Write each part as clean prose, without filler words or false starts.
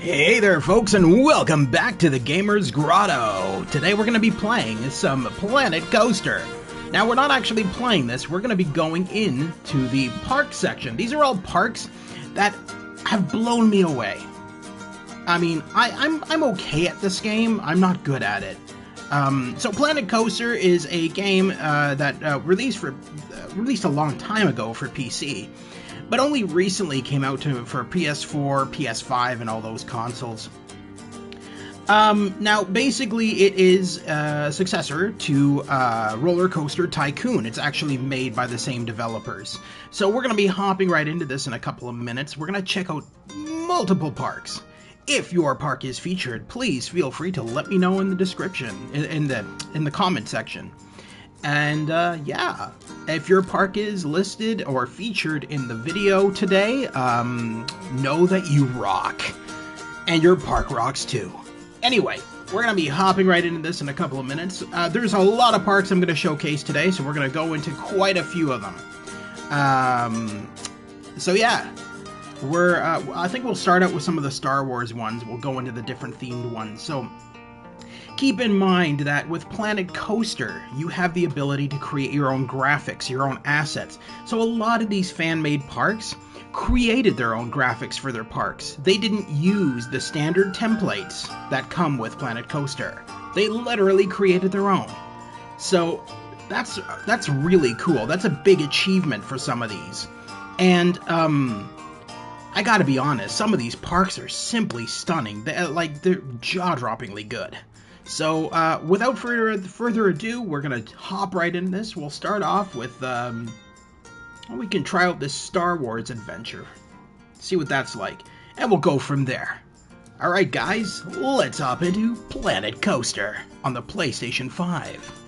Hey there folks, and welcome back to the Gamer's Grotto. Today we're going to be playing some Planet Coaster. Now we're not actually playing this, we're going to be going into the park section. These are all parks that have blown me away. I mean, I'm okay at this game, I'm not good at it. So Planet Coaster is a game that released a long time ago for PC. But only recently came out for PS4, PS5, and all those consoles. Now, basically, it is a successor to Roller Coaster Tycoon. It's actually made by the same developers. So we're going to be hopping right into this in a couple of minutes. We're going to check out multiple parks. If your park is featured, please feel free to let me know in the description, in the comment section. And yeah, if your park is listed or featured in the video today, know that you rock. And your park rocks too. Anyway, we're going to be hopping right into this in a couple of minutes. There's a lot of parks I'm going to showcase today, so we're going to go into quite a few of them. So yeah, I think we'll start out with some of the Star Wars ones. We'll go into the different themed ones. So keep in mind that with Planet Coaster, you have the ability to create your own graphics, your own assets. So a lot of these fan-made parks created their own graphics for their parks. They didn't use the standard templates that come with Planet Coaster. They literally created their own. So that's really cool. That's a big achievement for some of these. And I gotta be honest, some of these parks are simply stunning. They're jaw-droppingly good. So, without further ado, we're going to hop right into this. We'll start off with, we can try out this Star Wars adventure. See what that's like. And we'll go from there. Alright guys, let's hop into Planet Coaster on the PlayStation 5.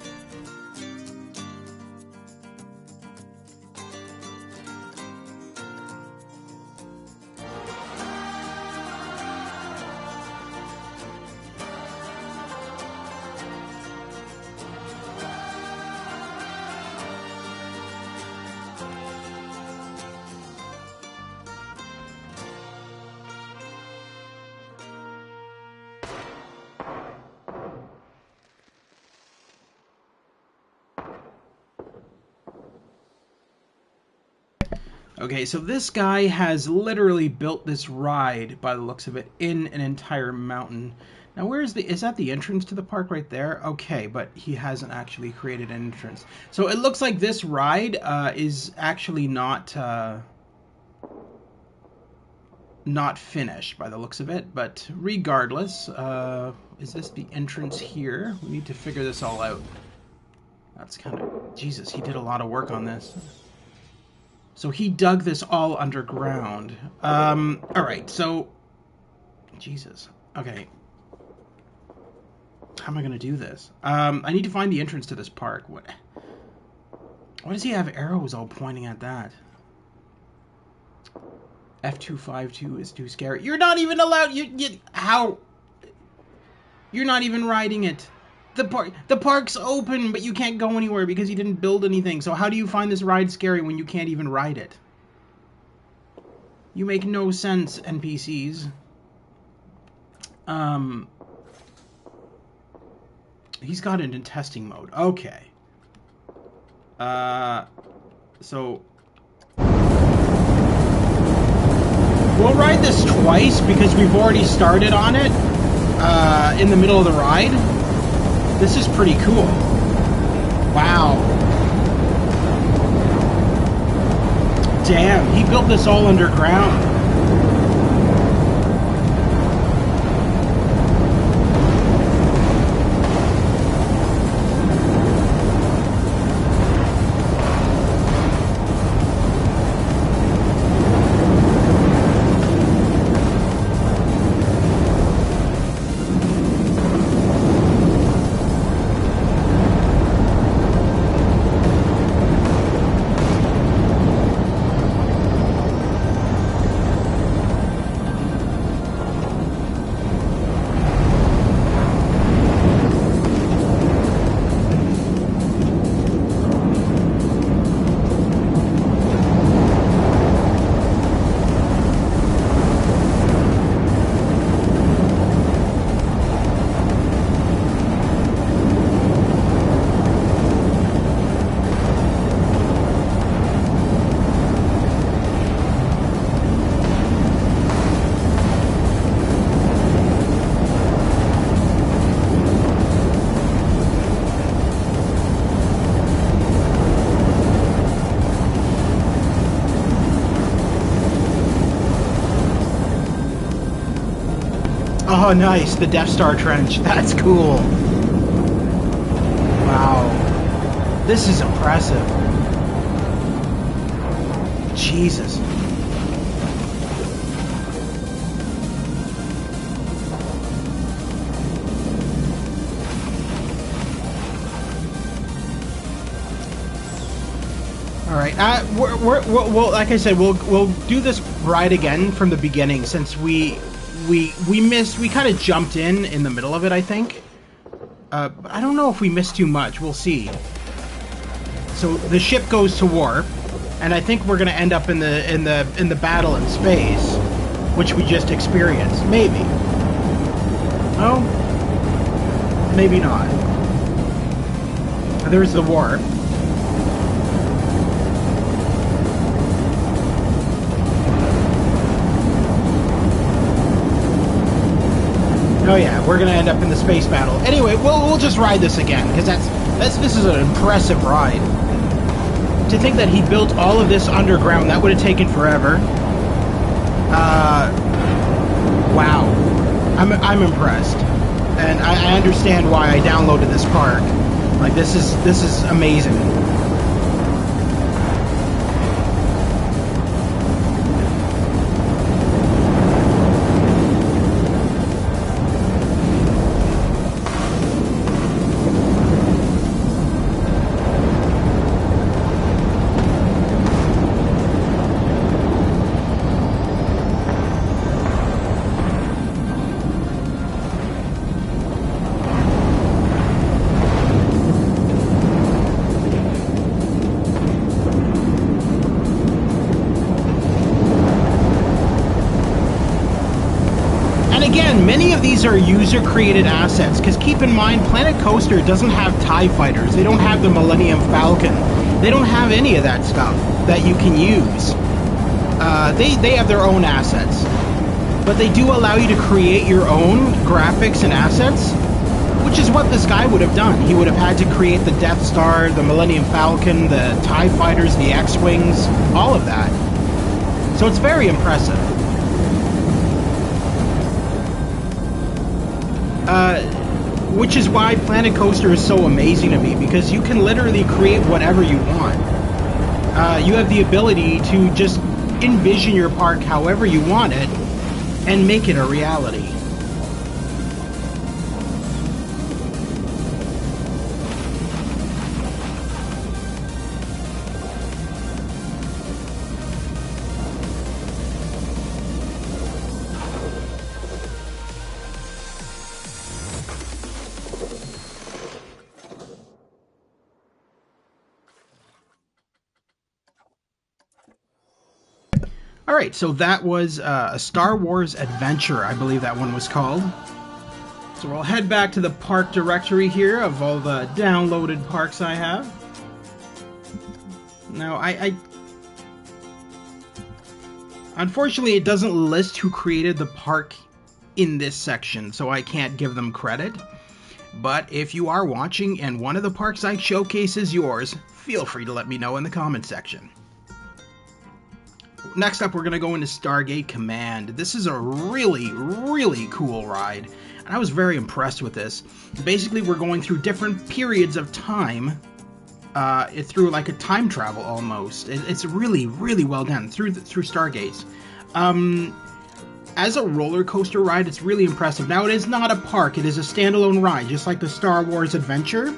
Okay, so this guy has literally built this ride, by the looks of it, in an entire mountain. Now, is that the entrance to the park right there? Okay, but he hasn't actually created an entrance. So it looks like this ride is actually not finished by the looks of it, but regardless, is this the entrance here? We need to figure this all out. That's kind of... Jesus, he did a lot of work on this. So he dug this all underground. Alright, so... Jesus. Okay. How am I going to do this? I need to find the entrance to this park. What does he have arrows all pointing at that? F252 is too scary. You're not even allowed... How? You're not even riding it. The park's open, but you can't go anywhere because you didn't build anything. So how do you find this ride scary when you can't even ride it? You make no sense, NPCs. He's got it in testing mode. Okay. So we'll ride this twice because we've already started on it in the middle of the ride. This is pretty cool. Wow. Damn, he built this all underground. Oh, nice. The Death Star trench. That's cool. Wow. This is impressive. Jesus. All right. Well, like I said, we'll do this ride again from the beginning since we missed. We kind of jumped in the middle of it, I think. But I don't know if we missed too much. We'll see. So the ship goes to warp, and I think we're gonna end up in the battle in space, which we just experienced. Maybe. Oh. Maybe not. There's the warp. Oh yeah, we're gonna end up in the space battle. Anyway, we'll just ride this again because this is an impressive ride. To think that he built all of this underground, that would have taken forever. Wow, I'm impressed, and I understand why I downloaded this park. Like this is amazing. Many of these are user-created assets, because keep in mind, Planet Coaster doesn't have TIE fighters, they don't have the Millennium Falcon, they don't have any of that stuff that you can use. They have their own assets, but they do allow you to create your own graphics and assets, which is what this guy would have done. He would have had to create the Death Star, the Millennium Falcon, the TIE fighters, the X-Wings, all of that. So it's very impressive. Which is why Planet Coaster is so amazing to me, because you can literally create whatever you want. You have the ability to just envision your park however you want it and make it a reality. Alright, so that was a Star Wars Adventure, I believe that one was called. So we'll head back to the park directory here of all the downloaded parks I have. Now, unfortunately, it doesn't list who created the park in this section, so I can't give them credit. But if you are watching and one of the parks I showcase is yours, feel free to let me know in the comment section. Next up, we're going to go into Stargate Command. This is a really, really cool ride, and I was very impressed with this. Basically, we're going through different periods of time, through like a time travel almost. It's really, really well done through Stargates. As a roller coaster ride, it's really impressive. Now, it is not a park, it is a standalone ride, just like the Star Wars Adventure,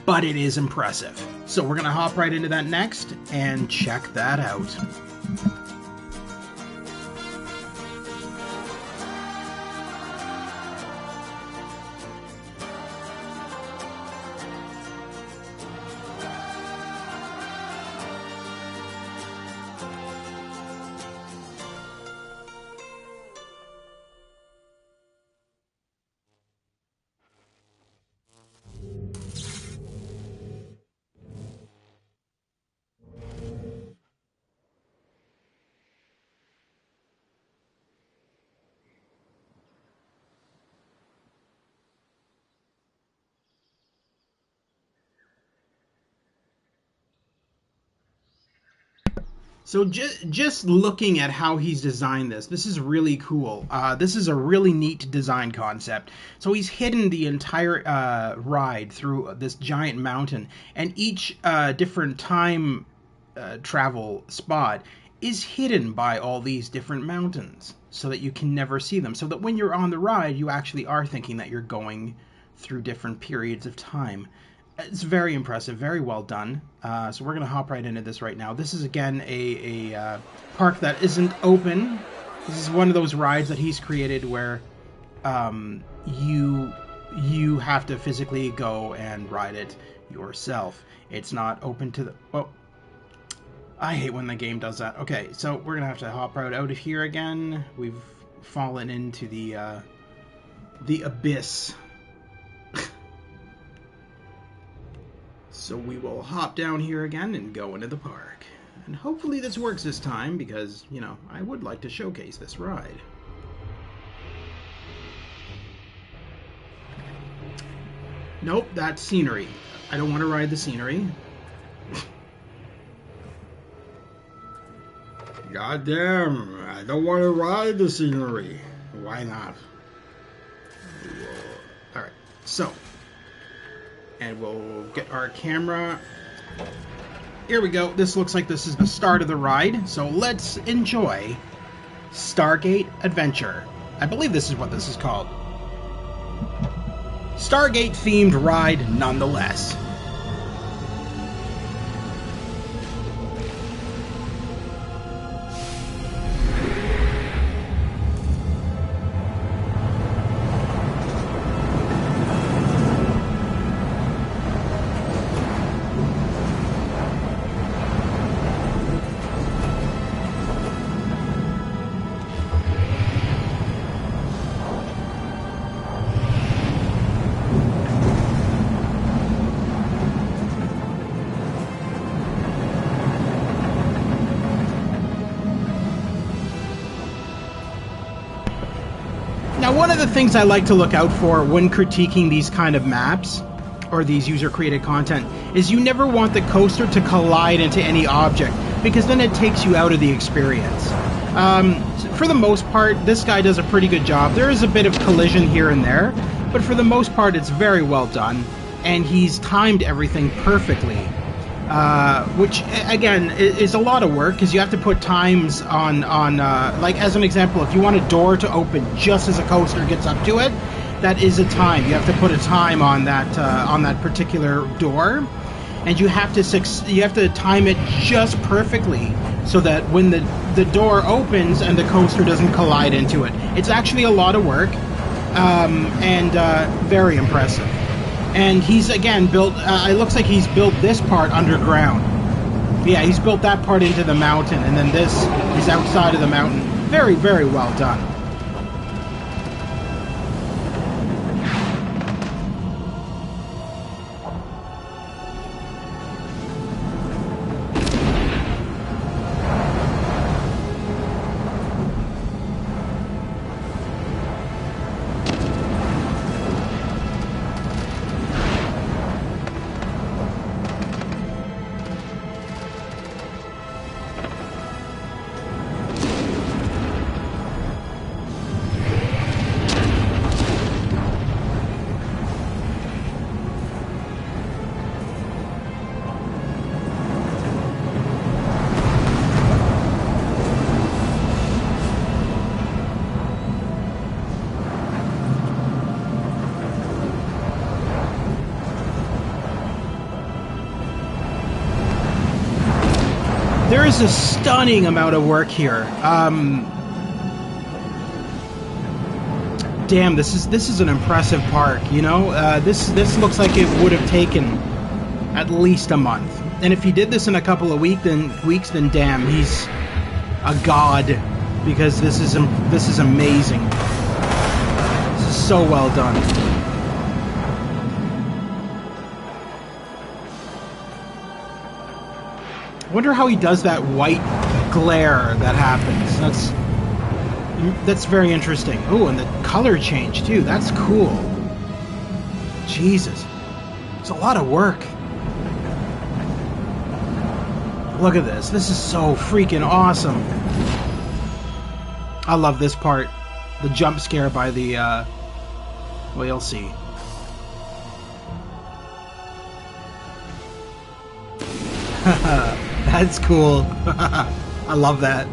but it is impressive. So we're going to hop right into that next and check that out. So just looking at how he's designed this is really cool. This is a really neat design concept. So he's hidden the entire ride through this giant mountain, and each different time travel spot is hidden by all these different mountains, so that you can never see them. So that when you're on the ride, you actually are thinking that you're going through different periods of time. It's very impressive, very well done. So we're going to hop right into this right now. This is, again, a park that isn't open. This is one of those rides that he's created where you have to physically go and ride it yourself. It's not open to the... Well, I hate when the game does that. Okay, so we're going to have to hop right out of here again. We've fallen into the abyss. So we will hop down here again and go into the park. And hopefully this works this time, because, you know, I would like to showcase this ride. Nope, that's scenery. I don't want to ride the scenery. God damn, I don't want to ride the scenery. Why not? Alright, so... And we'll get our camera. Here we go. This looks like this is the start of the ride. So let's enjoy Stargate Adventure. I believe this is what this is called. Stargate themed ride nonetheless. Now, one of the things I like to look out for when critiquing these kind of maps, or these user-created content, is you never want the coaster to collide into any object, because then it takes you out of the experience. For the most part, this guy does a pretty good job. There is a bit of collision here and there, but for the most part, it's very well done, and he's timed everything perfectly. Which, again, is a lot of work, because you have to put times on like, as an example, if you want a door to open just as a coaster gets up to it, that is a time. You have to put a time on that particular door, and you have to time it just perfectly, so that when the door opens and the coaster doesn't collide into it. It's actually a lot of work, and very impressive. And he's, again, built... it looks like he's built this part underground. Yeah, he's built that part into the mountain, and then this is outside of the mountain. Very, very well done. There is a stunning amount of work here. Damn, this is an impressive park. You know, this looks like it would have taken at least a month. And if he did this in a couple of weeks, then damn, he's a god, because this is amazing. This is so well done. I wonder how he does that white glare that happens. That's very interesting. Oh, and the color change too. That's cool. Jesus. It's a lot of work. Look at this. This is so freaking awesome. I love this part. The jump scare by the, well, you'll see. That's cool. I love that.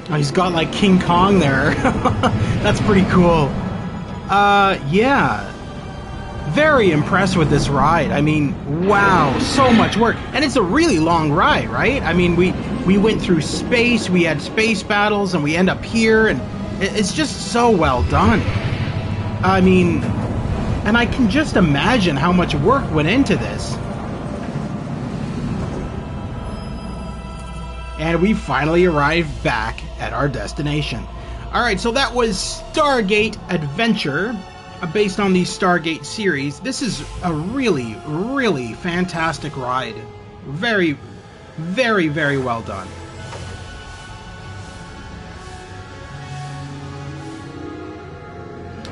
Oh, he's got like King Kong there. That's pretty cool. Yeah. Very impressed with this ride. I mean, wow, so much work. And it's a really long ride, right? I mean, we went through space, we had space battles, and we end up here, and it's just so well done. I mean, and I can just imagine how much work went into this. And we finally arrived back at our destination. Alright, so that was Stargate Adventure, based on the Stargate series. This is a really, really fantastic ride. Very, very, very well done.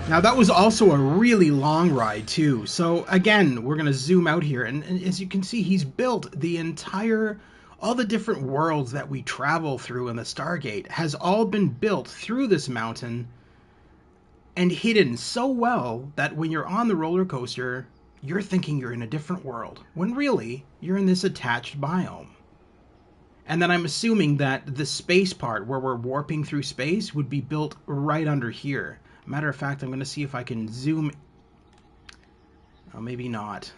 Now that was also a really long ride too. So again, we're going to zoom out here, and as you can see, he's built the entire... all the different worlds that we travel through in the Stargate has all been built through this mountain and hidden so well that when you're on the roller coaster, you're thinking you're in a different world, when really you're in this attached biome. And then I'm assuming that the space part where we're warping through space would be built right under here. Matter of fact, I'm going to see if I can zoom. Oh, maybe not.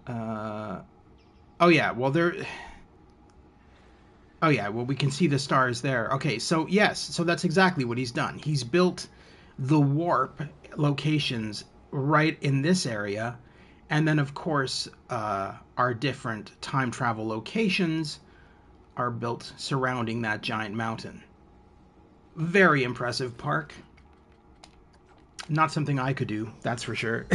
Oh yeah, well there... Oh yeah, well we can see the stars there. Okay, so yes, so that's exactly what he's done. He's built the warp locations right in this area, and then of course our different time travel locations are built surrounding that giant mountain. Very impressive park. Not something I could do, that's for sure.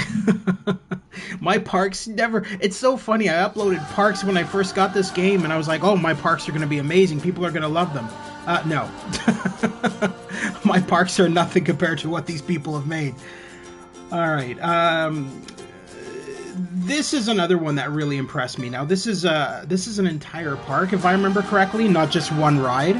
My parks never... It's so funny, I uploaded parks when I first got this game, and I was like, oh, my parks are going to be amazing. People are going to love them. No. My parks are nothing compared to what these people have made. Alright, this is another one that really impressed me. Now, this is an entire park, if I remember correctly, not just one ride.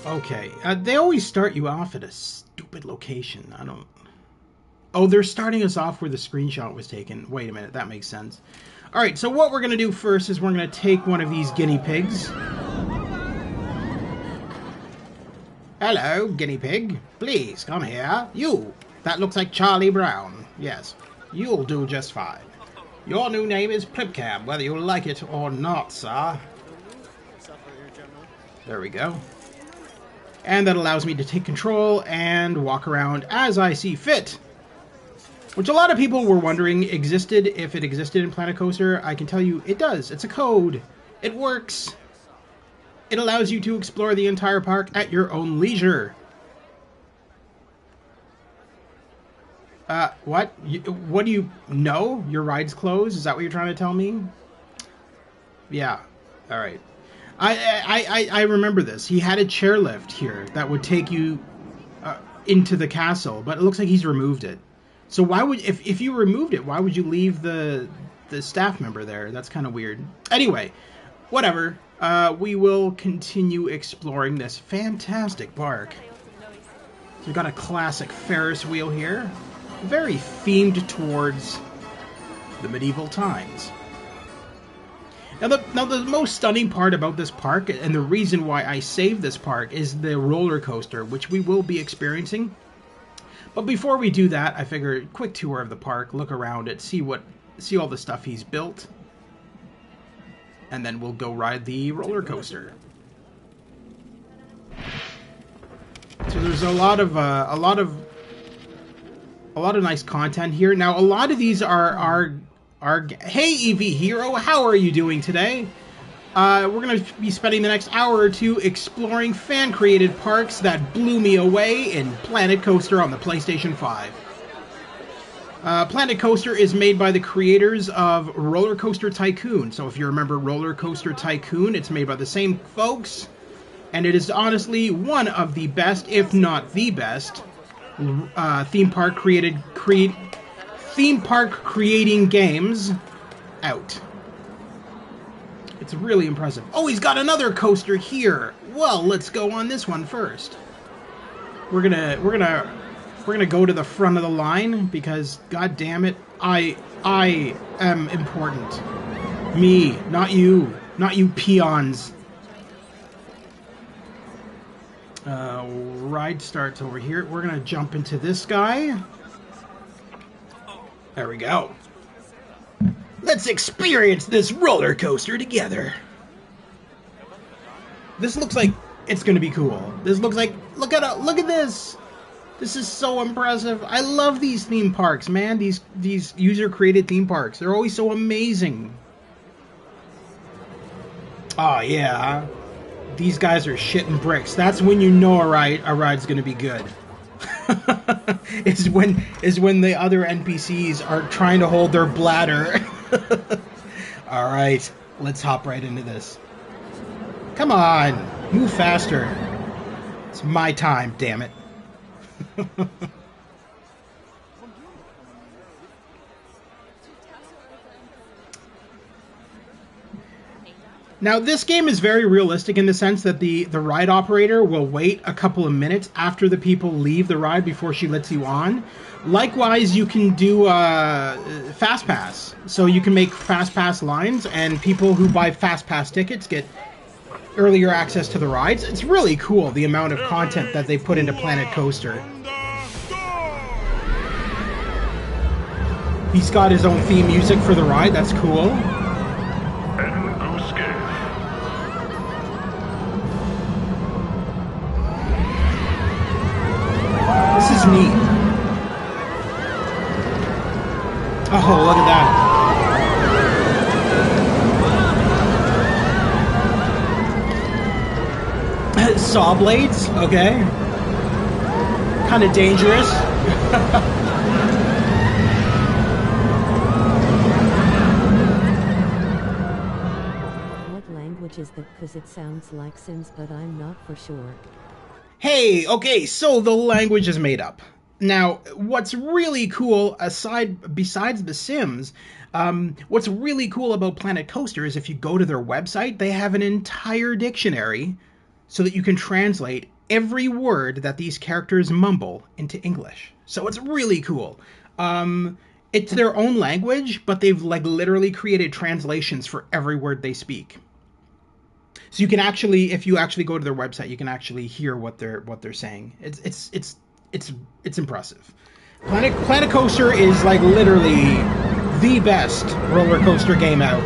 Okay, they always start you off at a stupid location. I don't... Oh, they're starting us off where the screenshot was taken. Wait a minute, that makes sense. Alright, so what we're going to do first is we're going to take one of these guinea pigs. Hello, guinea pig. Please, come here. You! That looks like Charlie Brown. Yes, you'll do just fine. Your new name is Plipcam, whether you like it or not, sir. There we go. And that allows me to take control and walk around as I see fit. Which a lot of people were wondering existed, if it existed in Planet Coaster. I can tell you it does. It's a code. It works. It allows you to explore the entire park at your own leisure. What? What do you know? Your ride's closed? Is that what you're trying to tell me? Yeah. Alright. I remember this. He had a chairlift here that would take you into the castle, but it looks like he's removed it. So why would, if you removed it, why would you leave the staff member there? That's kind of weird. Anyway, whatever. We will continue exploring this fantastic park. So we've got a classic Ferris wheel here, very themed towards the medieval times. Now the most stunning part about this park, and the reason why I saved this park, is the roller coaster, which we will be experiencing. But before we do that, I figured quick tour of the park, look around it, see all the stuff he's built, and then we'll go ride the roller coaster. So there's a lot of nice content here. Now a lot of these are hey EV Hero, how are you doing today? We're going to be spending the next hour or two exploring fan-created parks that blew me away in Planet Coaster on the PlayStation 5. Planet Coaster is made by the creators of Roller Coaster Tycoon. So if you remember Roller Coaster Tycoon, it's made by the same folks. And it is honestly one of the best, if not the best, theme park creating games out. It's really impressive. Oh, he's got another coaster here. Well, let's go on this one first. We're gonna go to the front of the line because, god damn it, I am important. Me, not you peons. Ride starts over here. We're gonna jump into this guy. There we go. Let's experience this roller coaster together. This looks like it's gonna be cool. This looks like, look at this. This is so impressive. I love these theme parks, man. These user-created theme parks. They're always so amazing. Oh yeah. These guys are shitting bricks. That's when you know a ride's gonna be good. is when the other NPCs are trying to hold their bladder. All right, let's hop right into this. Come on, move faster. It's my time, damn it. Now, this game is very realistic in the sense that the ride operator will wait a couple of minutes after the people leave the ride before she lets you on. Likewise, you can do Fast Pass. So you can make Fast Pass lines, and people who buy Fast Pass tickets get earlier access to the rides. It's really cool, the amount of content that they put into Planet Coaster. He's got his own theme music for the ride. That's cool. This is neat. Oh, look at that. Saw blades? Okay. Kind of dangerous. What language is that? Because it sounds like Sims, but I'm not for sure. Hey, okay, so the language is made up. Now, what's really cool, besides The Sims, what's really cool about Planet Coaster is if you go to their website, they have an entire dictionary so that you can translate every word that these characters mumble into English. So it's really cool. It's their own language, but they've literally created translations for every word they speak. So you can actually, if you actually go to their website, you can actually hear what they're saying. It's impressive. Planet Coaster is literally the best roller coaster game out.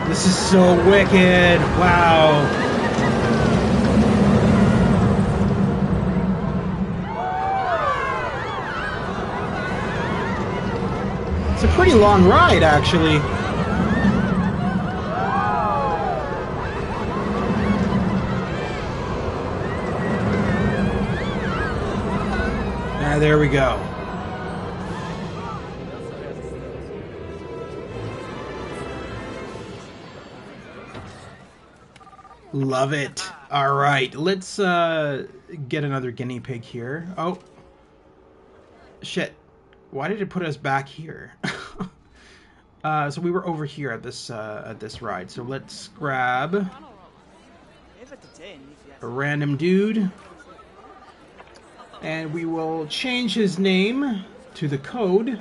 This is so wicked. Wow. It's a pretty long ride, actually. There we go. Love it. All right, let's get another guinea pig here. Oh, shit. Why did it put us back here? So we were over here at this ride. So let's grab a random dude. And we will change his name to the code.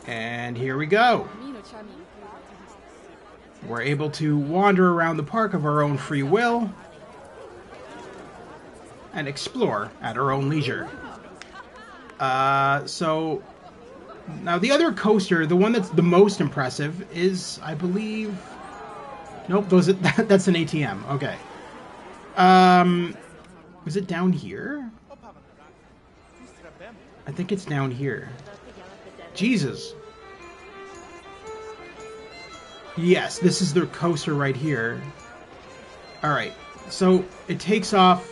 And here we go. We're able to wander around the park of our own free will and explore at our own leisure. So now the other coaster, the one that's the most impressive, is, I believe... Nope, that's an ATM. Okay. Is it down here? I think it's down here. Jesus. Yes, this is the coaster right here. Alright, so it takes off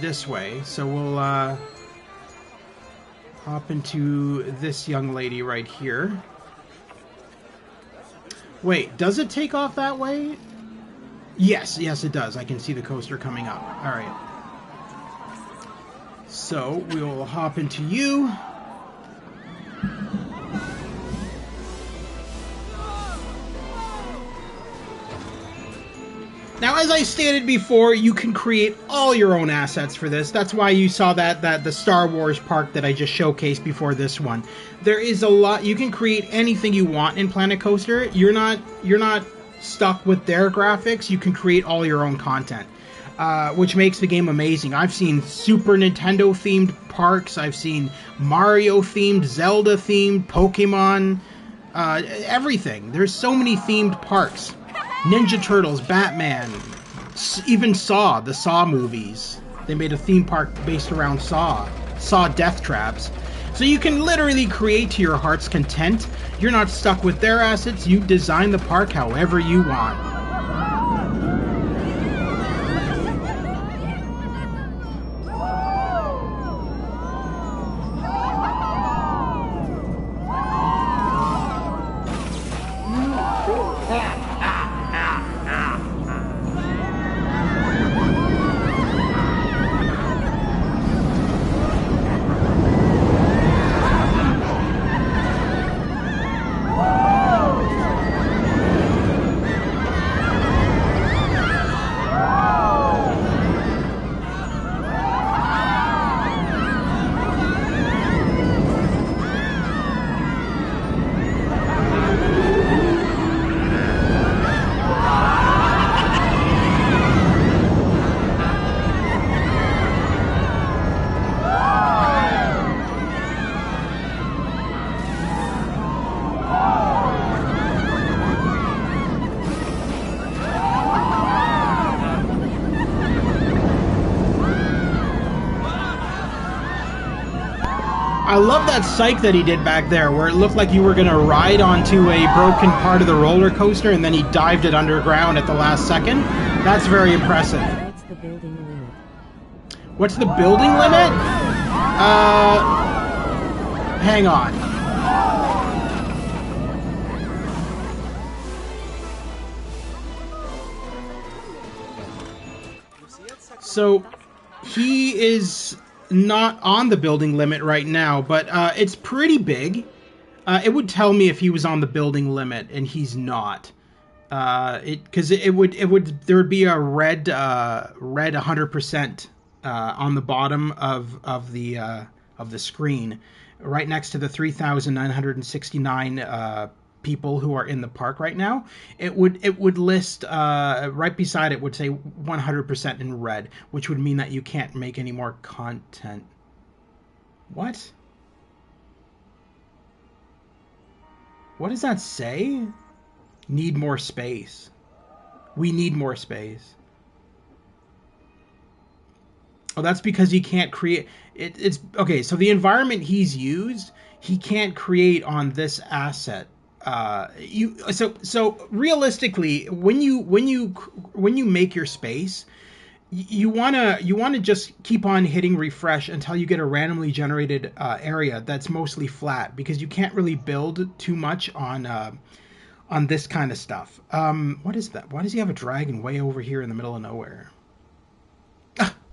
this way. So we'll hop into this young lady right here. Wait, does it take off that way? Yes, it does. I can see the coaster coming up. All right. So we'll hop into you. Now, as I stated before, you can create all your own assets for this. That's why you saw that the Star Wars park that I just showcased before this one. There is a lot. You can create anything you want in Planet Coaster. You're not stuck with their graphics. You can create all your own content, which makes the game amazing. I've seen Super Nintendo themed parks. I've seen Mario themed, Zelda themed, Pokemon, everything. There's so many themed parks. Ninja Turtles, Batman, even Saw, the Saw movies. They made a theme park based around Saw death traps. So you can literally create to your heart's content. You're not stuck with their assets. You design the park however you want. I love that psych that he did back there, where it looked like you were going to ride onto a broken part of the roller coaster and then he dived it underground at the last second. That's very impressive. What's the building limit? What's the building limit? Hang on. So, he is not on the building limit right now, but it's pretty big. It would tell me if he was on the building limit, and he's not. Because there would be a red 100% on the bottom of the screen, right next to the 3,969 people who are in the park right now. It would list right beside it would say 100% in red, which would mean that you can't make any more content. What? What does that say? Need more space. We need more space. Oh, that's because he can't create it. It's okay. So the environment he's used, he can't create on this asset. So realistically, when you make your space, you wanna just keep on hitting refresh until you get a randomly generated area that's mostly flat, because you can't really build too much on this kind of stuff. What is that? Why does he have a dragon way over here in the middle of nowhere?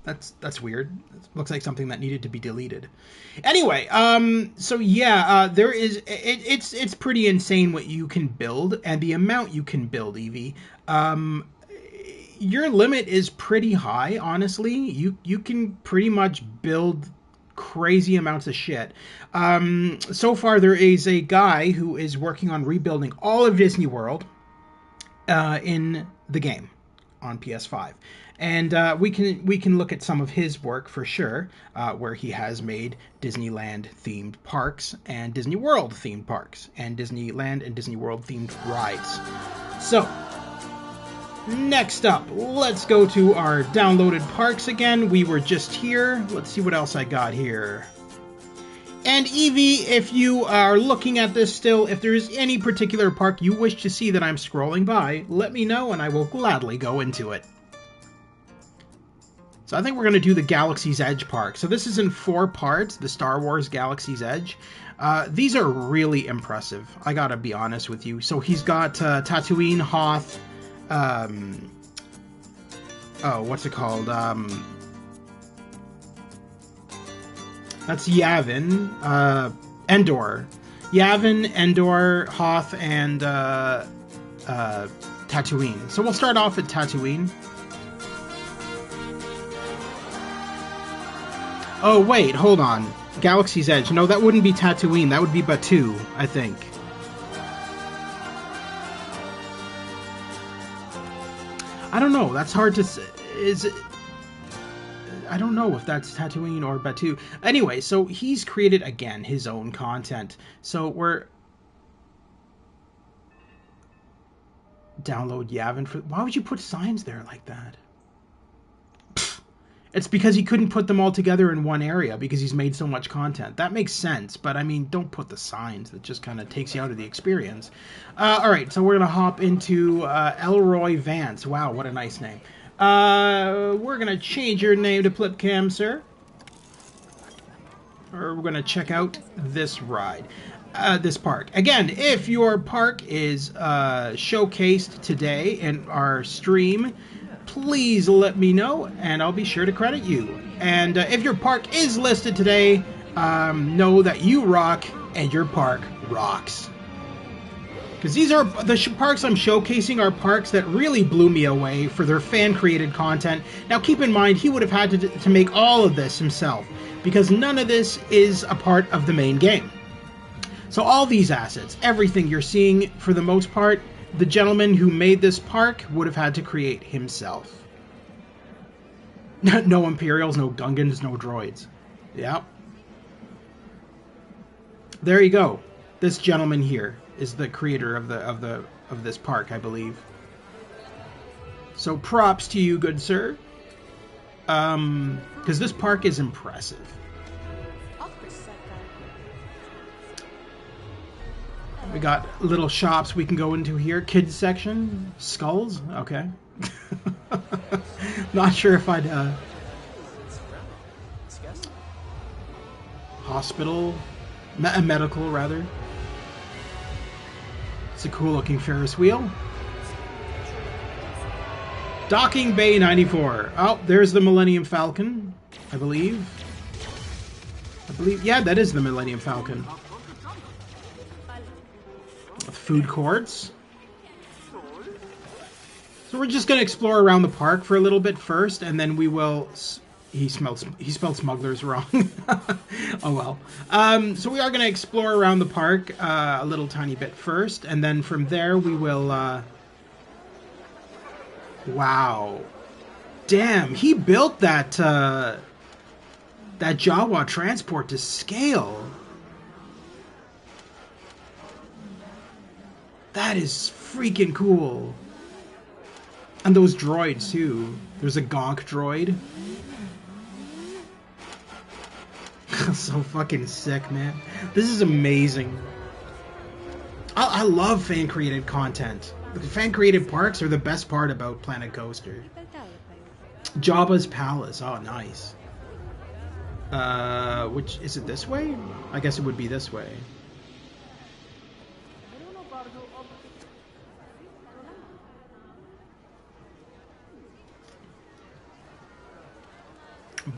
That's weird. It looks like something that needed to be deleted. Anyway, so yeah, there is. It's pretty insane what you can build and the amount you can build, Evie. Your limit is pretty high, honestly. You can pretty much build crazy amounts of shit. So far, there is a guy who is working on rebuilding all of Disney World in the game on PS5, and we can look at some of his work for sure, where he has made Disneyland themed parks and Disney World themed parks and Disneyland and Disney World themed rides. So next up, let's go to our downloaded parks again. We were just here. Let's see what else I got here. And Evie, if you are looking at this still, if there is any particular park you wish to see that I'm scrolling by, let me know and I will gladly go into it. So I think we're going to do the Galaxy's Edge Park. So this is in 4 parts, the Star Wars Galaxy's Edge. These are really impressive, I gotta be honest with you. So he's got Tatooine, Hoth, what's it called? That's Yavin, Endor. Yavin, Endor, Hoth, and Tatooine. So we'll start off at Tatooine. Oh, wait, hold on. Galaxy's Edge. No, that wouldn't be Tatooine. That would be Batuu, I think. I don't know. That's hard to say. Is it... I don't know if that's Tatooine or Batuu. Anyway, so he's created, again, his own content. So we're... Download Yavin for... Why would you put signs there like that? It's because he couldn't put them all together in one area because he's made so much content. That makes sense, but I mean, don't put the signs. That just kind of takes you out of the experience. All right, so we're going to hop into Elroy Vance. Wow, what a nice name. We're going to change your name to Plipcam, sir. Or we're going to check out this ride. This park. Again, if your park is showcased today in our stream, please let me know, and I'll be sure to credit you. And if your park is listed today, know that you rock, and your park rocks. Because these are the parks I'm showcasing are parks that really blew me away for their fan-created content. Now, keep in mind, he would have had to make all of this himself, because none of this is a part of the main game. So all these assets, everything you're seeing, for the most part, the gentleman who made this park would have had to create himself. No Imperials, no Gungans, no droids. Yep. There you go. This gentleman here is the creator of this park, I believe. So props to you, good sir. Because this park is impressive. We got little shops we can go into here. Kids section. Skulls. Okay. Not sure if I'd... Hospital. Medical, rather. It's a cool looking Ferris wheel. Docking Bay 94. Oh, there's the Millennium Falcon, I believe. Yeah, that is the Millennium Falcon. Food courts. So we're just going to explore around the park for a little bit first, and then we will... He spelled smugglers wrong. Oh well. So we are going to explore around the park a little tiny bit first, and then from there we will... Wow. Damn, he built that Jawa transport to scale. That is freaking cool. And those droids, too. There's a Gonk droid. So fucking sick, man. This is amazing. I love fan-created content. Fan-created parks are the best part about Planet Coaster. Jabba's Palace. Oh, nice. Which, is it this way? I guess it would be this way.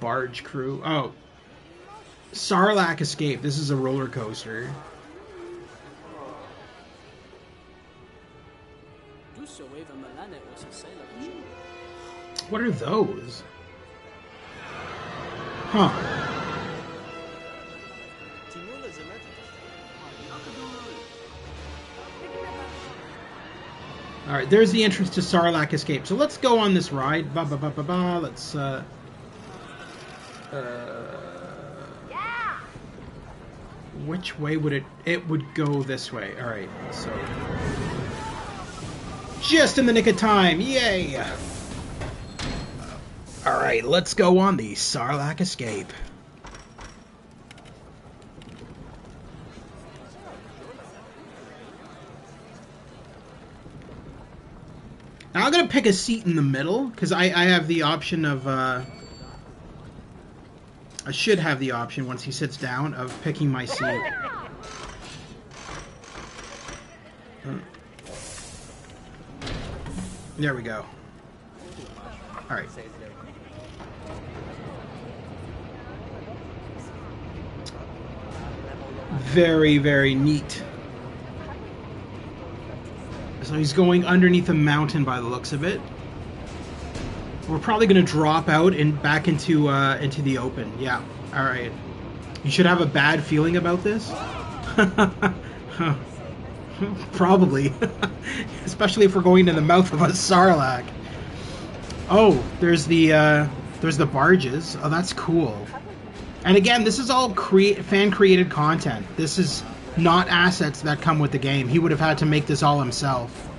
Barge crew. Oh. Sarlacc Escape. This is a roller coaster. What are those? Huh. Alright, there's the entrance to Sarlacc Escape. So let's go on this ride. Let's, which way would it would go this way. Alright, so... Just in the nick of time, yay! Alright, let's go on the Sarlacc Escape. Now I'm gonna pick a seat in the middle, because I have the option of, I should have the option, once he sits down, of picking my seat. There we go. Alright. Very, very neat. So he's going underneath a mountain by the looks of it. We're probably going to drop out and back into the open. Yeah. All right. You should have a bad feeling about this. Probably. Especially if we're going to the mouth of a Sarlacc. Oh, there's the barges. Oh, that's cool. And again, this is all fan-created content. This is not assets that come with the game. He would have had to make this all himself.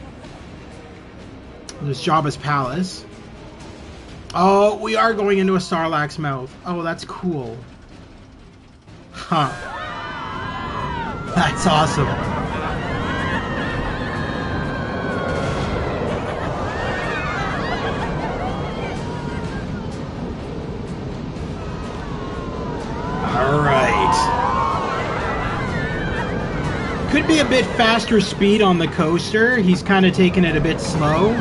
There's Jabba's Palace. Oh, we are going into a Sarlacc's mouth. Oh, that's cool. Huh. That's awesome. Could be a bit faster speed on the coaster. He's kind of taking it a bit slow.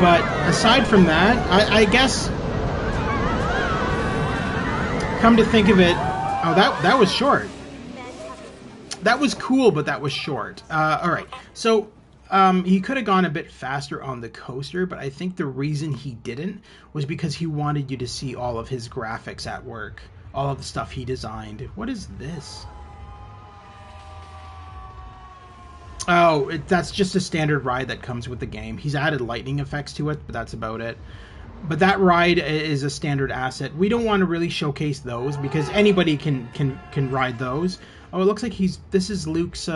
But aside from that, I guess, come to think of it, oh, that was short. That was cool, but that was short. All right, so he could have gone a bit faster on the coaster, but I think the reason he didn't was because he wanted you to see all of his graphics at work, all of the stuff he designed. What is this? Oh, that's just a standard ride that comes with the game. He's added lightning effects to it, but that's about it. But that ride is a standard asset. We don't want to really showcase those because anybody can ride those. Oh, it looks like this is Luke's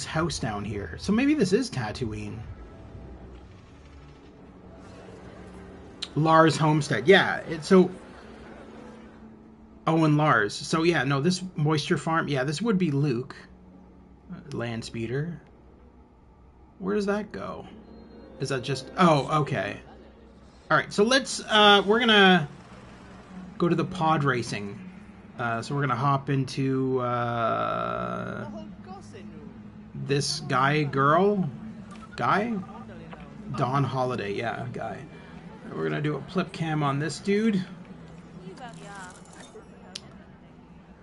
house down here. So maybe this is Tatooine. Lars homestead. Yeah, oh, and Lars. So yeah, no, this moisture farm. Yeah, this would be Luke. Land speeder. Where does that go? Is that just... Oh, okay. Alright, so let's... we're gonna go to the pod racing. So we're gonna hop into... this guy, girl? Guy? Dawn Holiday, yeah, guy. We're gonna do a flip cam on this dude.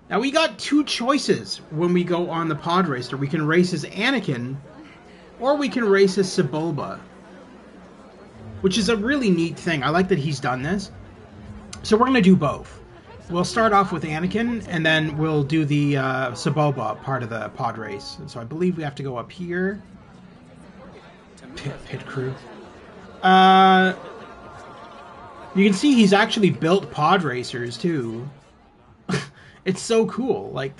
Now, we got two choices when we go on the pod racer. We can race as Anakin, or we can race as Sebulba, which is a really neat thing. I like that he's done this. So we're going to do both. We'll start off with Anakin, and then we'll do the Sebulba part of the pod race. And so I believe we have to go up here. Pit crew. You can see he's actually built pod racers, too. It's so cool. Like,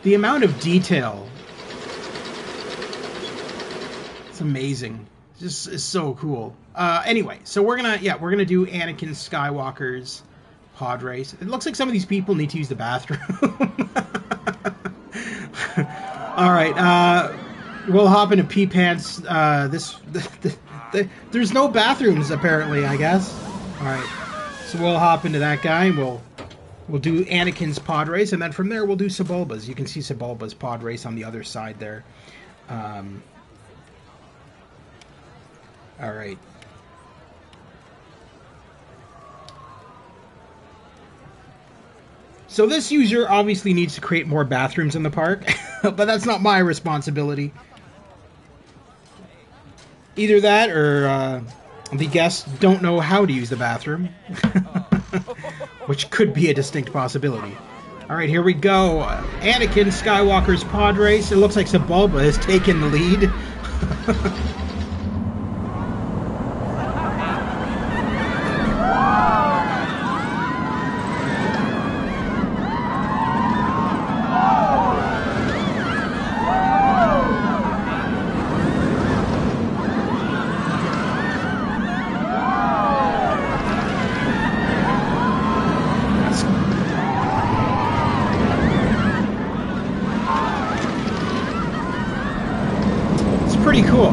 the amount of detail. It's amazing. Just is so cool. Anyway, so we're gonna do Anakin Skywalker's pod race. It looks like some of these people need to use the bathroom. All right, we'll hop into Pee Pants. There's no bathrooms apparently, I guess. All right, so we'll hop into that guy. And we'll do Anakin's pod race, and then from there we'll do Sebulba's. You can see Sebulba's pod race on the other side there. All right. So this user obviously needs to create more bathrooms in the park, but that's not my responsibility. Either that or the guests don't know how to use the bathroom, which could be a distinct possibility. All right, here we go. Anakin Skywalker's pod race. It looks like Sebulba has taken the lead. Pretty cool.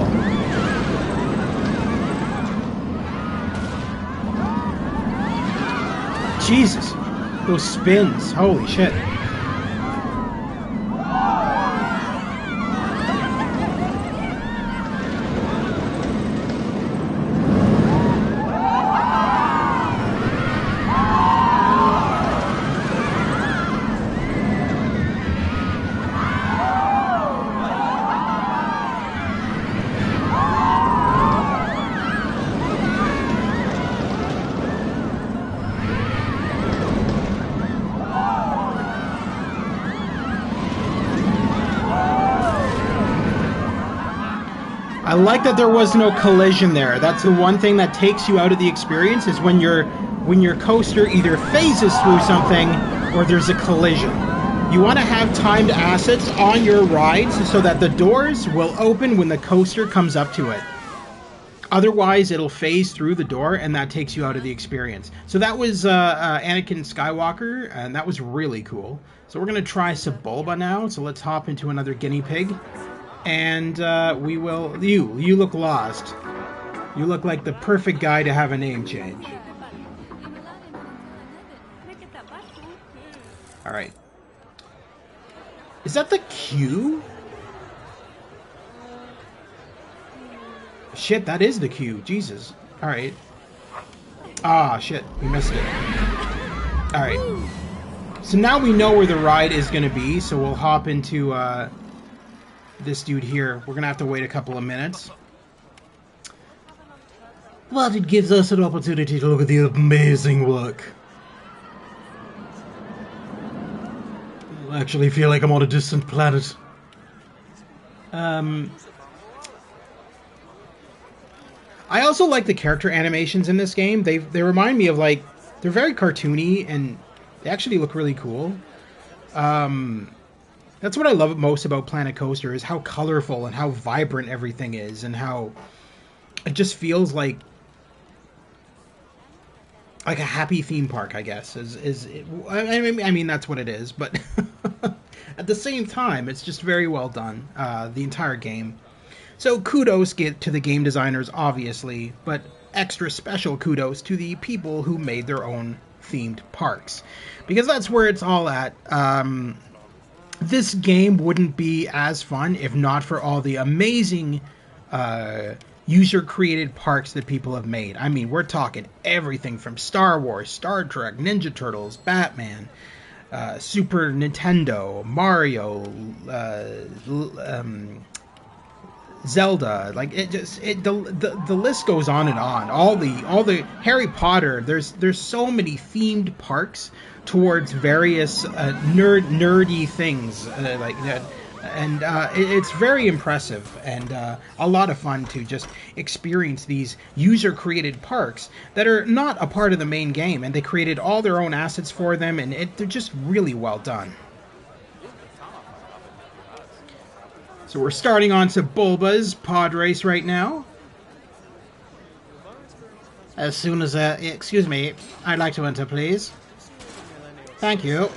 Jesus, those spins, holy shit. I like that there was no collision there. That's the one thing that takes you out of the experience, is when your coaster either phases through something or there's a collision. You want to have timed assets on your rides so that the doors will open when the coaster comes up to it. Otherwise, it'll phase through the door, and that takes you out of the experience. So that was Anakin Skywalker, and that was really cool. So we're going to try Sebulba now, so let's hop into another guinea pig. And we will... You look lost. You look like the perfect guy to have a name change. Alright. Is that the queue? Shit, that is the queue. Jesus. Alright. Ah, shit. We missed it. Alright. So now we know where the ride is going to be, so we'll hop into... this dude here. We're gonna have to wait a couple of minutes. But it gives us an opportunity to look at the amazing work. I actually feel like I'm on a distant planet. I also like the character animations in this game. They remind me of, like, they're very cartoony and they actually look really cool. That's what I love most about Planet Coaster, is how colorful and how vibrant everything is, and how it just feels like a happy theme park, I guess. I mean, that's what it is, but at the same time, it's just very well done, the entire game. So kudos get to the game designers, obviously, but extra special kudos to the people who made their own themed parks, because that's where it's all at. This game wouldn't be as fun if not for all the amazing user-created parks that people have made. I mean, we're talking everything from Star Wars, Star Trek, Ninja Turtles, Batman, Super Nintendo, Mario, Zelda. Like, the list goes on and on. All the Harry Potter. There's so many themed parks towards various nerdy things like that, and it's very impressive and a lot of fun to just experience these user-created parks that are not a part of the main game, and they created all their own assets for them, and they're just really well done. So we're starting on Sebulba's pod race right now. As soon as, excuse me, I'd like to enter, please. Thank you.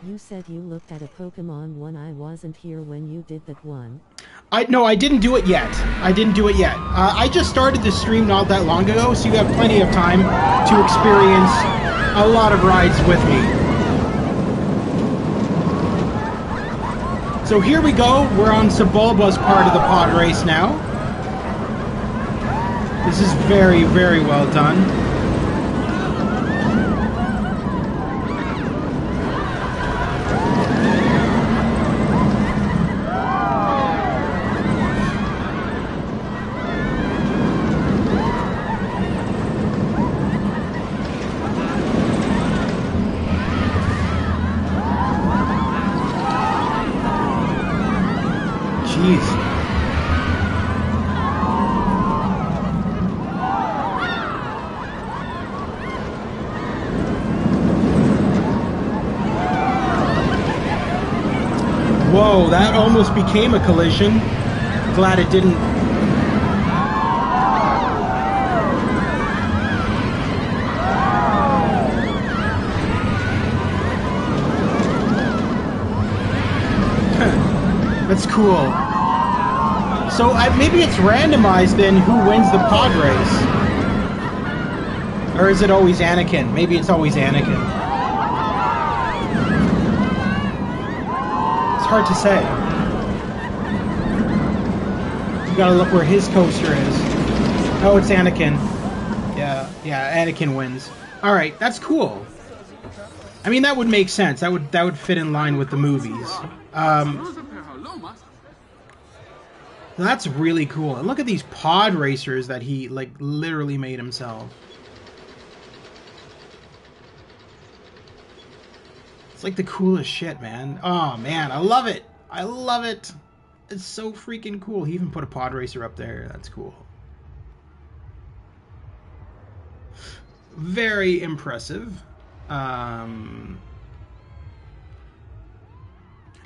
You said you looked at a Pokemon one. I wasn't here when you did that one. No, I didn't do it yet. I didn't do it yet. I just started the stream not that long ago, so you have plenty of time to experience a lot of rides with me. So here we go. We're on Sebulba's part of the pod race now. This is very, very well done. Jeez. Whoa, that almost became a collision. Glad it didn't. That's cool. So maybe it's randomized then who wins the pod race. Or is it always Anakin? Maybe it's always Anakin. It's hard to say. You gotta look where his coaster is. Oh, it's Anakin. Yeah, Anakin wins. Alright, that's cool. I mean, that would make sense. That would fit in line with the movies. That's really cool. And look at these pod racers that he, like, literally made himself. It's like the coolest shit, man. Oh, man, I love it. I love it. It's so freaking cool. He even put a pod racer up there. That's cool. Very impressive.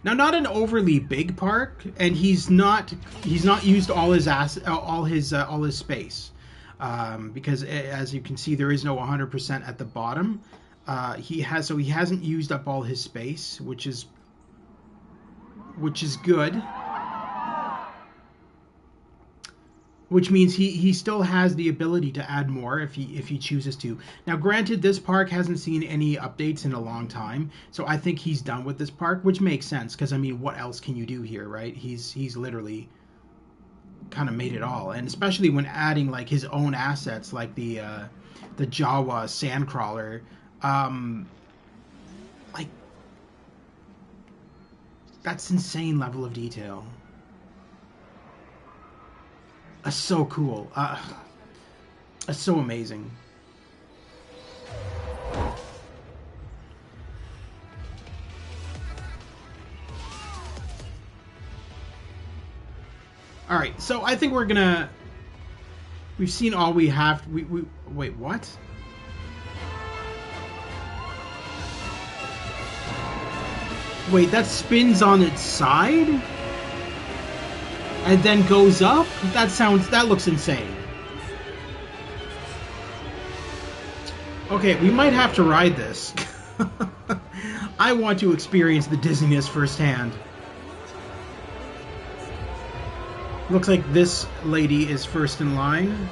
Now, not an overly big park, and he's not used all his space, because as you can see, there is no 100% at the bottom. He hasn't used up all his space, which is good. Which means he still has the ability to add more if he chooses to. Now, granted, this park hasn't seen any updates in a long time, so I think he's done with this park, which makes sense, because I mean, what else can you do here, right? He's literally kind of made it all, and especially when adding like his own assets, like the Jawa Sandcrawler, like that's insane level of detail. That's so cool. That's so amazing. All right, so I think we've seen all we have. We wait, what? Wait, that spins on its side? And then goes up? That looks insane. Okay, we might have to ride this. I want to experience the dizziness firsthand. Looks like this lady is first in line.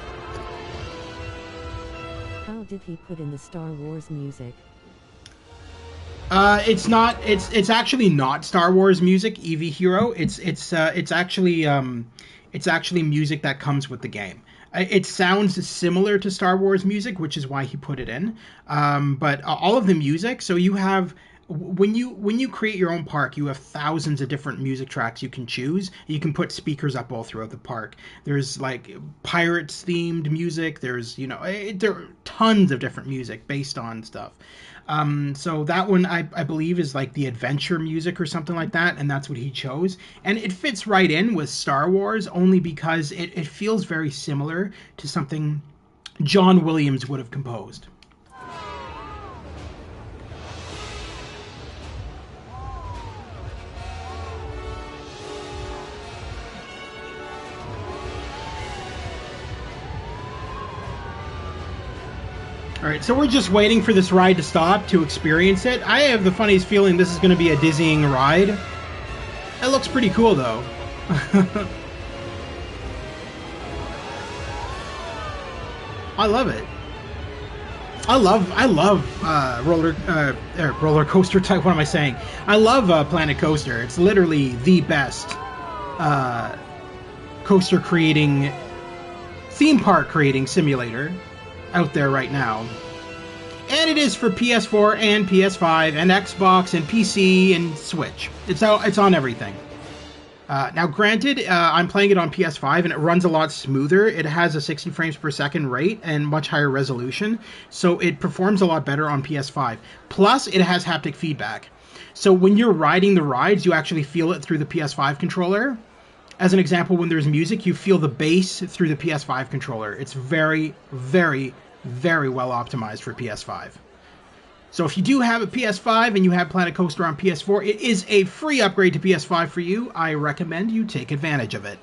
How did he put in the Star Wars music? It's actually not Star Wars music, Eevee Hero. It's actually music that comes with the game. It sounds similar to Star Wars music, which is why he put it in. But all of the music, so you have when you create your own park, you have thousands of different music tracks you can choose. You can put speakers up all throughout the park. There's like pirates themed music. There's there are tons of different music based on stuff. So that one I believe is like the adventure music or something like that, and that's what he chose. And it fits right in with Star Wars only because it feels very similar to something John Williams would have composed. All right, so we're just waiting for this ride to stop to experience it. I have the funniest feeling this is going to be a dizzying ride. It looks pretty cool, though. I love it. I love roller coaster type. What am I saying? I love Planet Coaster. It's literally the best coaster creating, theme park creating simulator out there right now. And it is for PS4 and PS5 and Xbox and PC and Switch. It's on everything. Now, granted, I'm playing it on PS5 and it runs a lot smoother. It has a 60 frames per second rate and much higher resolution, so it performs a lot better on PS5. Plus, it has haptic feedback. So when you're riding the rides, you actually feel it through the PS5 controller. As an example, when there's music, you feel the bass through the PS5 controller. It's very, very, very well optimized for PS5. So if you do have a PS5 and you have Planet Coaster on PS4, it is a free upgrade to PS5 for you. I recommend you take advantage of it.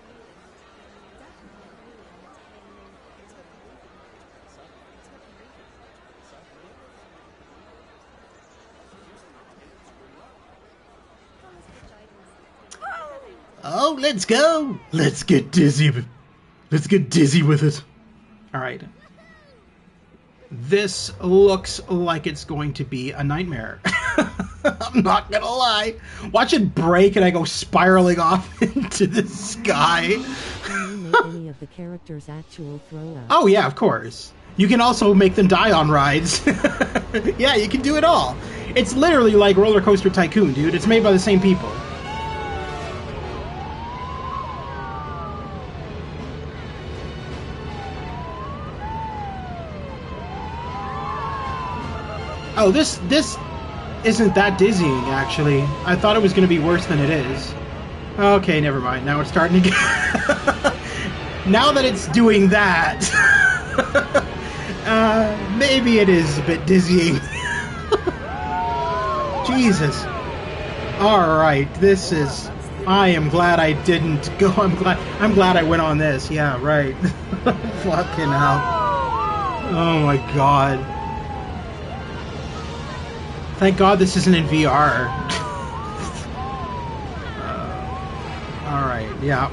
Oh, let's go. Let's get dizzy. Let's get dizzy with it. All right. This looks like it's going to be a nightmare. I'm not gonna lie. Watch it break and I go spiraling off into the sky. Can you make any of the characters' actual throw up? Oh yeah, of course. You can also make them die on rides. Yeah, you can do it all. It's literally like Roller Coaster Tycoon, dude. It's made by the same people. Oh, this isn't that dizzying, actually. I thought it was going to be worse than it is. Okay, never mind. Now it's starting to get... Now that it's doing that, maybe it is a bit dizzying. Jesus. Alright, this is... I am glad I didn't go. I'm glad I went on this. Yeah, right. Fucking hell. Oh my god. Thank God this isn't in VR. Alright, yeah.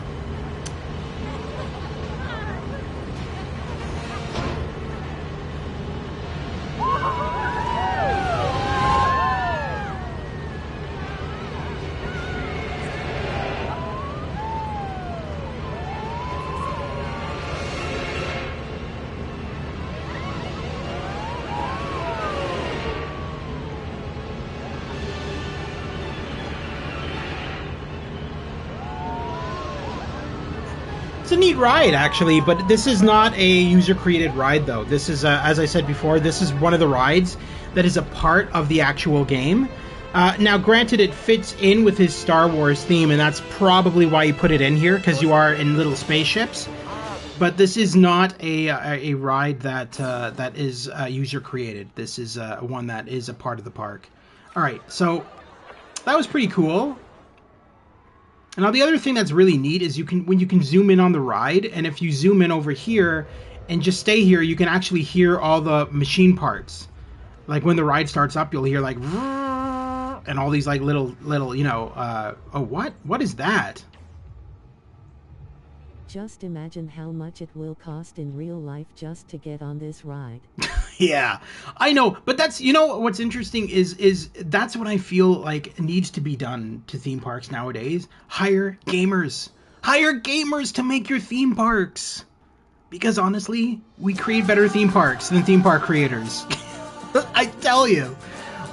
It's a neat ride, actually, but this is not a user-created ride, though. This is, as I said before, this is one of the rides that is a part of the actual game. Now, granted, it fits in with his Star Wars theme, and that's probably why he put it in here, because you are in little spaceships. But this is not a ride that is user-created. This is one that is a part of the park. All right, so that was pretty cool. Now the other thing that's really neat is when you can zoom in on the ride, and if you zoom in over here and just stay here, you can actually hear all the machine parts. Like when the ride starts up, you'll hear like and all these like little you know oh, what is that? Just imagine how much it will cost in real life just to get on this ride. Yeah, I know, but that's, you know, what's interesting is that's what I feel like needs to be done to theme parks nowadays. Hire gamers to make your theme parks, because honestly, we create better theme parks than theme park creators.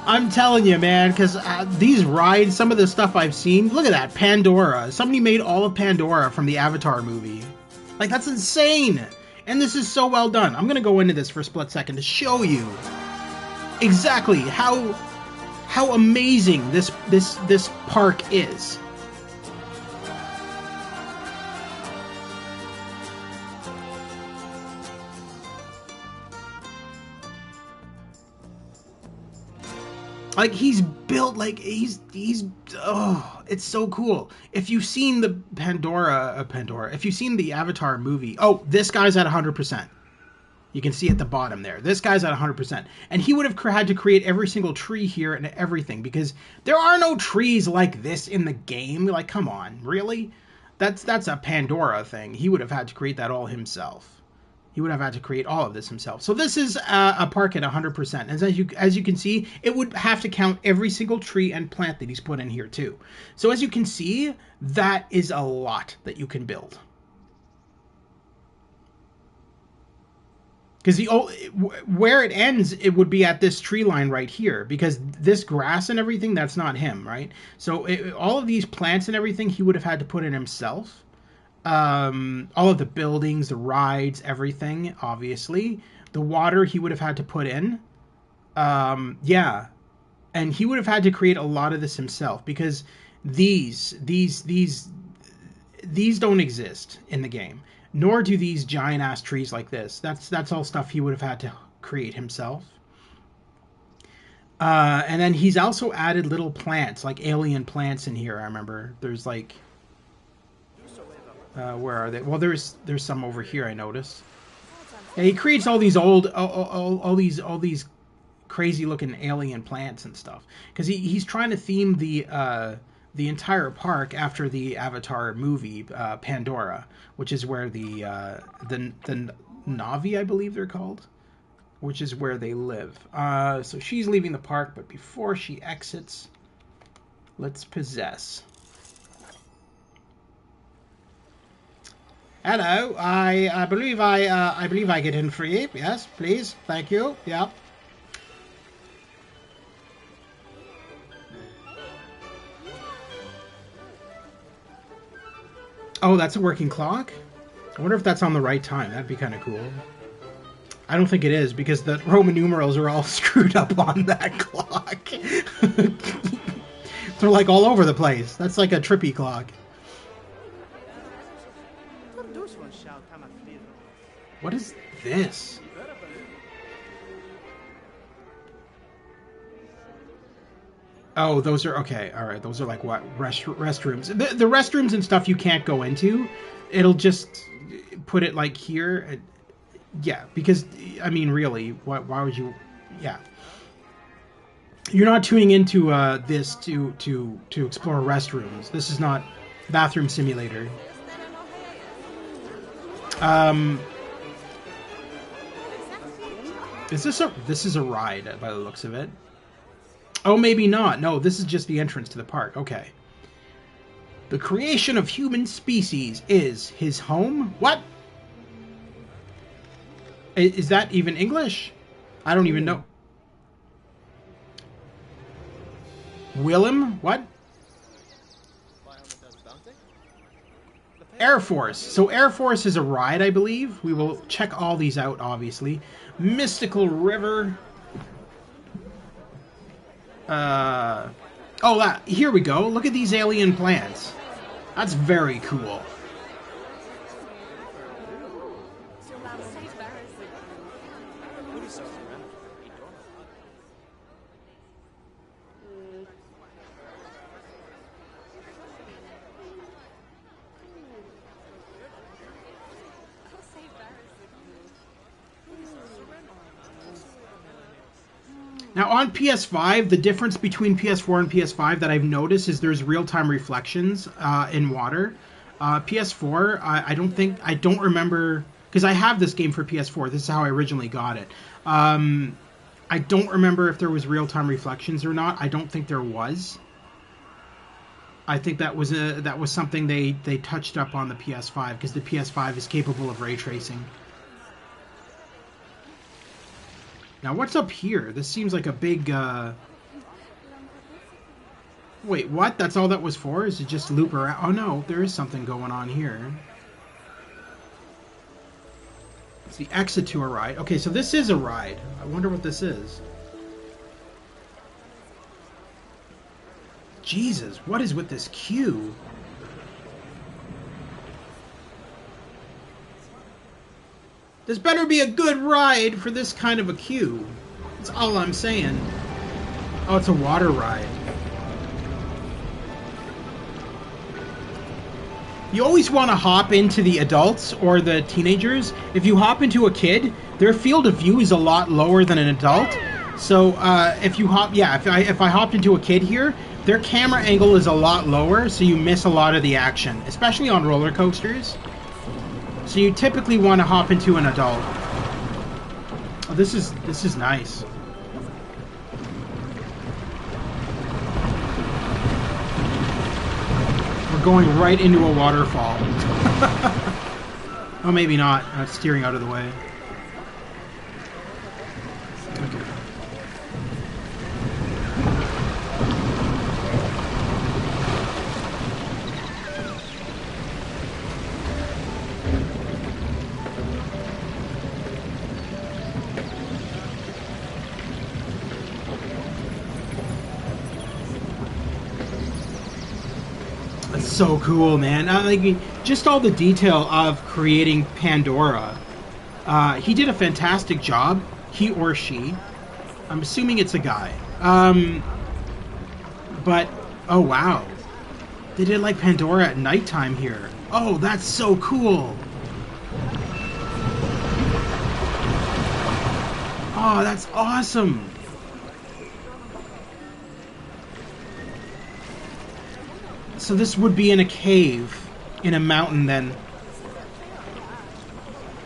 I'm telling you, man, because these rides, some of the stuff I've seen, look at that, Pandora. Somebody made all of Pandora from the Avatar movie. Like, that's insane. And this is so well done. I'm going to go into this for a split second to show you exactly how amazing this park is. Like, he's built like he's oh, it's so cool. If you've seen the if you've seen the Avatar movie, oh, this guy's at 100%. You can see at the bottom there. This guy's at 100%. And he would have had to create every single tree here and everything because there are no trees like this in the game. Like, come on, really? That's a Pandora thing. He would have had to create that all himself. He would have had to create all of this himself. So this is a park at 100%. And as you can see, it would have to count every single tree and plant that he's put in here too. So as you can see, that is a lot that you can build. Because where it ends, it would be at this tree line right here. Because this grass and everything, that's not him, right? So all of these plants and everything, he would have had to put in himself. All of the buildings, the rides, everything, obviously. The water he would have had to put in. Yeah. And he would have had to create a lot of this himself. Because these don't exist in the game. Nor do these giant ass trees like this. That's all stuff he would have had to create himself. And then he's also added little plants, like alien plants in here. I remember there's like, where are they? Well, there's some over here. I noticed. And he creates all these all these crazy looking alien plants and stuff because he's trying to theme the entire park after the Avatar movie, Pandora, which is where the Na'vi, I believe they're called, which is where they live. So she's leaving the park, but before she exits, let's possess. Hello, I believe I get in free. Yes, please, thank you. Yeah. Oh, that's a working clock? I wonder if that's on the right time. That'd be kind of cool. I don't think it is, because the Roman numerals are all screwed up on that clock. They're like all over the place. That's like a trippy clock. What is this? Oh, those are okay. All right, those are like what restrooms. The restrooms and stuff you can't go into. It'll just put it like here. Yeah, because I mean, really, why would you? Yeah, you're not tuning into this to explore restrooms. This is not Bathroom Simulator. Is this is a ride by the looks of it? Oh, maybe not. No, this is just the entrance to the park. Okay. The creation of human species is his home? What? Is that even English? I don't even know. Willem? What? Air Force. So Air Force is a ride, I believe. We will check all these out, obviously. Mystical River. Oh, here we go. Look at these alien plants. That's very cool. Now on PS5, the difference between PS4 and PS5 that I've noticed is there's real-time reflections in water. PS4, I don't remember, because I have this game for PS4. This is how I originally got it. I don't remember if there was real-time reflections or not. I don't think there was. I think that was something they touched up on the PS5 because the PS5 is capable of ray tracing. Now, what's up here? This seems like a big, Wait, what? That's all that was for? Is it just loop around? Oh, no, there is something going on here. It's the exit to a ride. Okay, so this is a ride. I wonder what this is. Jesus, what is with this queue? This better be a good ride for this kind of a queue. That's all I'm saying. Oh, it's a water ride. You always want to hop into the adults or the teenagers. If you hop into a kid, their field of view is a lot lower than an adult. So if you hop, yeah, if I hopped into a kid here, their camera angle is a lot lower, so you miss a lot of the action, especially on roller coasters. So you typically want to hop into an adult. Oh, this is nice. We're going right into a waterfall. Oh, maybe not. Steering out of the way. Okay. That's so cool, man. Like, just all the detail of creating Pandora. He did a fantastic job. He or she. I'm assuming it's a guy. But, oh wow. They did like Pandora at nighttime here. Oh, that's so cool. Oh, that's awesome. So this would be in a cave, in a mountain then.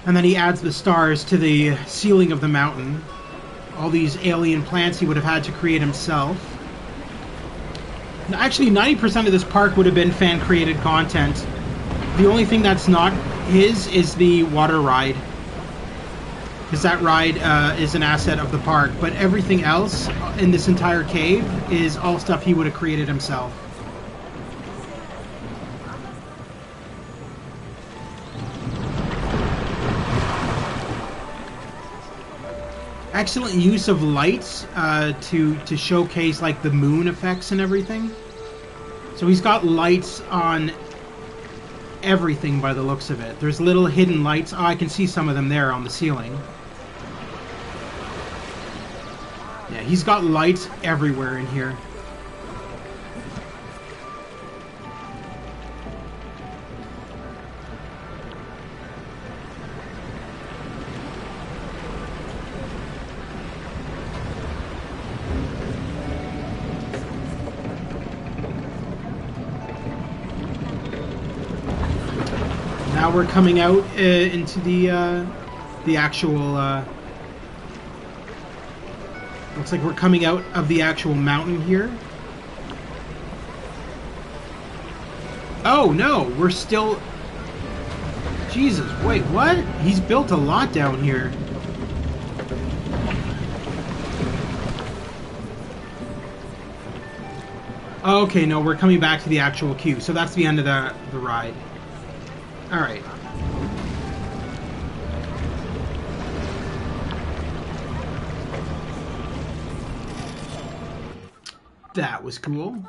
And then he adds the stars to the ceiling of the mountain. All these alien plants he would have had to create himself. Actually, 90% of this park would have been fan-created content. The only thing that's not his is the water ride. Because that ride is an asset of the park. But everything else in this entire cave is all stuff he would have created himself. Excellent use of lights to showcase like the moon effects and everything. So he's got lights on everything by the looks of it. There's little hidden lights. Oh, I can see some of them there on the ceiling. Yeah, he's got lights everywhere in here. Now we're coming out into the actual. Looks like we're coming out of the actual mountain here. Oh no, we're still. Jesus, wait, what? He's built a lot down here. Okay, no, we're coming back to the actual queue, so that's the end of the ride. Alright. That was cool.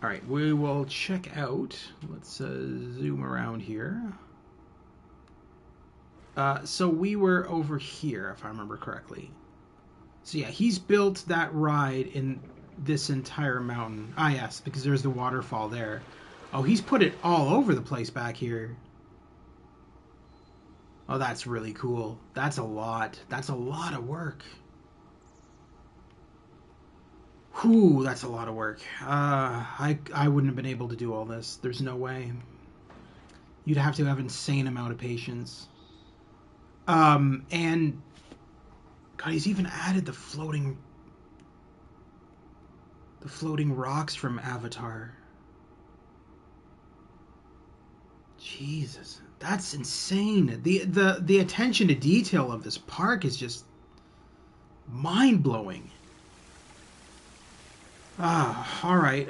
Alright, we will check out. Let's zoom around here. So we were over here, if I remember correctly. So yeah, he's built that ride in this entire mountain. Ah, yes, because there's the waterfall there. Oh, he's put it all over the place back here. Oh, that's really cool. That's a lot. That's a lot of work. Whew, that's a lot of work. I wouldn't have been able to do all this. There's no way. You'd have to have an insane amount of patience. And God, he's even added the floating rocks from Avatar. Jesus, that's insane. The attention to detail of this park is just mind-blowing. All right.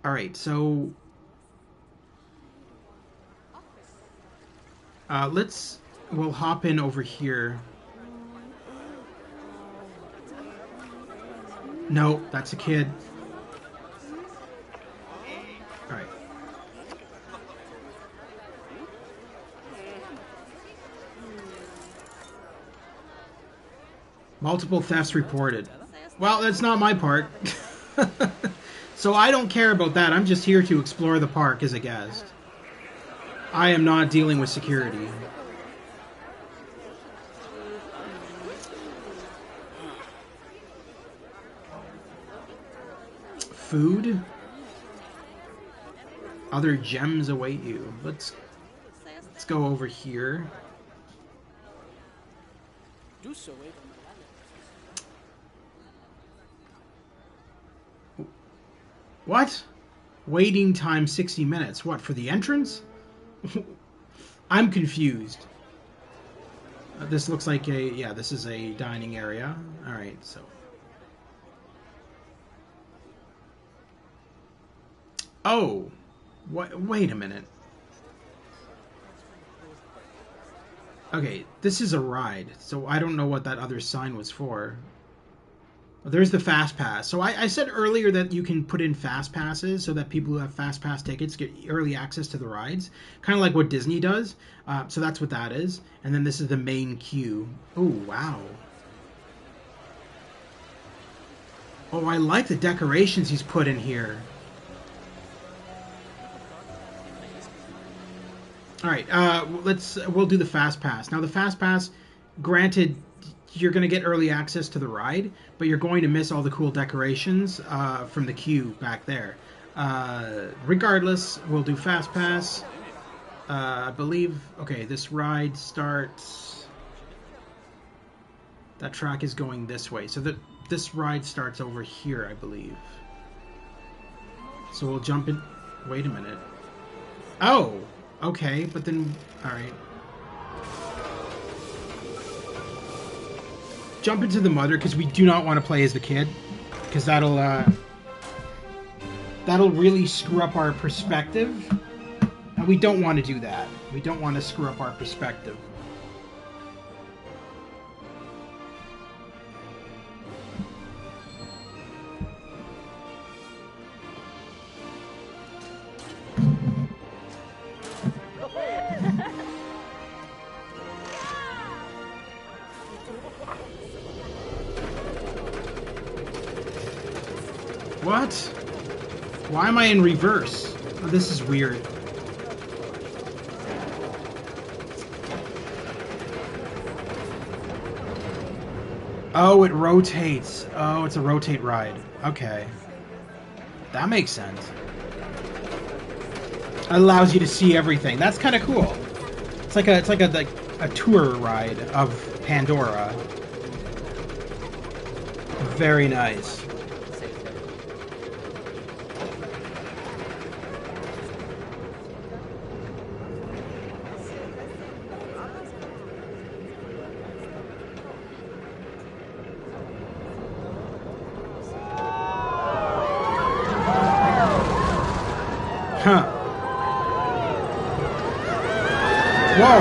All right, so we'll hop in over here. No, that's a kid. All right. Multiple thefts reported. Well, that's not my part. So I don't care about that. I'm just here to explore the park as a guest. I am not dealing with security. Food? Other gems await you. Let's go over here. What? Waiting time 60 minutes. What, for the entrance? I'm confused. This looks like a... Yeah, this is a dining area. Alright, so... Oh! Wait a minute. Okay, this is a ride, so I don't know what that other sign was for. There's the Fast Pass. So I said earlier that you can put in Fast Passes so that people who have Fast Pass tickets get early access to the rides. Kind of like what Disney does. So that's what that is. And then this is the main queue. Oh, wow. Oh, I like the decorations he's put in here. Alright, we'll do the Fast Pass. Now the Fast Pass, granted, you're going to get early access to the ride, but you're going to miss all the cool decorations from the queue back there. Regardless, we'll do Fast Pass. I believe... Okay, this ride starts... That track is going this way. So this ride starts over here, I believe. So we'll jump in... Wait a minute. Oh! Okay, but then... Alright. Jump into the mother, because we do not want to play as the kid. Because that'll really screw up our perspective. And we don't want to do that. We don't want to screw up our perspective. What? Why am I in reverse? Oh, this is weird. Oh, it rotates. Oh, it's a rotate ride. Okay. That makes sense. It allows you to see everything. That's kind of cool. It's like a tour ride of Pandora. Very nice. Huh. Whoa.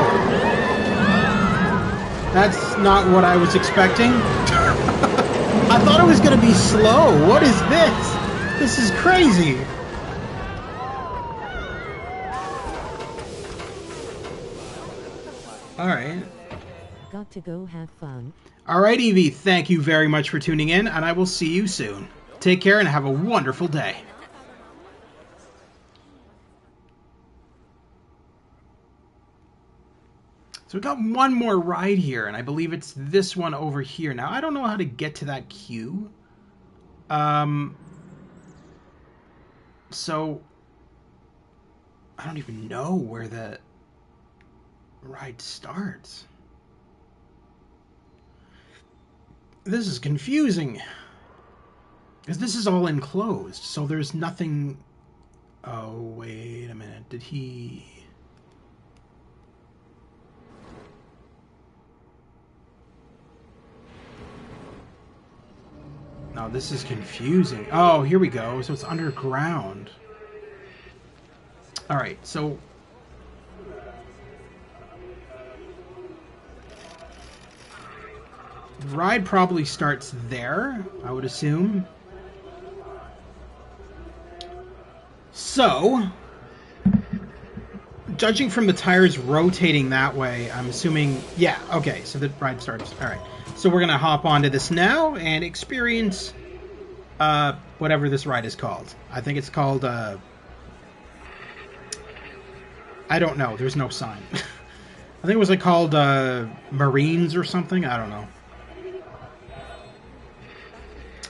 That's not what I was expecting. I thought it was going to be slow. What is this? This is crazy. Alright. Got to go have fun. Alright, Evie. Thank you very much for tuning in, and I will see you soon. Take care and have a wonderful day. So we got one more ride here, and I believe it's this one over here. Now, I don't know how to get to that queue. So, I don't even know where the ride starts. This is confusing. Because this is all enclosed, so there's nothing... Oh, wait a minute. Did he... No, this is confusing. Oh, here we go. So it's underground. Alright, so... The ride probably starts there, I would assume. So... Judging from the tires rotating that way, I'm assuming... Yeah, okay, so the ride starts... Alright. So we're going to hop onto this now and experience, well, whatever this ride is called. I think it's called, I don't know. There's no sign. I think it was like called Marines or something. I don't know.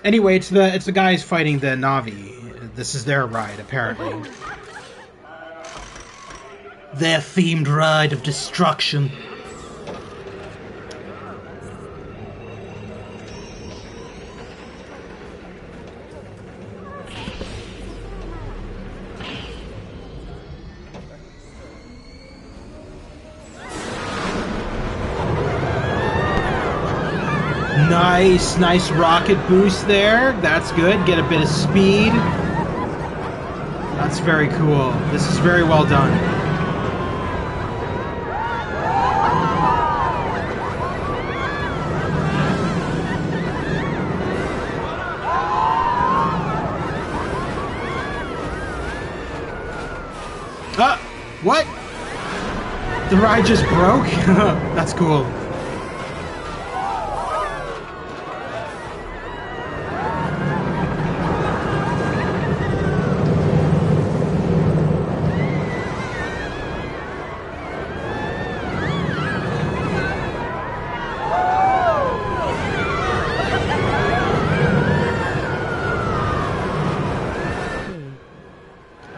Anyway, it's the guys fighting the Na'vi. This is their ride, apparently. Their themed ride of destruction. Nice rocket boost there. That's good. Get a bit of speed. That's very cool. This is very well done. What? The ride just broke? That's cool.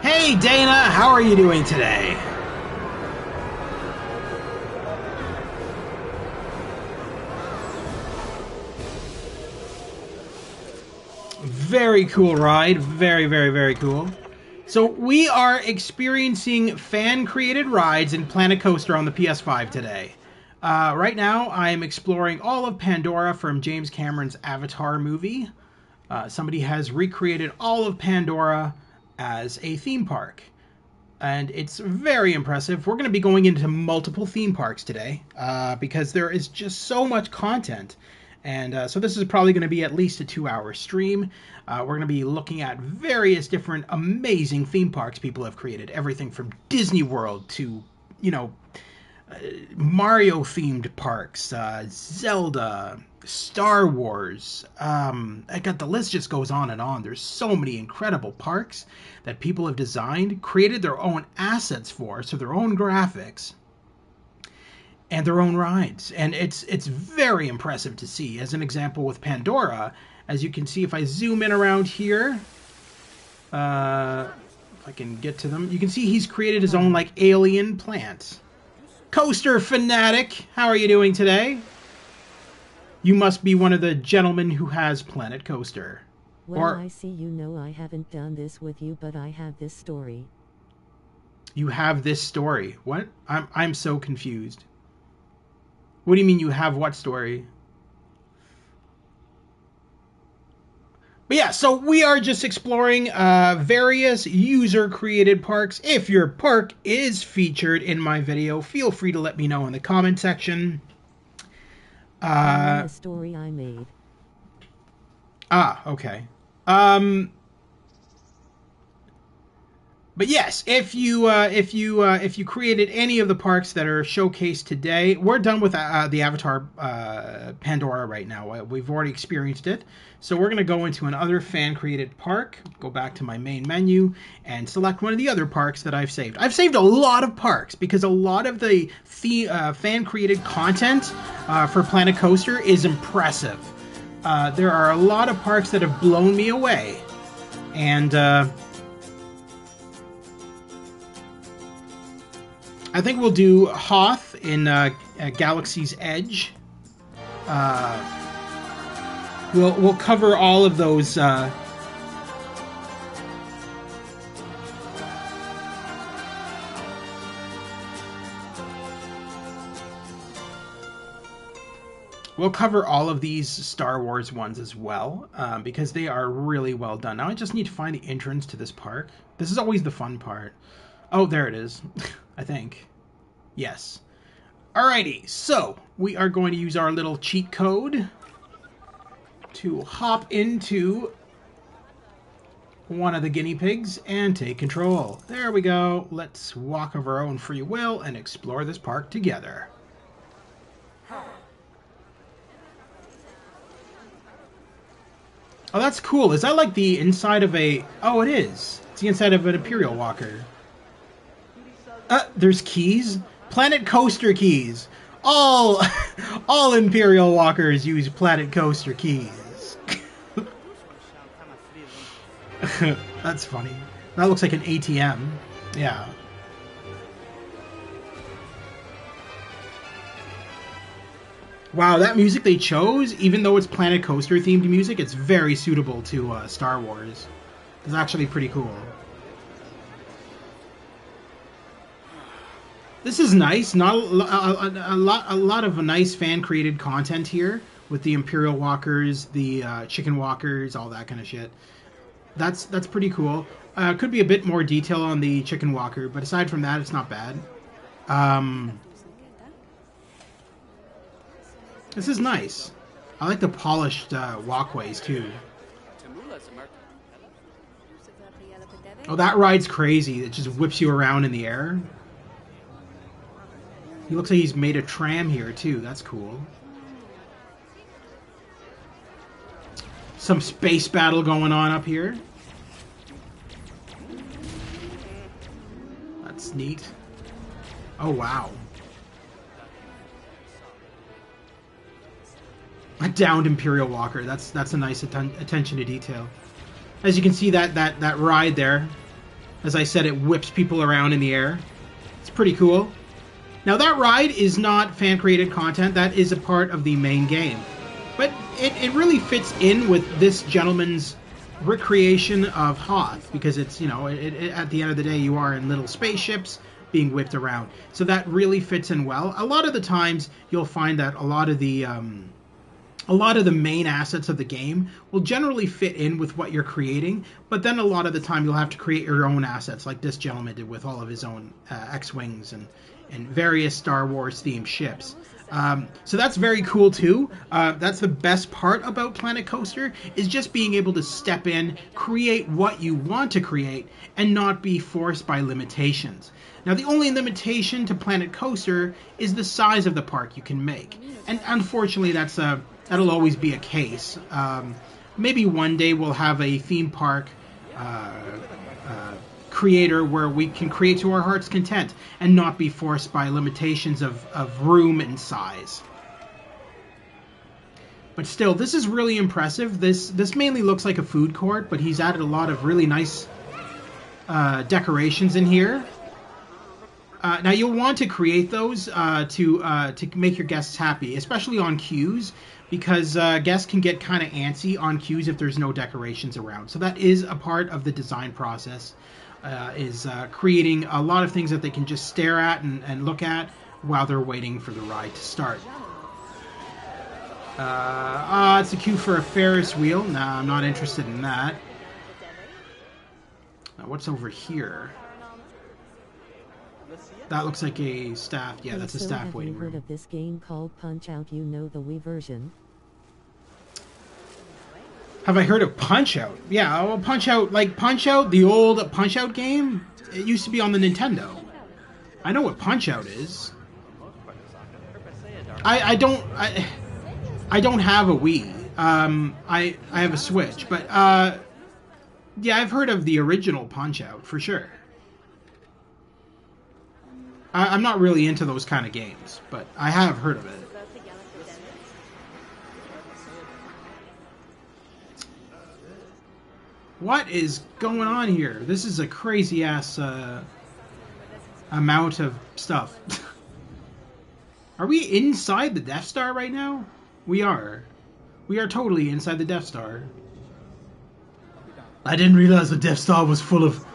Hey Dana, how are you doing today? Very cool ride. Very cool. So we are experiencing fan-created rides in Planet Coaster on the PS5 today. Right now, I'm exploring all of Pandora from James Cameron's Avatar movie. Somebody has recreated all of Pandora as a theme park. And it's very impressive. We're going to be going into multiple theme parks today because there is just so much content. And so this is probably going to be at least a 2-hour stream. We're going to be looking at various different amazing theme parks people have created. Everything from Disney World to, you know, Mario-themed parks, Zelda, Star Wars. The list just goes on and on. There's so many incredible parks that people have designed, created their own assets for, so their own graphics, and their own rides. And it's very impressive to see. As an example with Pandora, as you can see, if I zoom in around here, if I can get to them, you can see he's created his own like alien plant. Coaster Fanatic, how are you doing today? You must be one of the gentlemen who has Planet Coaster. Well, I see you know I haven't done this with you, but I have this story. You have this story? What? I'm so confused. What do you mean you have what story? But yeah, so we are just exploring various user-created parks. If your park is featured in my video, feel free to let me know in the comment section. A story I made. Okay. But yes, if you created any of the parks that are showcased today, we're done with the Avatar Pandora right now. We've already experienced it, so we're going to go into another fan-created park. Go back to my main menu and select one of the other parks that I've saved. I've saved a lot of parks because a lot of the fan-created content for Planet Coaster is impressive. There are a lot of parks that have blown me away, and I think we'll do Hoth in Galaxy's Edge. We'll cover all of those. We'll cover all of these Star Wars ones as well, because they are really well done. Now I just need to find the entrance to this park. This is always the fun part. Oh, there it is. I think. Yes. Alrighty, so we are going to use our little cheat code to hop into one of the guinea pigs and take control. There we go. Let's walk of our own free will and explore this park together. Oh, that's cool. Is that like the inside of a... Oh, it is. It's the inside of an Imperial Walker. There's keys. Planet Coaster keys. All, all Imperial Walkers use Planet Coaster keys. That's funny. That looks like an ATM. Yeah. Wow, that music they chose, even though it's Planet Coaster themed music, it's very suitable to Star Wars. It's actually pretty cool. This is nice. Not a lot of nice fan created content here with the Imperial Walkers, the Chicken Walkers, all that kind of shit. That's pretty cool. Could be a bit more detail on the Chicken Walker, but aside from that, it's not bad. This is nice. I like the polished walkways too. Oh, that ride's crazy. It just whips you around in the air. He looks like he's made a tram here too. That's cool. Some space battle going on up here. That's neat. Oh, wow. A downed Imperial Walker. That's a nice attention to detail. As you can see, that ride there, as I said, it whips people around in the air. It's pretty cool. Now, that ride is not fan-created content. That is a part of the main game. But it really fits in with this gentleman's recreation of Hoth, because it's, you know, at the end of the day, you are in little spaceships being whipped around. So that really fits in well. A lot of the times, you'll find that a lot of the main assets of the game will generally fit in with what you're creating, but then a lot of the time you'll have to create your own assets, like this gentleman did with all of his own X-Wings and various Star Wars themed ships. So that's very cool too. That's the best part about Planet Coaster, is just being able to step in, create what you want to create, and not be forced by limitations. Now, the only limitation to Planet Coaster is the size of the park you can make, and unfortunately that'll always be a case. Maybe one day we'll have a theme park creator where we can create to our heart's content and not be forced by limitations of room and size. But still, this is really impressive. This mainly looks like a food court, but he's added a lot of really nice decorations in here. Now, you'll want to create those to make your guests happy, especially on queues, because guests can get kind of antsy on queues if there's no decorations around. So that is a part of the design process, is creating a lot of things that they can just stare at and look at while they're waiting for the ride to start. It's a queue for a Ferris wheel. Nah, I'm not interested in that. Now, what's over here? That looks like a staff. Yeah, that's a staff waiting room. Have you heard of this game called Punch-Out? You know, the Wii version. Have I heard of Punch-Out? Yeah, well, Punch-Out, like Punch-Out, the old Punch-Out game. It used to be on the Nintendo. I know what Punch-Out is. I don't have a Wii. I have a Switch, but yeah, I've heard of the original Punch-Out for sure. I'm not really into those kind of games, but I have heard of it. What is going on here? This is a crazy-ass amount of stuff. Are we inside the Death Star right now? We are. We are totally inside the Death Star. I didn't realize the Death Star was full of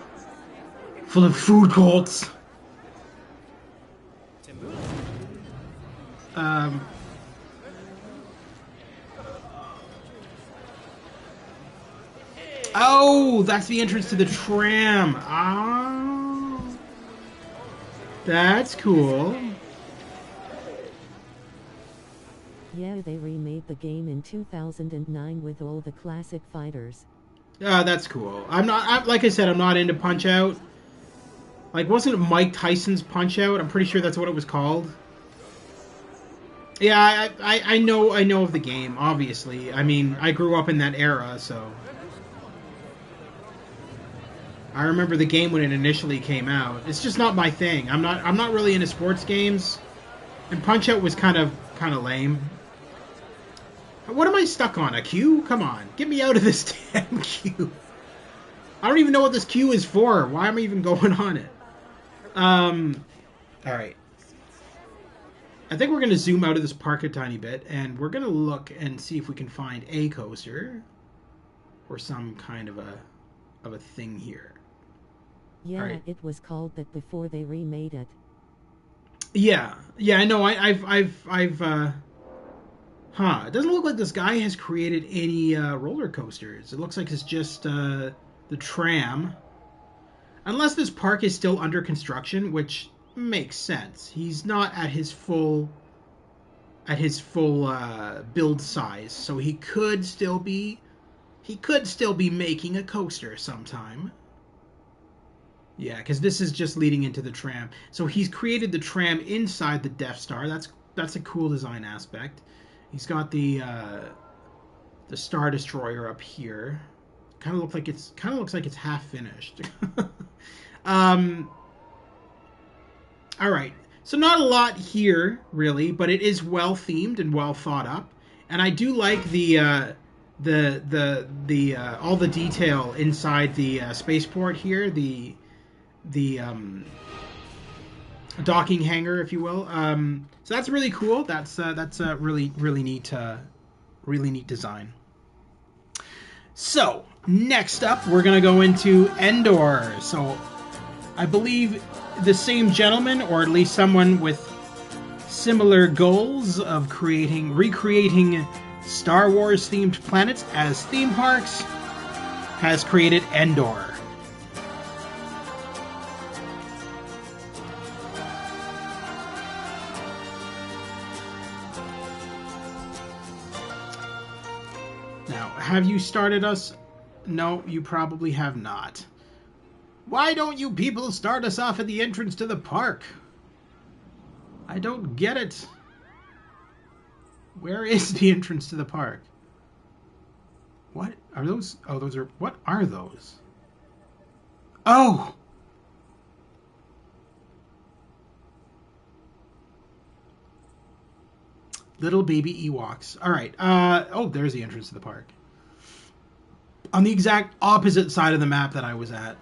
food courts. Oh, that's the entrance to the tram. Ah, that's cool. Yeah, they remade the game in 2009 with all the classic fighters. That's cool. Like I said, I'm not into Punch-Out. Like, wasn't it Mike Tyson's Punch-Out? I'm pretty sure that's what it was called. Yeah, I know of the game. Obviously, I mean, I grew up in that era, so I remember the game when it initially came out. It's just not my thing. I'm not really into sports games, and Punch Out was kind of lame. What am I stuck on? A queue? Come on, get me out of this damn queue. I don't even know what this queue is for. Why am I even going on it? All right. I think we're going to zoom out of this park a tiny bit, and we're going to look and see if we can find a coaster or some kind of a thing here. Yeah, right. it was called that before they remade it. Yeah, I know. It doesn't look like this guy has created any roller coasters. It looks like it's just the tram. Unless this park is still under construction, which makes sense. He's not at his full build size, so he could still be making a coaster sometime. Yeah, because this is just leading into the tram. So he's created the tram inside the Death Star. That's a cool design aspect. He's got the Star Destroyer up here. Kind of looks like it's half finished. All right. So not a lot here really, but it is well themed and well thought up. And I do like the all the detail inside the spaceport here. The docking hangar, if you will. So that's really cool. That's a really neat design. So next up, we're gonna go into Endor. So I believe the same gentleman, or at least someone with similar goals of recreating Star Wars themed planets as theme parks, has created Endor. Have you started us? No, you probably have not. Why don't you people start us off at the entrance to the park? I don't get it. Where is the entrance to the park? What are those? Oh, those are... What are those? Oh! Little baby Ewoks. All right. Oh, there's the entrance to the park. On the exact opposite side of the map that I was at.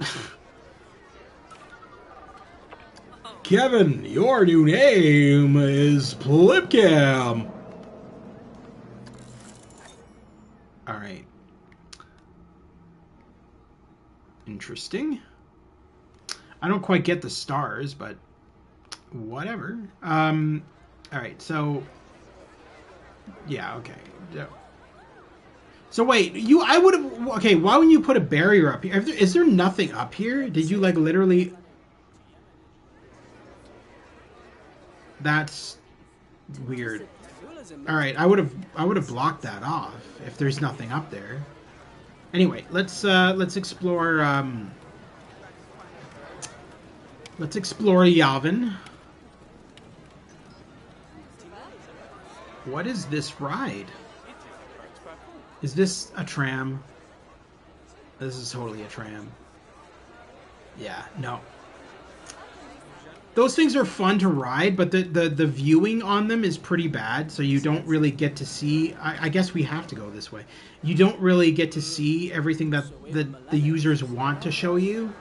Kevin, your new name is Plipcam. All right. Interesting. I don't quite get the stars, but whatever. All right, so... Yeah, okay. So wait, I would have... Okay, why wouldn't you put a barrier up here? Is there nothing up here? Did you, like, literally... That's weird. All right, I would have blocked that off if there's nothing up there. Anyway, let's explore Yavin. What is this ride? Is this a tram? This is totally a tram. Yeah, no. Those things are fun to ride, but the viewing on them is pretty bad, so you don't really get to see... I guess we have to go this way. You don't really get to see everything that the users want to show you.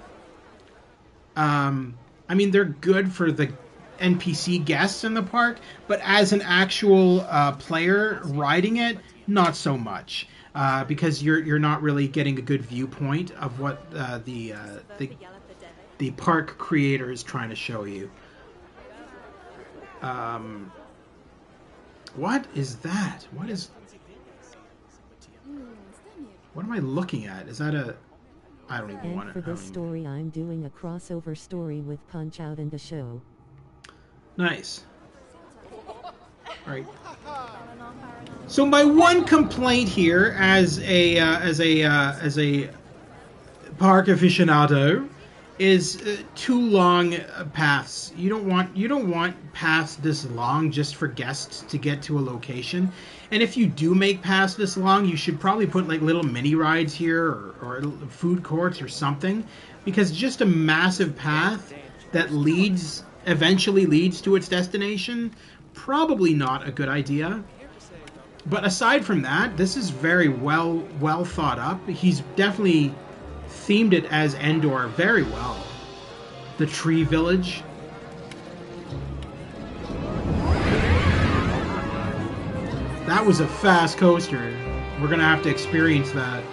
I mean, they're good for the NPC guests in the park, but as an actual player riding it, not so much. Because you're not really getting a good viewpoint of what the park creator is trying to show you. What is that? What am I looking at? Is that a... I don't even want to... And for this story, I'm doing a crossover story with Punch Out and the show. Nice. All right. So my one complaint here, as a park aficionado, is too long paths. You don't want paths this long just for guests to get to a location. And if you do make paths this long, you should probably put like little mini rides here or food courts or something, because just a massive path that leads eventually leads to its destination, probably not a good idea. But aside from that, this is very well thought up. He's definitely themed it as Endor very well. The tree village. That was a fast coaster. We're gonna have to experience that.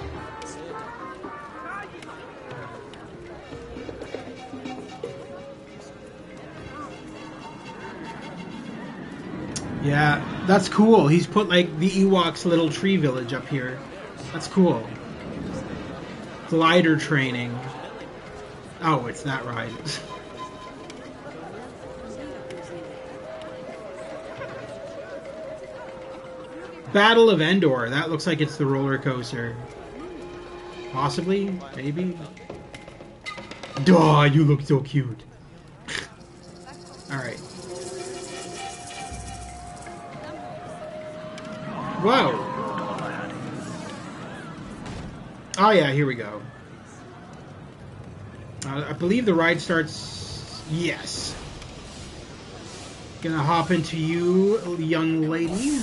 Yeah, that's cool. He's put like the Ewoks' little tree village up here. That's cool. Glider training. Oh, it's that ride. Battle of Endor. That looks like it's the roller coaster. Possibly? Maybe? Duh, you look so cute. Alright. Whoa. Oh yeah, here we go. I believe the ride starts... Yes. Gonna hop into you, young lady.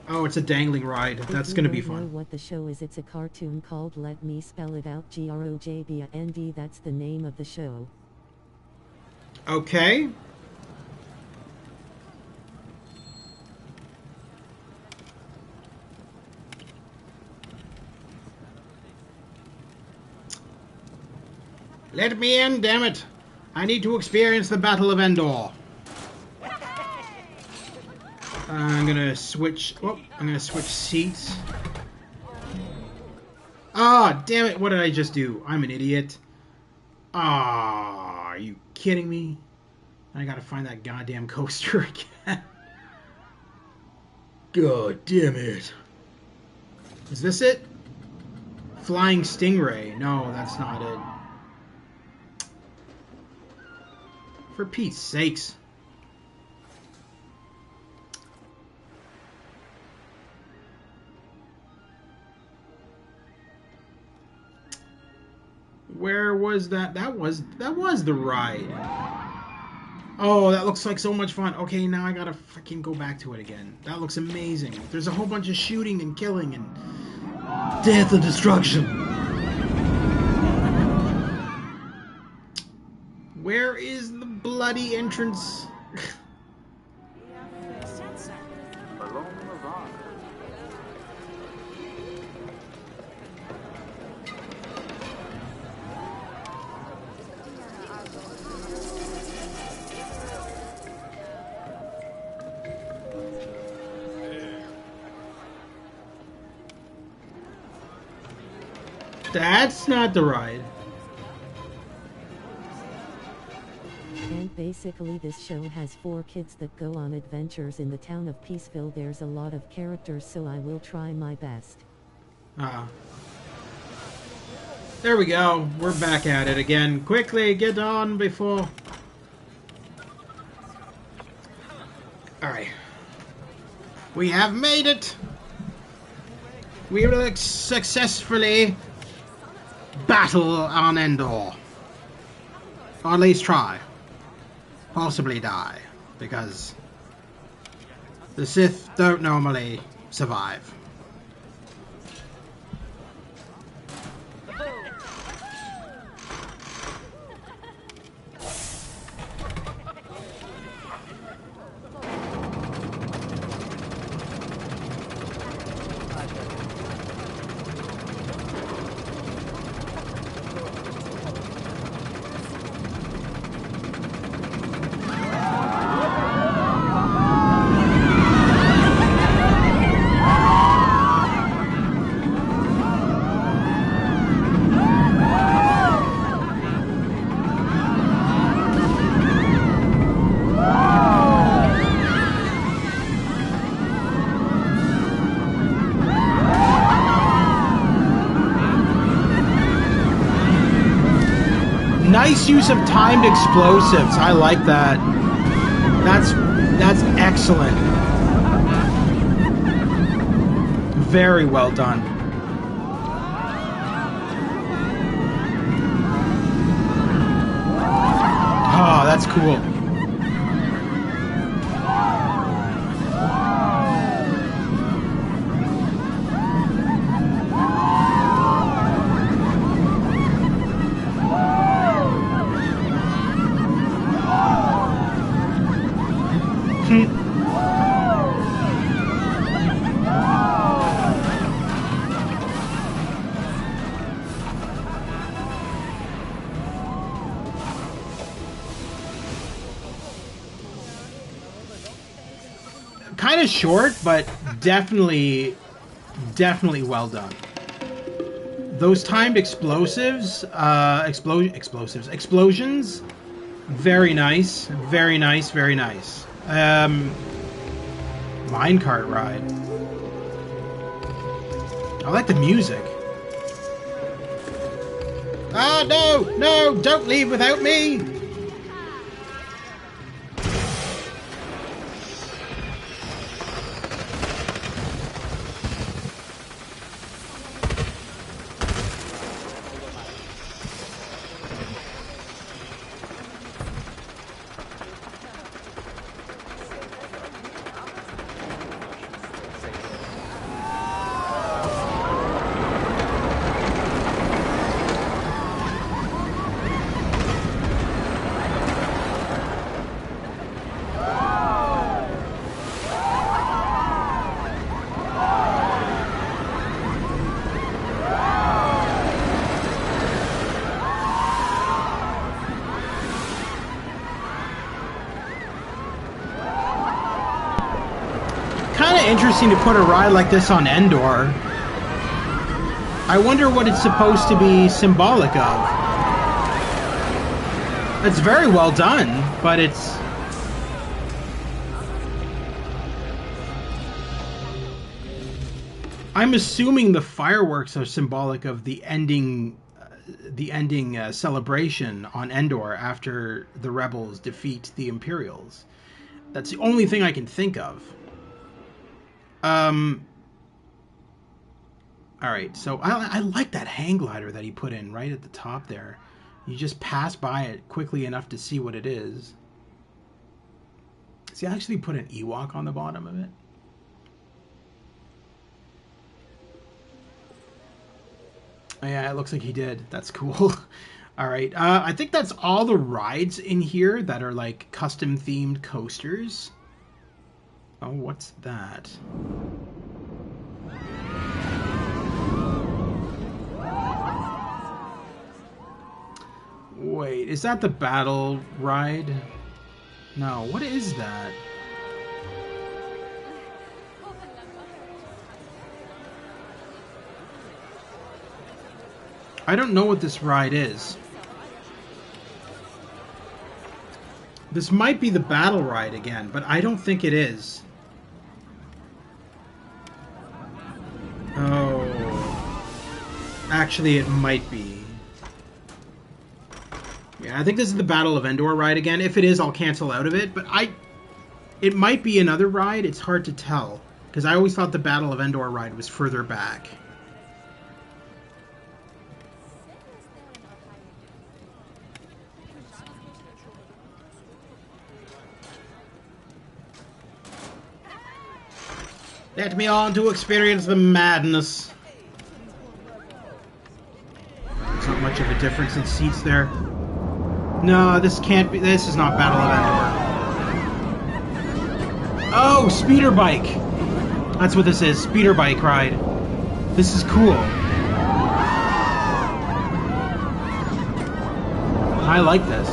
Oh, it's a dangling ride. That's gonna be fun. Know what the show is? It's a cartoon called Let Me Spell It Out, Grojband. That's the name of the show. Okay. Let me in, damn it! I need to experience the Battle of Endor. I'm gonna switch. Oh, I'm gonna switch seats. Ah, damn it! What did I just do? I'm an idiot. Ah, are you kidding me? I gotta find that goddamn coaster again. God damn it! Is this it? Flying Stingray? No, that's not it. For Pete's sakes. Where was that? That was the ride. Oh, that looks like so much fun. Okay, now I gotta freaking go back to it again. That looks amazing. There's a whole bunch of shooting and killing and death and destruction. Where is the bloody entrance? That's not the ride. And basically this show has 4 kids that go on adventures in the town of Peaceville. There's a lot of characters, so I will try my best. There we go. We're back at it again. Quickly, get on before... Alright. We have made it! We will successfully battle on Endor. Or at least try. Possibly die. Because the Sith don't normally survive. Nice use of timed explosives. I like that. That's excellent. Very well done. Oh, that's cool. Kind of short, but definitely well done. Those timed explosives, explosions, very nice, very nice, very nice. Minecart ride. I like the music. Ah, no, don't leave without me. Kind of interesting to put a ride like this on Endor. I wonder what it's supposed to be symbolic of. It's very well done, but it's... I'm assuming the fireworks are symbolic of the ending celebration on Endor after the rebels defeat the Imperials. That's the only thing I can think of. Alright, so I like that hang glider that he put in right at the top there. You just pass by it quickly enough to see what it is. Does he actually put an Ewok on the bottom of it? Oh, yeah, it looks like he did. That's cool. Alright, I think that's all the rides in here that are like custom themed coasters. Oh, what's that? Wait, is that the battle ride? No, what is that? I don't know what this ride is. This might be the battle ride again, but I don't think it is. Oh. Actually, it might be. Yeah, I think this is the Battle of Endor ride again. If it is, I'll cancel out of it. But it might be another ride. It's hard to tell. Because I always thought the Battle of Endor ride was further back. Let me on to experience the madness. There's not much of a difference in seats there. No, this can't be. This is not Battle of Endor. Oh, speeder bike. That's what this is. Speeder bike ride. This is cool. I like this.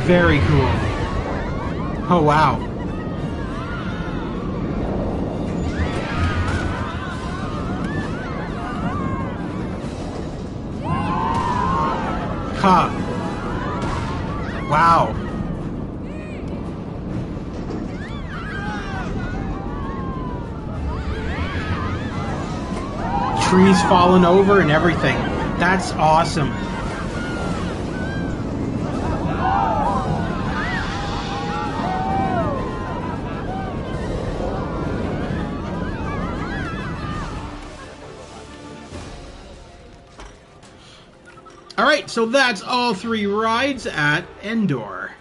Very cool. Oh, wow. Huh. Wow. Trees falling over and everything. That's awesome. All right, so that's all 3 rides at Endor.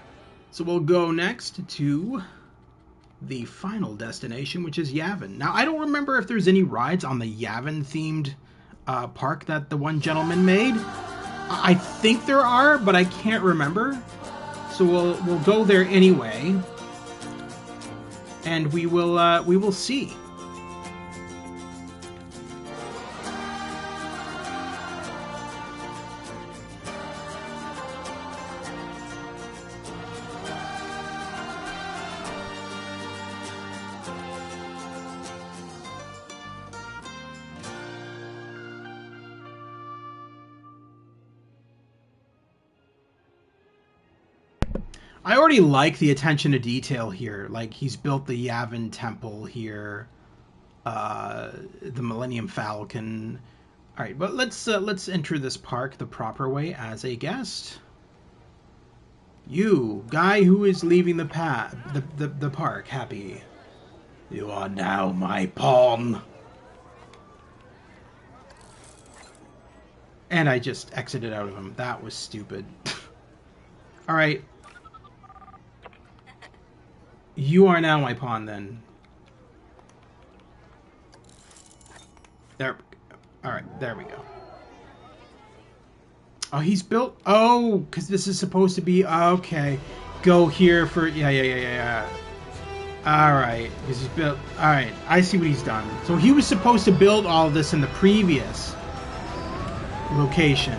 So we'll go next to the final destination, which is Yavin. Now, I don't remember if there's any rides on the Yavin-themed park that the one gentleman made. I think there are, but I can't remember. So we'll go there anyway, and we will see. I already like the attention to detail here. Like he's built the Yavin Temple here, the Millennium Falcon. All right, but let's enter this park the proper way as a guest. You, guy who is leaving the park, happy. You are now my pawn. And I just exited out of him. That was stupid. All right. You are now my pawn, then. There. All right, there we go. Oh, he's built. Oh, because this is supposed to be okay. Go here for yeah. All right, because he's built. All right, I see what he's done. So he was supposed to build all of this in the previous location.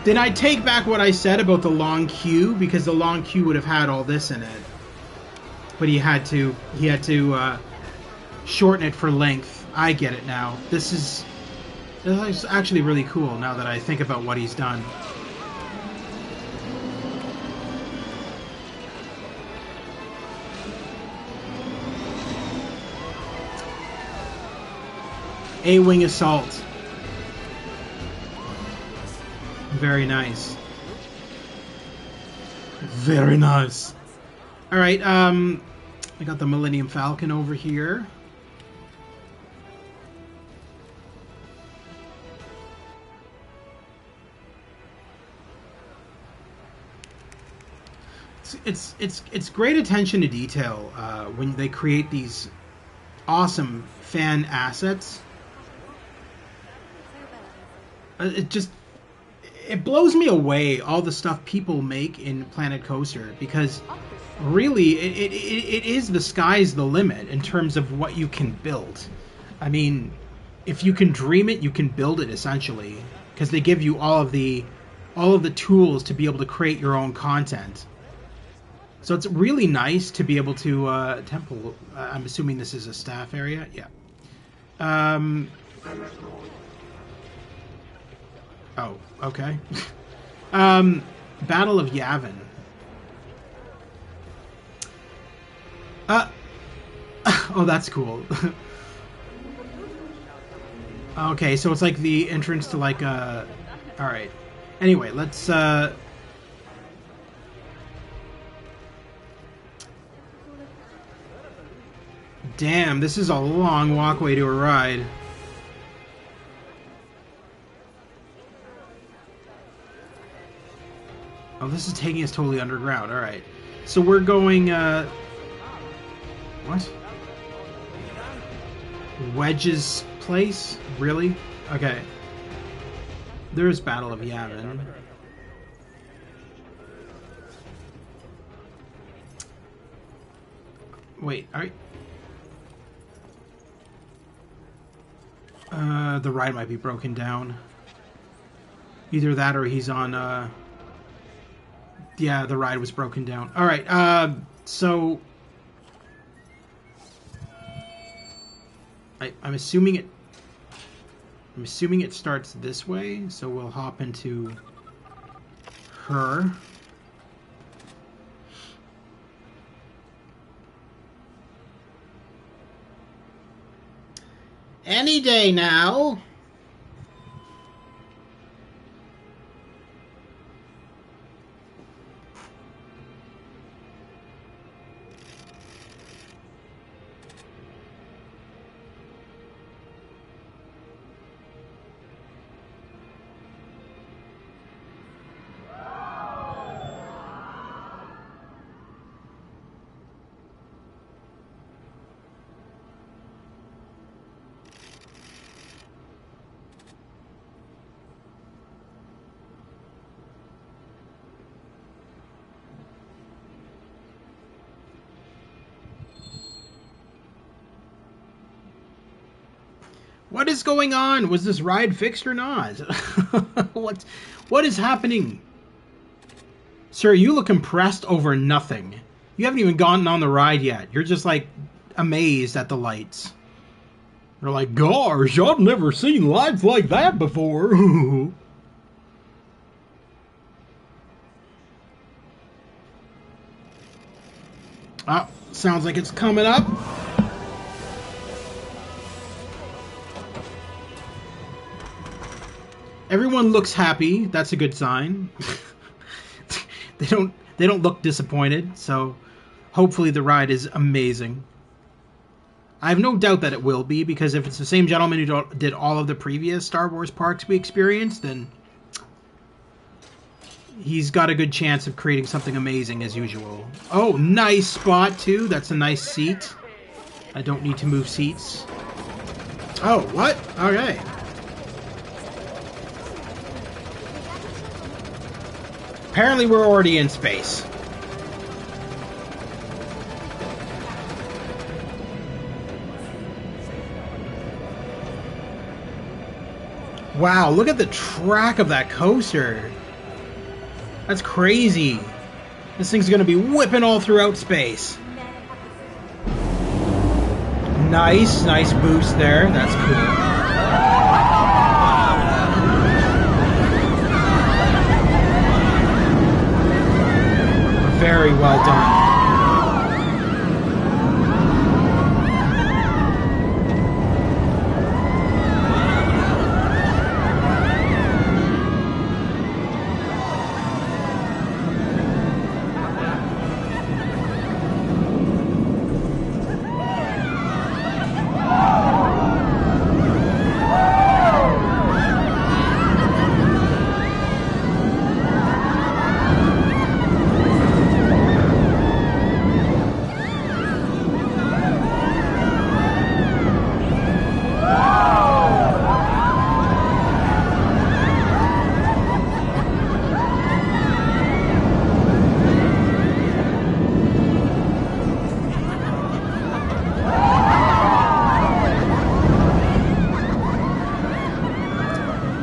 Then I take back what I said about the long queue, because the long queue would have had all this in it. But he had to shorten it for length. I get it now. This is actually really cool now that I think about what he's done. A-wing assault. Very nice. Very nice. All right, I got the Millennium Falcon over here. It's great attention to detail when they create these awesome fan assets. It blows me away, all the stuff people make in Planet Coaster, because really it is the sky's the limit in terms of what you can build. I mean, if you can dream it, you can build it, essentially, because they give you all of the tools to be able to create your own content. So it's really nice to be able to temple. I'm assuming this is a staff area. Yeah. Oh, okay. Battle of Yavin. Oh, that's cool. Okay, so it's like the entrance to like a... Alright. Anyway, let's... Damn, this is a long walkway to a ride. Oh, this is taking us totally underground. Alright. So we're going, What? Wedge's place? Really? Okay. There's Battle of Yavin. Wait, the ride might be broken down. Either that or he's on, yeah, the ride was broken down. Alright, so... I'm assuming it starts this way, so we'll hop into her. Any day now. What is going on? Was this ride fixed or not? What is happening? Sir, you look impressed over nothing. You haven't even gotten on the ride yet. You're just like amazed at the lights. You're like, gosh, I've never seen lights like that before. Oh, sounds like it's coming up. Everyone looks happy. That's a good sign. They don't look disappointed, so hopefully the ride is amazing. I have no doubt that it will be, because if it's the same gentleman who did all of the previous Star Wars parks we experienced, then he's got a good chance of creating something amazing as usual. Oh, nice spot too. That's a nice seat. I don't need to move seats. Oh, what? Okay. Apparently we're already in space. Wow, look at the track of that coaster. That's crazy. This thing's gonna be whipping all throughout space. Nice boost there. That's cool. Very well done.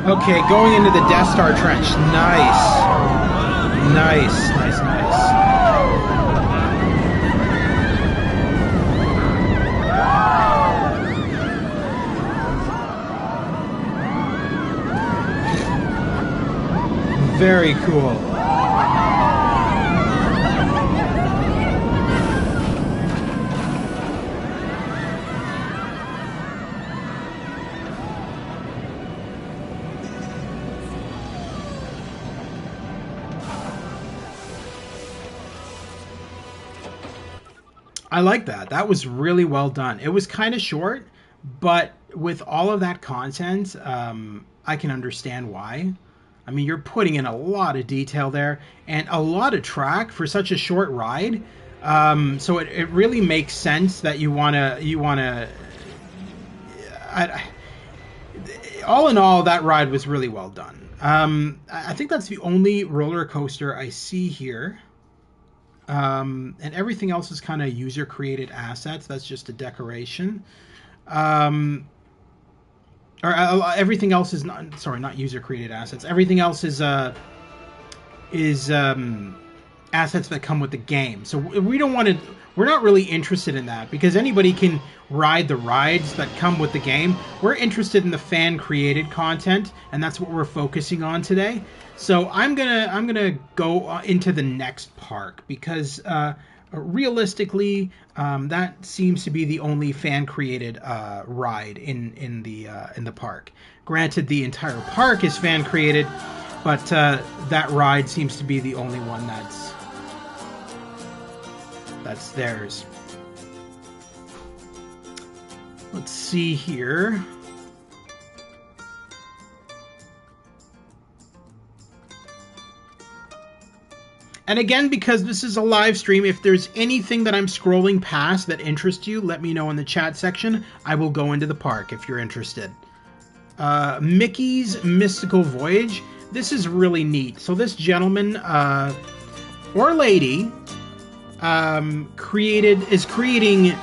Okay, going into the Death Star trench. Nice. Very cool. I like that. That was really well done. It was kind of short, but with all of that content, I can understand why. I mean, you're putting in a lot of detail there and a lot of track for such a short ride. So it really makes sense that you wanna. All in all, that ride was really well done. I think that's the only roller coaster I see here. And everything else is kind of user-created assets. That's just a decoration. Everything else is not user-created assets. Everything else is assets that come with the game. So we're not really interested in that, because anybody can ride the rides that come with the game. We're interested in the fan-created content, and that's what we're focusing on today. So I'm gonna go into the next park, because realistically, that seems to be the only fan-created ride in the park. Granted, the entire park is fan-created, but that ride seems to be the only one that's theirs. Let's see here. And again, because this is a live stream, if there's anything that I'm scrolling past that interests you, let me know in the chat section. I will go into the park if you're interested. Mickey's Mystical Voyage. This is really neat. So this gentleman or lady is creating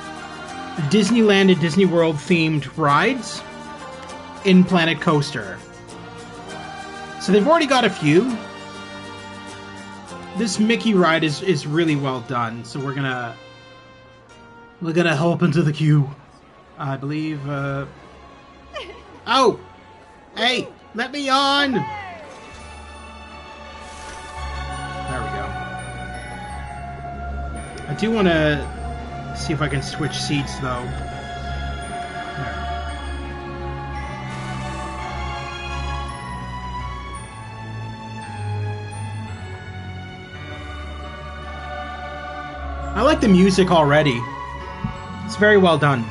Disneyland and Disney World themed rides. in Planet Coaster. So they've already got a few. This Mickey ride is really well done. So we're gonna hop into the queue. I believe. Oh, hey, let me on. There we go. I do want to see if I can switch seats though. There. I like the music already. It's very well done.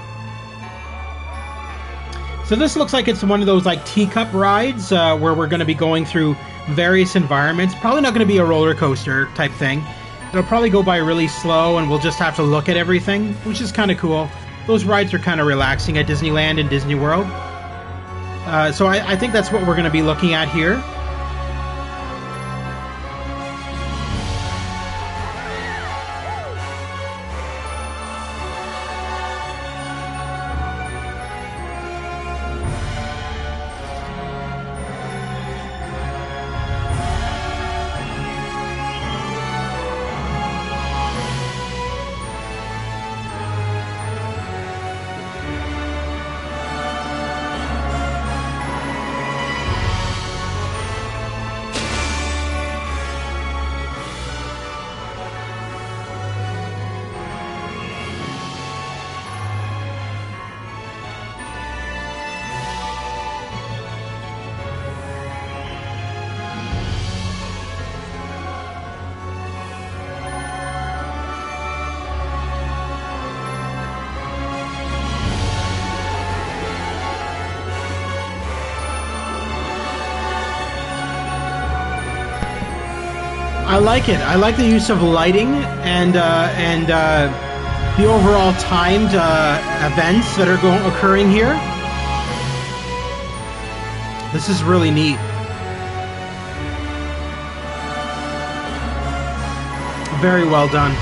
So this looks like it's one of those like teacup rides where we're going to be going through various environments. Probably not going to be a roller coaster type thing. It'll probably go by really slow and we'll just have to look at everything, which is kind of cool. Those rides are kind of relaxing at Disneyland and Disney World. So I think that's what we're going to be looking at here. I like it. I like the use of lighting and the overall timed events that are occurring here. This is really neat. Very well done.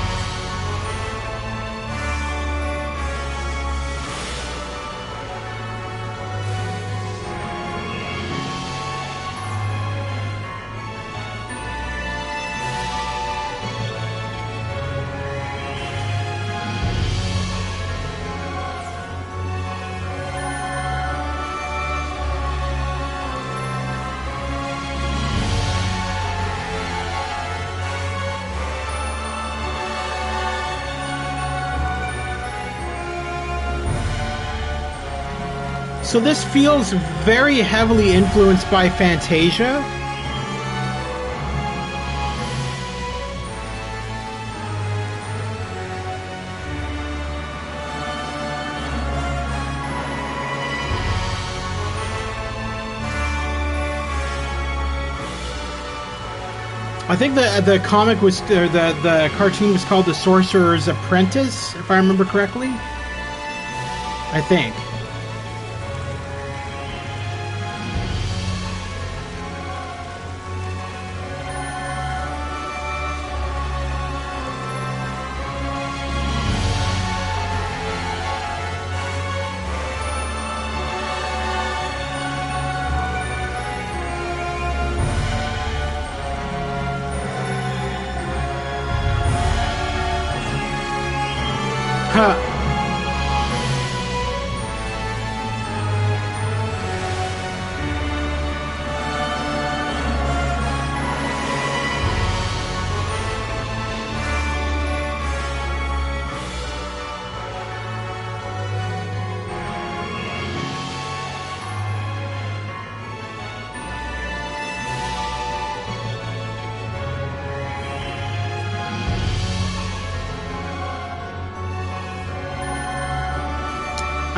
So this feels very heavily influenced by Fantasia. I think the comic was the cartoon was called The Sorcerer's Apprentice, if I remember correctly. I think.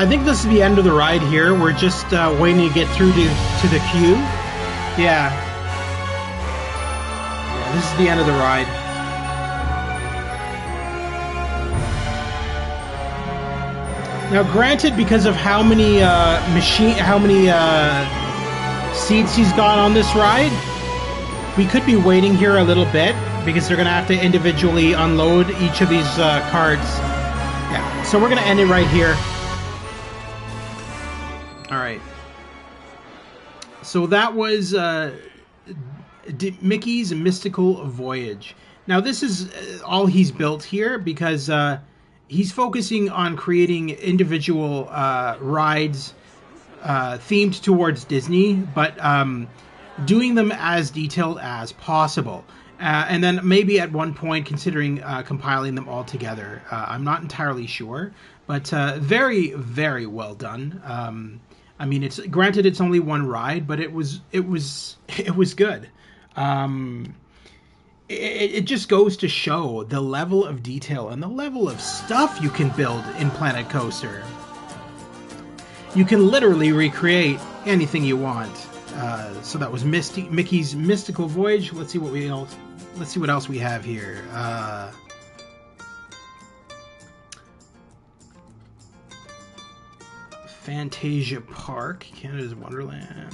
I think this is the end of the ride here. We're just waiting to get through to the queue. Yeah. Yeah, this is the end of the ride. Now, granted, because of how many seats he's got on this ride, we could be waiting here a little bit because they're gonna have to individually unload each of these carts. Yeah. So we're gonna end it right here. All right. So that was Mickey's Mystical Voyage. Now this is all he's built here because he's focusing on creating individual rides themed towards Disney, but doing them as detailed as possible. And then maybe at one point considering compiling them all together. I'm not entirely sure, but very, very well done. I mean, it's granted it's only one ride, but it was good. It just goes to show the level of detail and the level of stuff you can build in Planet Coaster. You can literally recreate anything you want. So that was Mickey's Mystical Voyage. Let's see what else we have here. Fantasia Park, Canada's Wonderland.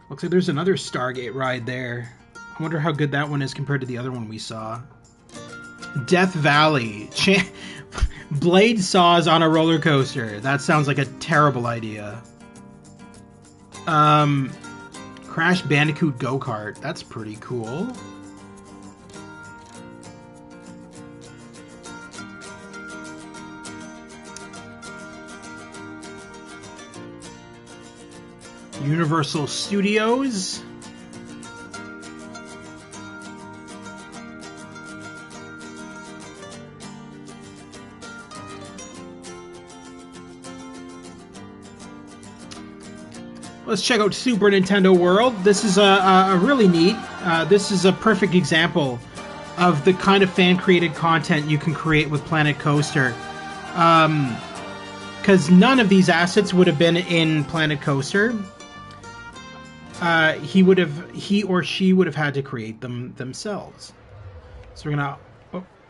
Looks like there's another Stargate ride there. I wonder how good that one is compared to the other one we saw. Death Valley. Blade saws on a roller coaster. That sounds like a terrible idea. Crash Bandicoot Go-Kart. That's pretty cool. Universal Studios. Let's check out Super Nintendo World. This is a really neat. This is a perfect example of the kind of fan-created content you can create with Planet Coaster. Because none of these assets would have been in Planet Coaster. He or she would have had to create them themselves. So we're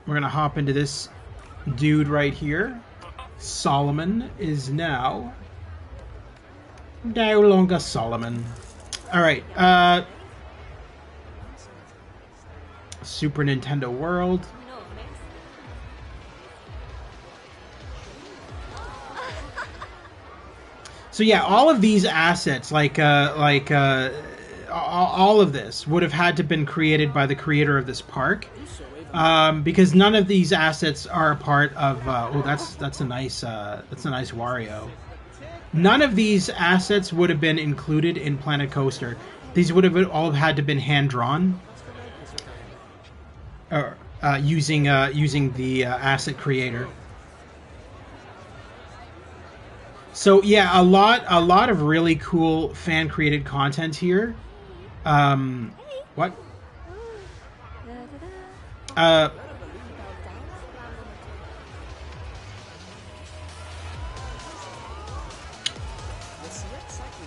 gonna hop into this dude right here. Solomon is now no longer Solomon. All right, Super Nintendo World. So yeah, all of these assets, all of this would have had to been created by the creator of this park, because none of these assets are a part of. Oh, that's a nice Wario. None of these assets would have been included in Planet Coaster. These would have all had to been hand drawn, or using the asset creator. So yeah, a lot of really cool fan created content here. What?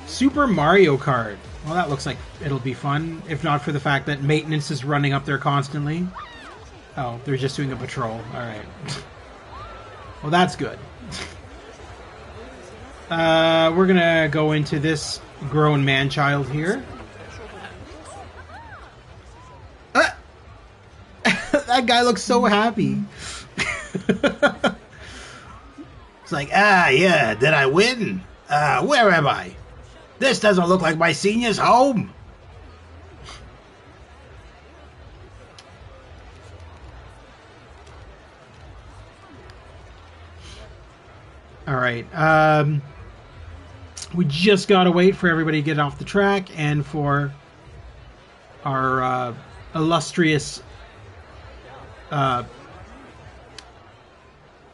Super Mario Kart. Well, that looks like it'll be fun, if not for the fact that maintenance is running up there constantly. Oh, they're just doing a patrol. All right. Well, that's good. We're gonna go into this grown man-child here. That guy looks so happy. It's like, yeah, did I win? Where am I? This doesn't look like my senior's home. All right. We just gotta wait for everybody to get off the track and for our illustrious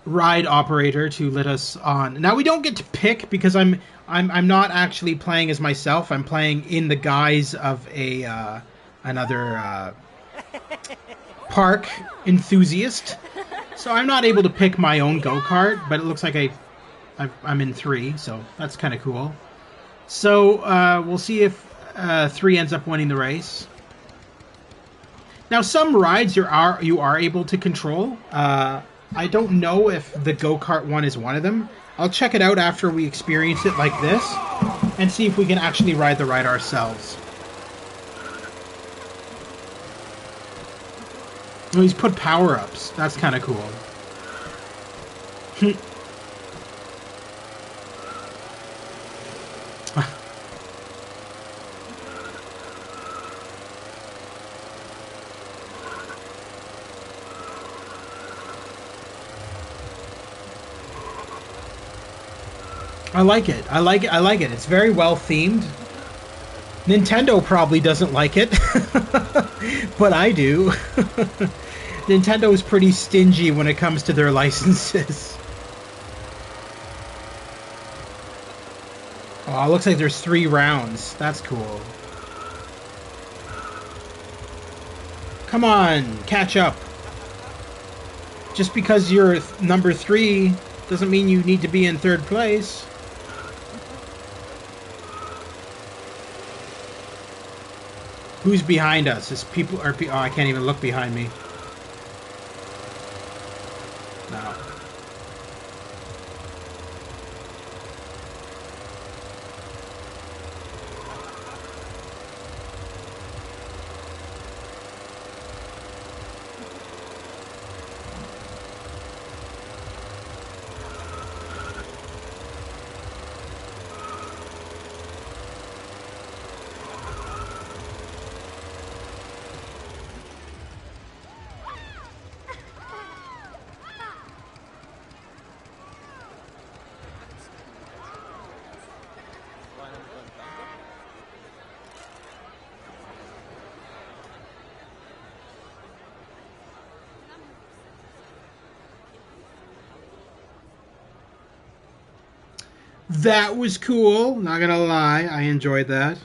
ride operator to let us on. Now we don't get to pick because I'm not actually playing as myself. I'm playing in the guise of a another park enthusiast. So I'm not able to pick my own go-kart, but it looks like I'm in 3, so that's kind of cool. So we'll see if 3 ends up winning the race. Now, some rides you are able to control. I don't know if the go-kart one is one of them. I'll check it out after we experience it like this and see if we can actually ride the ride ourselves. Oh, he's put power-ups. That's kind of cool. I like it. I like it. I like it. It's very well themed. Nintendo probably doesn't like it, but I do. Nintendo is pretty stingy when it comes to their licenses. Oh, it looks like there's 3 rounds. That's cool. Come on, catch up. Just because you're number 3 doesn't mean you need to be in 3rd place. Who's behind us? Is people are? Oh, I can't even look behind me. No. That was cool. Not gonna lie, I enjoyed that.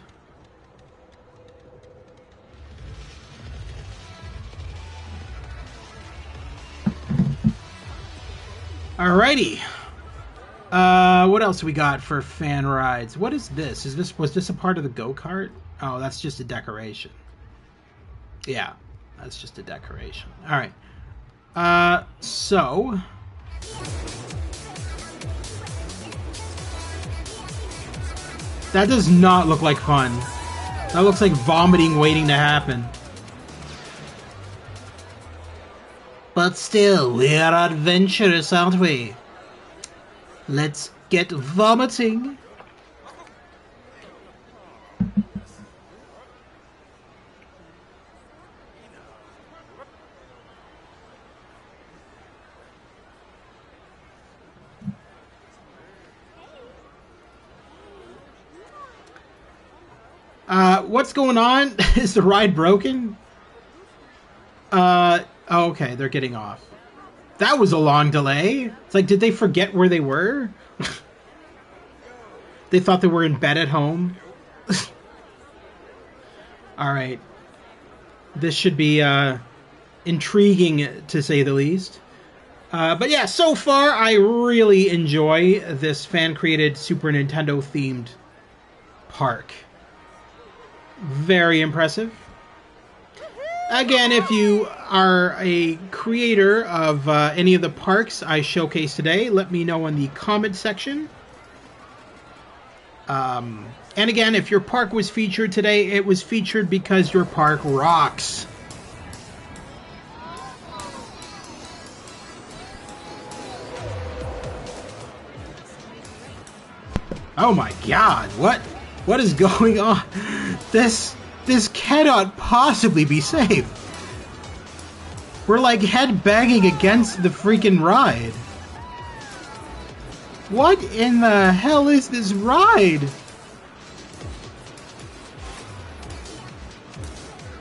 Alrighty. What else we got for fan rides? What is this? Was this a part of the go-kart? Oh, that's just a decoration. Yeah, that's just a decoration. All right. So that does not look like fun. That looks like vomiting waiting to happen. But still, we are adventurous, aren't we? Let's get vomiting. What's going on? Is the ride broken? Oh, okay, they're getting off. That was a long delay. It's like, did they forget where they were? They thought they were in bed at home. Alright. This should be intriguing, to say the least. But yeah, so far, I really enjoy this fan-created Super Nintendo-themed park. Very impressive. Again, if you are a creator of any of the parks I showcased today, let me know in the comment section. And again, if your park was featured today, it was featured because your park rocks. Oh my god, what is going on? This cannot possibly be safe. We're like head banging against the freaking ride. What in the hell is this ride?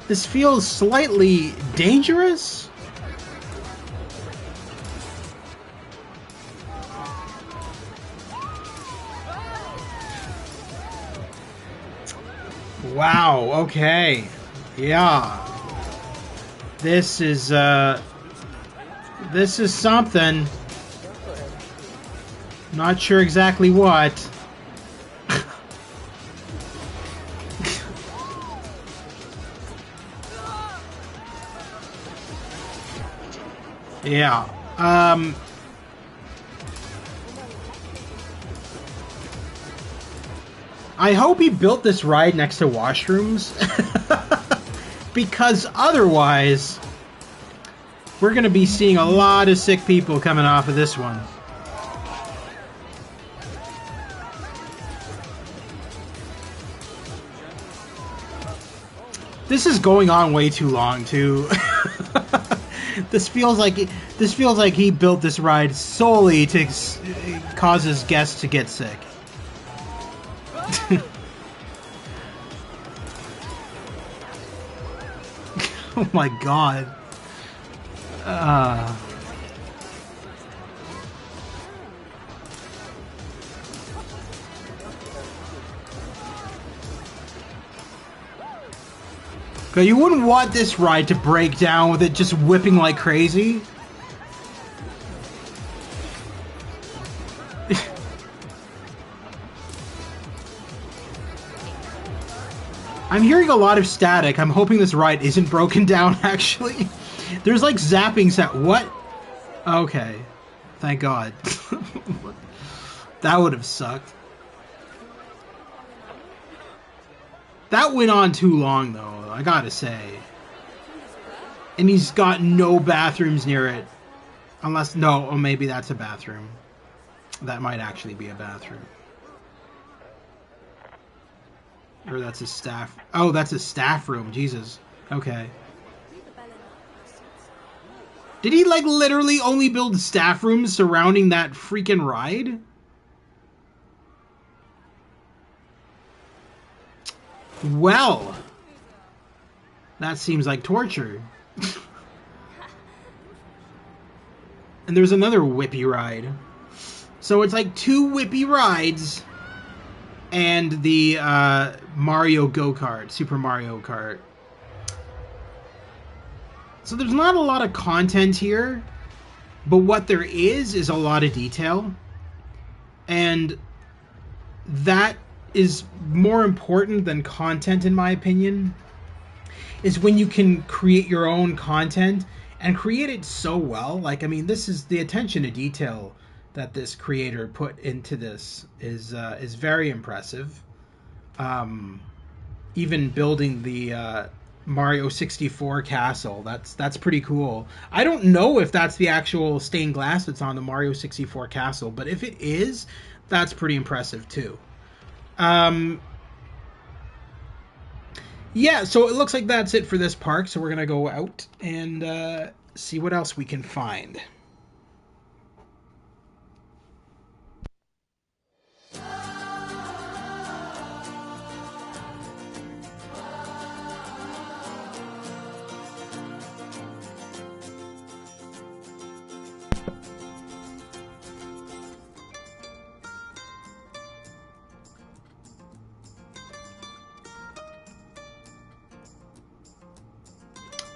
This feels slightly dangerous. Wow, okay. Yeah. This is something. Not sure exactly what. Yeah. I hope he built this ride next to washrooms. Because otherwise, we're going to be seeing a lot of sick people coming off of this one. This is going on way too long, too. This feels like he built this ride solely to cause his guests to get sick. Oh my god. You wouldn't want this ride to break down with it just whipping like crazy. I'm hearing a lot of static. I'm hoping this ride isn't broken down, actually. There's like zapping set. What? Okay. Thank God. That would have sucked. That went on too long, though, I gotta say. And he's got no bathrooms near it. Unless, no, oh, maybe that's a bathroom. That might actually be a bathroom. Or that's a staff... Oh, that's a staff room. Jesus. Okay. Did he, like, literally only build staff rooms surrounding that freaking ride? Well, that seems like torture. And there's another whippy ride. So it's like 2 whippy rides and the Mario Go-Kart, Super Mario Kart. So there's not a lot of content here, but what there is a lot of detail. And that is more important than content, in my opinion, is when you can create your own content and create it so well. Like, I mean, this is the attention to detail that this creator put into this is very impressive. Even building the Mario 64 castle, that's pretty cool. I don't know if that's the actual stained glass that's on the Mario 64 castle, but if it is, that's pretty impressive too. Yeah, so it looks like that's it for this park, so we're gonna go out and see what else we can find.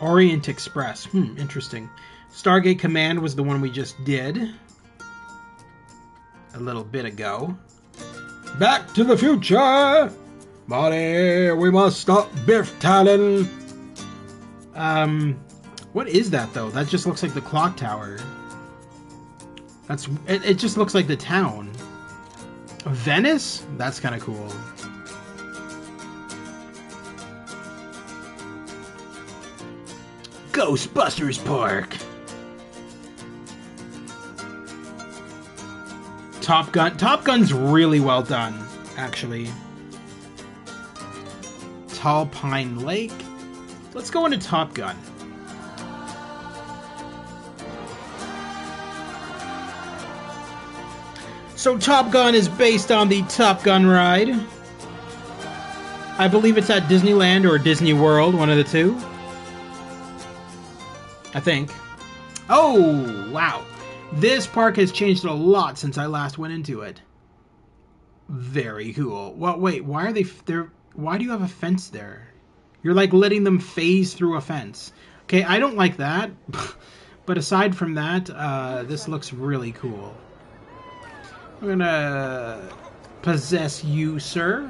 Orient Express. Interesting. Stargate Command was the one we just did a little bit ago. Back to the Future! Marty, we must stop Biff Tannen! What is that, though? That just looks like the clock tower. It just looks like the town. Venice? That's kind of cool. Ghostbusters Park. Top Gun. Top Gun's really well done, actually. Tall Pine Lake. Let's go into Top Gun. So Top Gun is based on the Top Gun ride. I believe it's at Disneyland or Disney World, one of the two. I think. Oh, wow. This park has changed a lot since I last went into it. Very cool. Well, wait, why are they there? Why do you have a fence there? You're like letting them phase through a fence. Okay, I don't like that. But aside from that, this looks really cool. I'm gonna possess you, sir.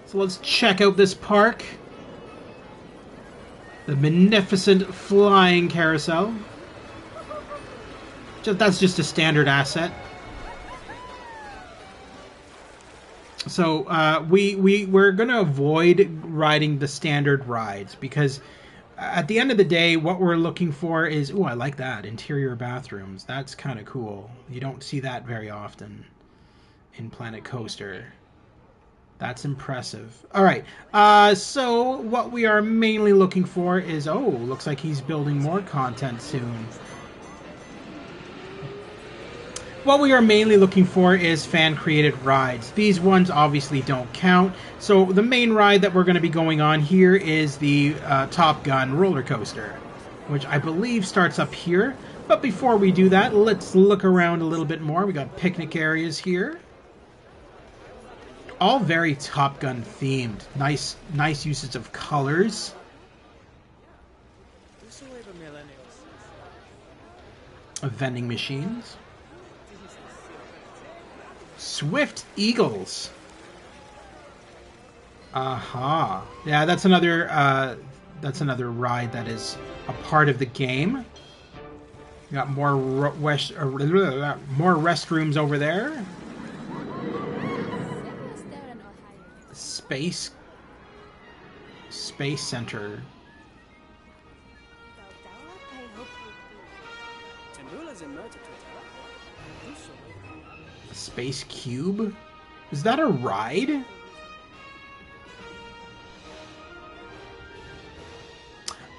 So let's check out this park. The magnificent flying carousel. That's just a standard asset. So we're gonna avoid riding the standard rides because at the end of the day, what we're looking for is, I like that, interior bathrooms. That's kind of cool. You don't see that very often in Planet Coaster. That's impressive. All right. So what we are mainly looking for is, looks like he's building more content soon. what we are mainly looking for is fan-created rides. These ones obviously don't count. So the main ride that we're going to be going on here is the Top Gun roller coaster, which I believe starts up here. But before we do that, let's look around a little bit more. We got picnic areas here. All very Top Gun themed. Nice usage of colors. Vending machines. Swift Eagles. Aha. Yeah, that's another ride that is a part of the game. We got more restrooms over there. Space Center. Space Cube? Is that a ride?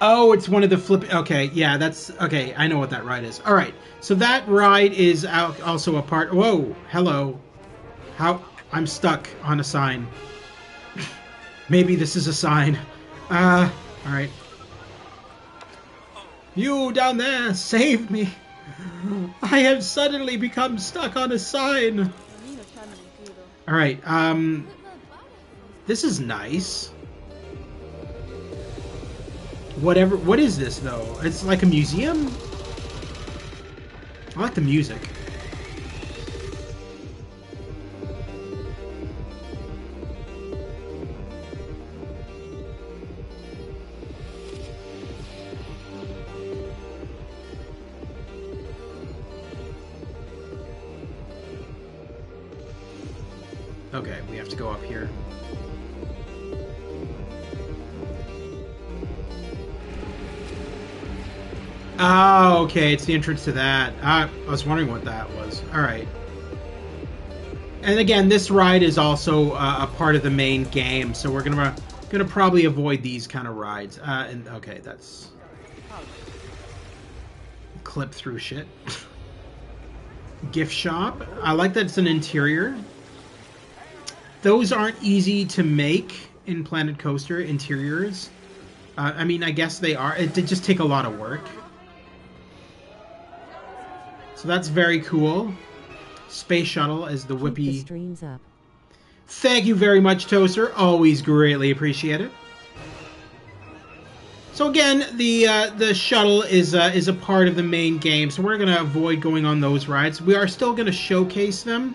Oh, it's one of the flip... Okay, yeah, that's... Okay, I know what that ride is. Alright, so that ride is also a part... Whoa, hello. How... I'm stuck on a sign. Maybe this is a sign. Alright. You down there, save me. I have suddenly become stuck on a sign. Alright, this is nice. What is this, though? It's like a museum? I like the music. Okay, we have to go up here. Oh, okay, it's the entrance to that. I was wondering what that was. Alright. And again, this ride is also a part of the main game, so we're gonna probably avoid these kind of rides. And okay, that's... Clip through shit. Gift shop. I like that it's an interior. Those aren't easy to make in Planet Coaster interiors. I mean, I guess they are. It did just take a lot of work. So that's very cool. Space Shuttle as the whippy... Keep the streams up. Thank you very much, Toaster. Always greatly appreciate it. So again, the shuttle is a part of the main game, so we're going to avoid going on those rides. We are still going to showcase them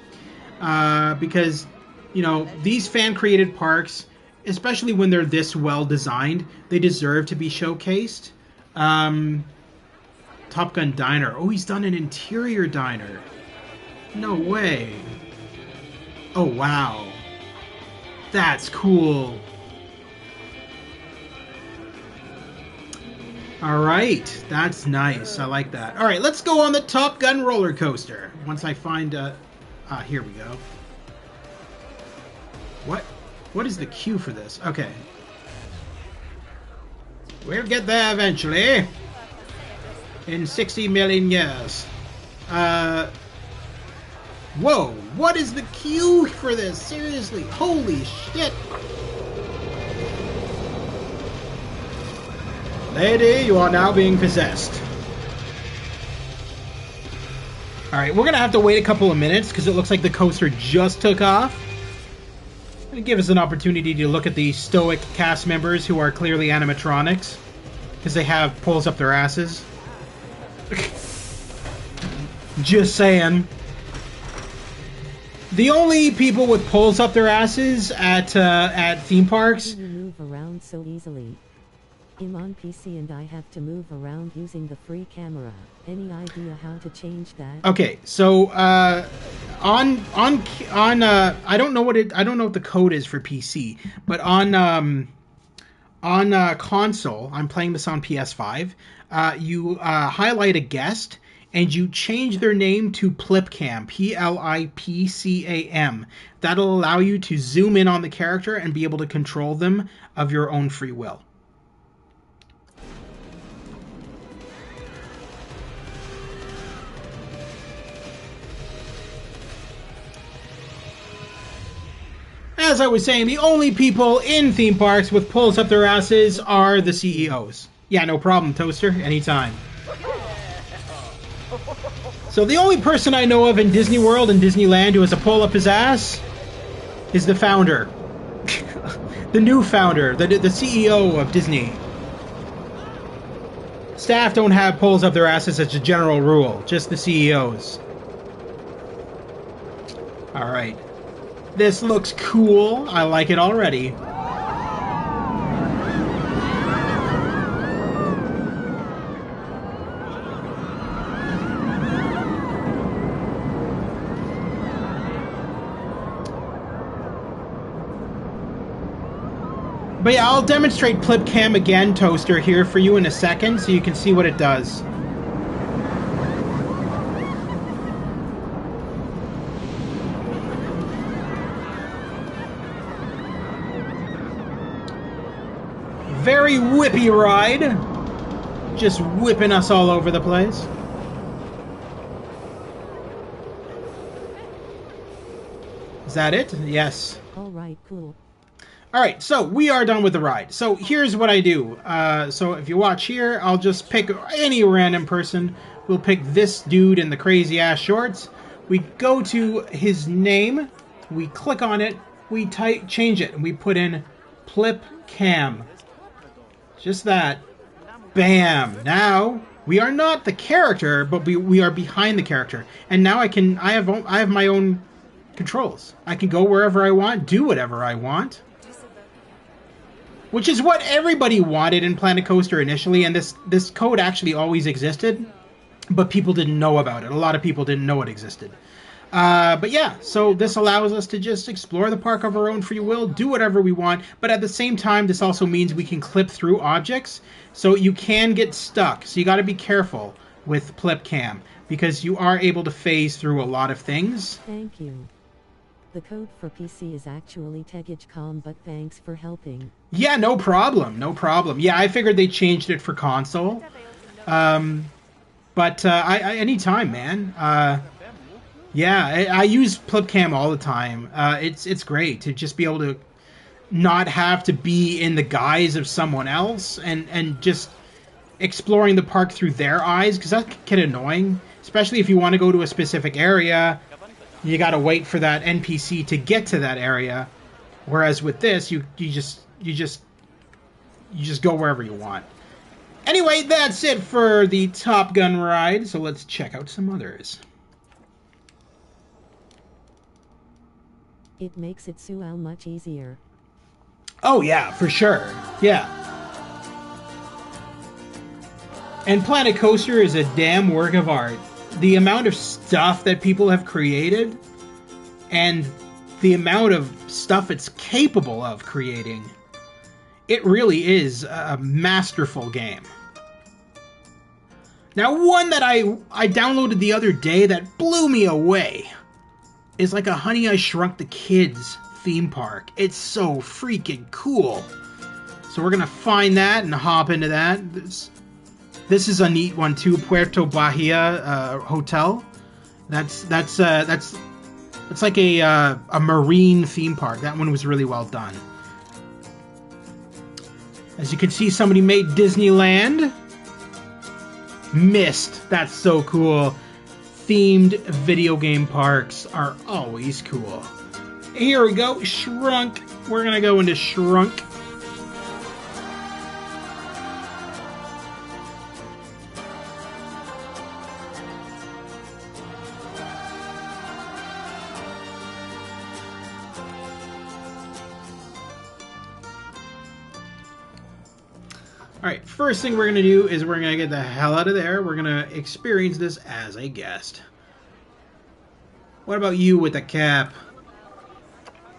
because... You know, these fan-created parks, especially when they're this well-designed, they deserve to be showcased. Top Gun Diner. Oh, he's done an interior diner. No way. Oh, wow. That's cool. Alright, that's nice. I like that. Alright, let's go on the Top Gun roller coaster. Once I find... here we go. What is the cue for this? Okay. We'll get there eventually. In 60 million years. Whoa, what is the cue for this? Seriously, holy shit. Lady, you are now being possessed. Alright, we're gonna have to wait a couple of minutes because it looks like the coaster just took off. Gonna give us an opportunity to look at the stoic cast members who are clearly animatronics because they have pulls up their asses. Just saying. The only people with pulls up their asses at theme parks. You move around so easily. I'm on PC and I have to move around using the free camera. Any idea how to change that? Okay, so on I don't know what the code is for PC, but on console, I'm playing this on PS5. You highlight a guest and you change their name to Plipcam, Plipcam. That'll allow you to zoom in on the character and be able to control them of your own free will. as I was saying, the only people in theme parks with pulls up their asses are the CEOs. Yeah, no problem, Toaster. Anytime. So the only person I know of in Disney World and Disneyland who has a pull up his ass is the founder. The new founder, the CEO of Disney. Staff don't have pulls up their asses as a general rule, just the CEOs. Alright. This looks cool. I like it already. But yeah, I'll demonstrate Plip Cam again, Toaster, here for you in a second so you can see what it does. Very whippy ride. Just whipping us all over the place. Is that it? Yes. Alright, cool. Alright, so we are done with the ride. So here's what I do. So if you watch here, I'll just pick any random person. We'll pick this dude in the crazy ass shorts. We go to his name. We click on it. We change it. And we put in Plip Cam. Just that. Bam. Now, we are not the character, but we are behind the character. And now I have my own controls. I can go wherever I want, do whatever I want. Which is what everybody wanted in Planet Coaster initially, and this code actually always existed, but people didn't know about it. A lot of people didn't know it existed. But yeah, so this allows us to just explore the park of our own free will, do whatever we want, but at the same time, this also means we can clip through objects, so you can get stuck. So you got to be careful with Plip Cam, because you are able to phase through a lot of things. Thank you. The code for PC is actually TegAgeCom, but thanks for helping. Yeah, no problem, no problem. Yeah, I figured they changed it for console. But anytime, man. Yeah, I use PlipCam all the time. It's great to just be able to not have to be in the guise of someone else and just exploring the park through their eyes, because that can get annoying, especially if you want to go to a specific area. You got to wait for that NPC to get to that area, whereas with this, you just go wherever you want. Anyway, that's it for the Top Gun ride. So let's check out some others. It makes it so much easier. Oh yeah, for sure. Yeah. And Planet Coaster is a damn work of art. The amount of stuff that people have created and the amount of stuff it's capable of creating, it really is a masterful game. Now, one that I downloaded the other day that blew me away is like a Honey, I Shrunk the Kids theme park. It's so freaking cool. So we're gonna find that and hop into that. This is a neat one too, Puerto Bahia Hotel. That's like a marine theme park. That one was really well done. As you can see, somebody made Disneyland. Mist. That's so cool. Themed video game parks are always cool. Here we go. Shrunk. We're gonna go into Shrunk. Alright, first thing we're going to do is we're going to get the hell out of there. We're going to experience this as a guest. What about you with the cap?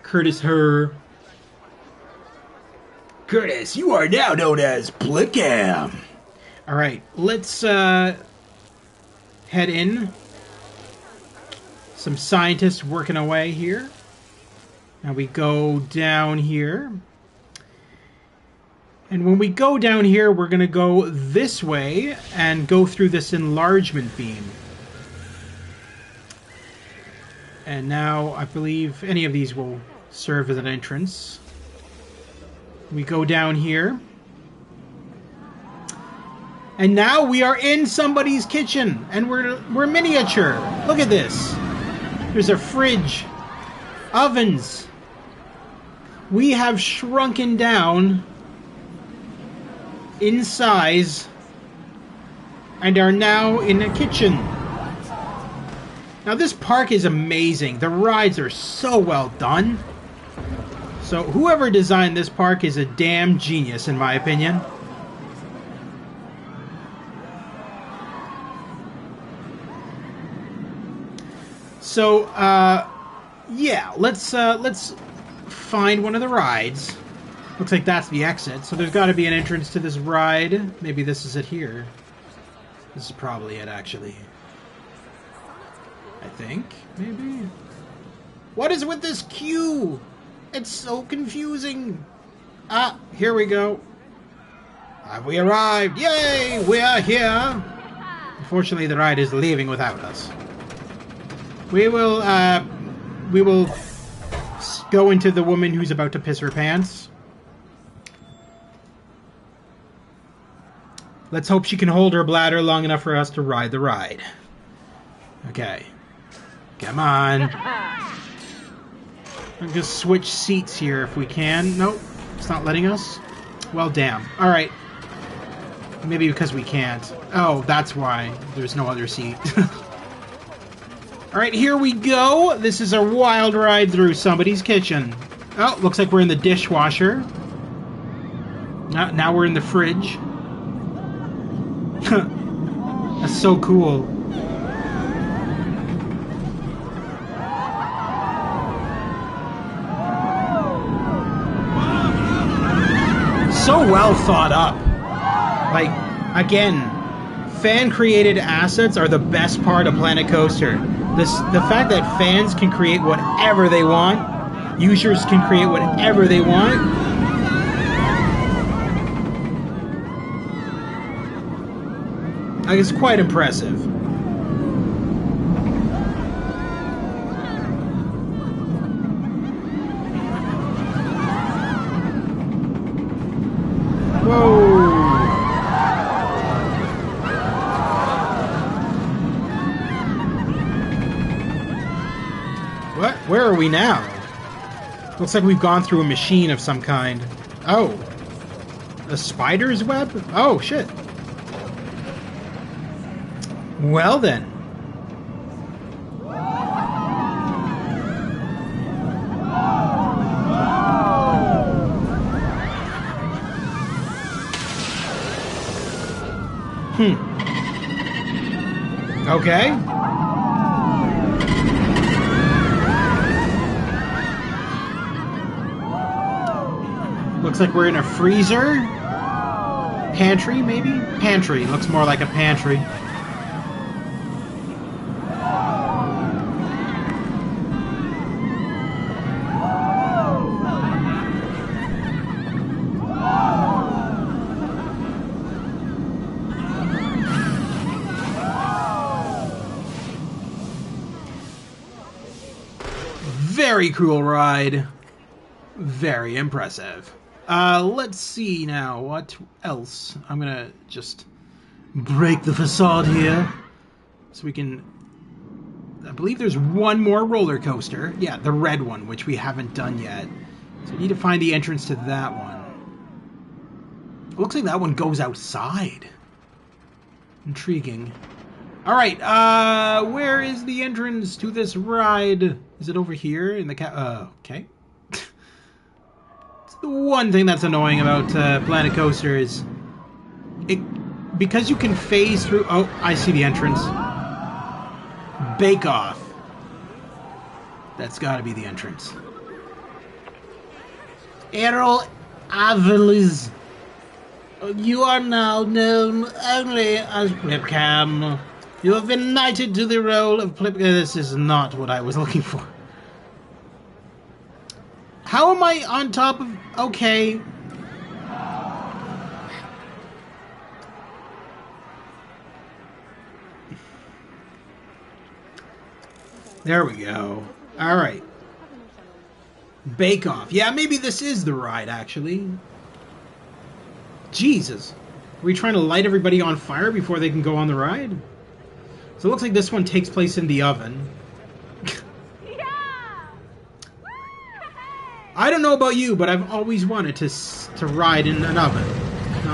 Curtis Herr. Curtis, you are now known as Plicam. Alright, let's head in. Some scientists working away here. Now we go down here. And when we go down here, we're going to go this way and go through this enlargement beam. And now I believe any of these will serve as an entrance. We go down here. And now we are in somebody's kitchen, and we're miniature. Look at this. There's a fridge, ovens. We have shrunken down in size and are now in a kitchen. Now this park is amazing. The rides are so well done. So whoever designed this park is a damn genius, in my opinion. So, yeah, let's find one of the rides. Looks like that's the exit, so there's got to be an entrance to this ride. Maybe this is it here. This is probably it, actually. I think, maybe. What is with this queue? It's so confusing. Ah, here we go. Have we arrived? Yay, we are here. Unfortunately, the ride is leaving without us. We will go into the woman who's about to piss her pants. Let's hope she can hold her bladder long enough for us to ride the ride. Okay. Come on. I'll just switch seats here if we can. Nope, it's not letting us. Well, damn. Alright. Maybe because we can't. Oh, that's why there's no other seat. Alright, here we go. This is a wild ride through somebody's kitchen. Oh, looks like we're in the dishwasher. Now we're in the fridge. That's so cool. So well thought up. Like, again, fan-created assets are the best part of Planet Coaster. The fact that fans can create whatever they want, users can create whatever they want. Like, it's quite impressive. Whoa! What? Where are we now? Looks like we've gone through a machine of some kind. Oh. A spider's web? Oh, shit. Well then. Okay. Looks like we're in a freezer. Pantry, maybe? Pantry. Looks more like a pantry. Very cool ride. Very impressive. Let's see now. What else? I'm gonna just break the facade here. So we can... I believe there's one more roller coaster. Yeah, the red one, which we haven't done yet. So we need to find the entrance to that one. It looks like that one goes outside. Intriguing. Alright, where is the entrance to this ride? Is it over here in the okay. It's the one thing that's annoying about Planet Coaster is because you can phase through... Oh, I see the entrance. Bake Off. That's gotta be the entrance. Errol Avelis. You are now known only as Flipcam. You have been knighted to the role of Flipcam. This is not what I was looking for. How am I on top of... Okay. There we go. Alright. Bake Off. Yeah, maybe this is the ride, actually. Jesus. Are we trying to light everybody on fire before they can go on the ride? So it looks like this one takes place in the oven. I don't know about you, but I've always wanted to ride in an oven.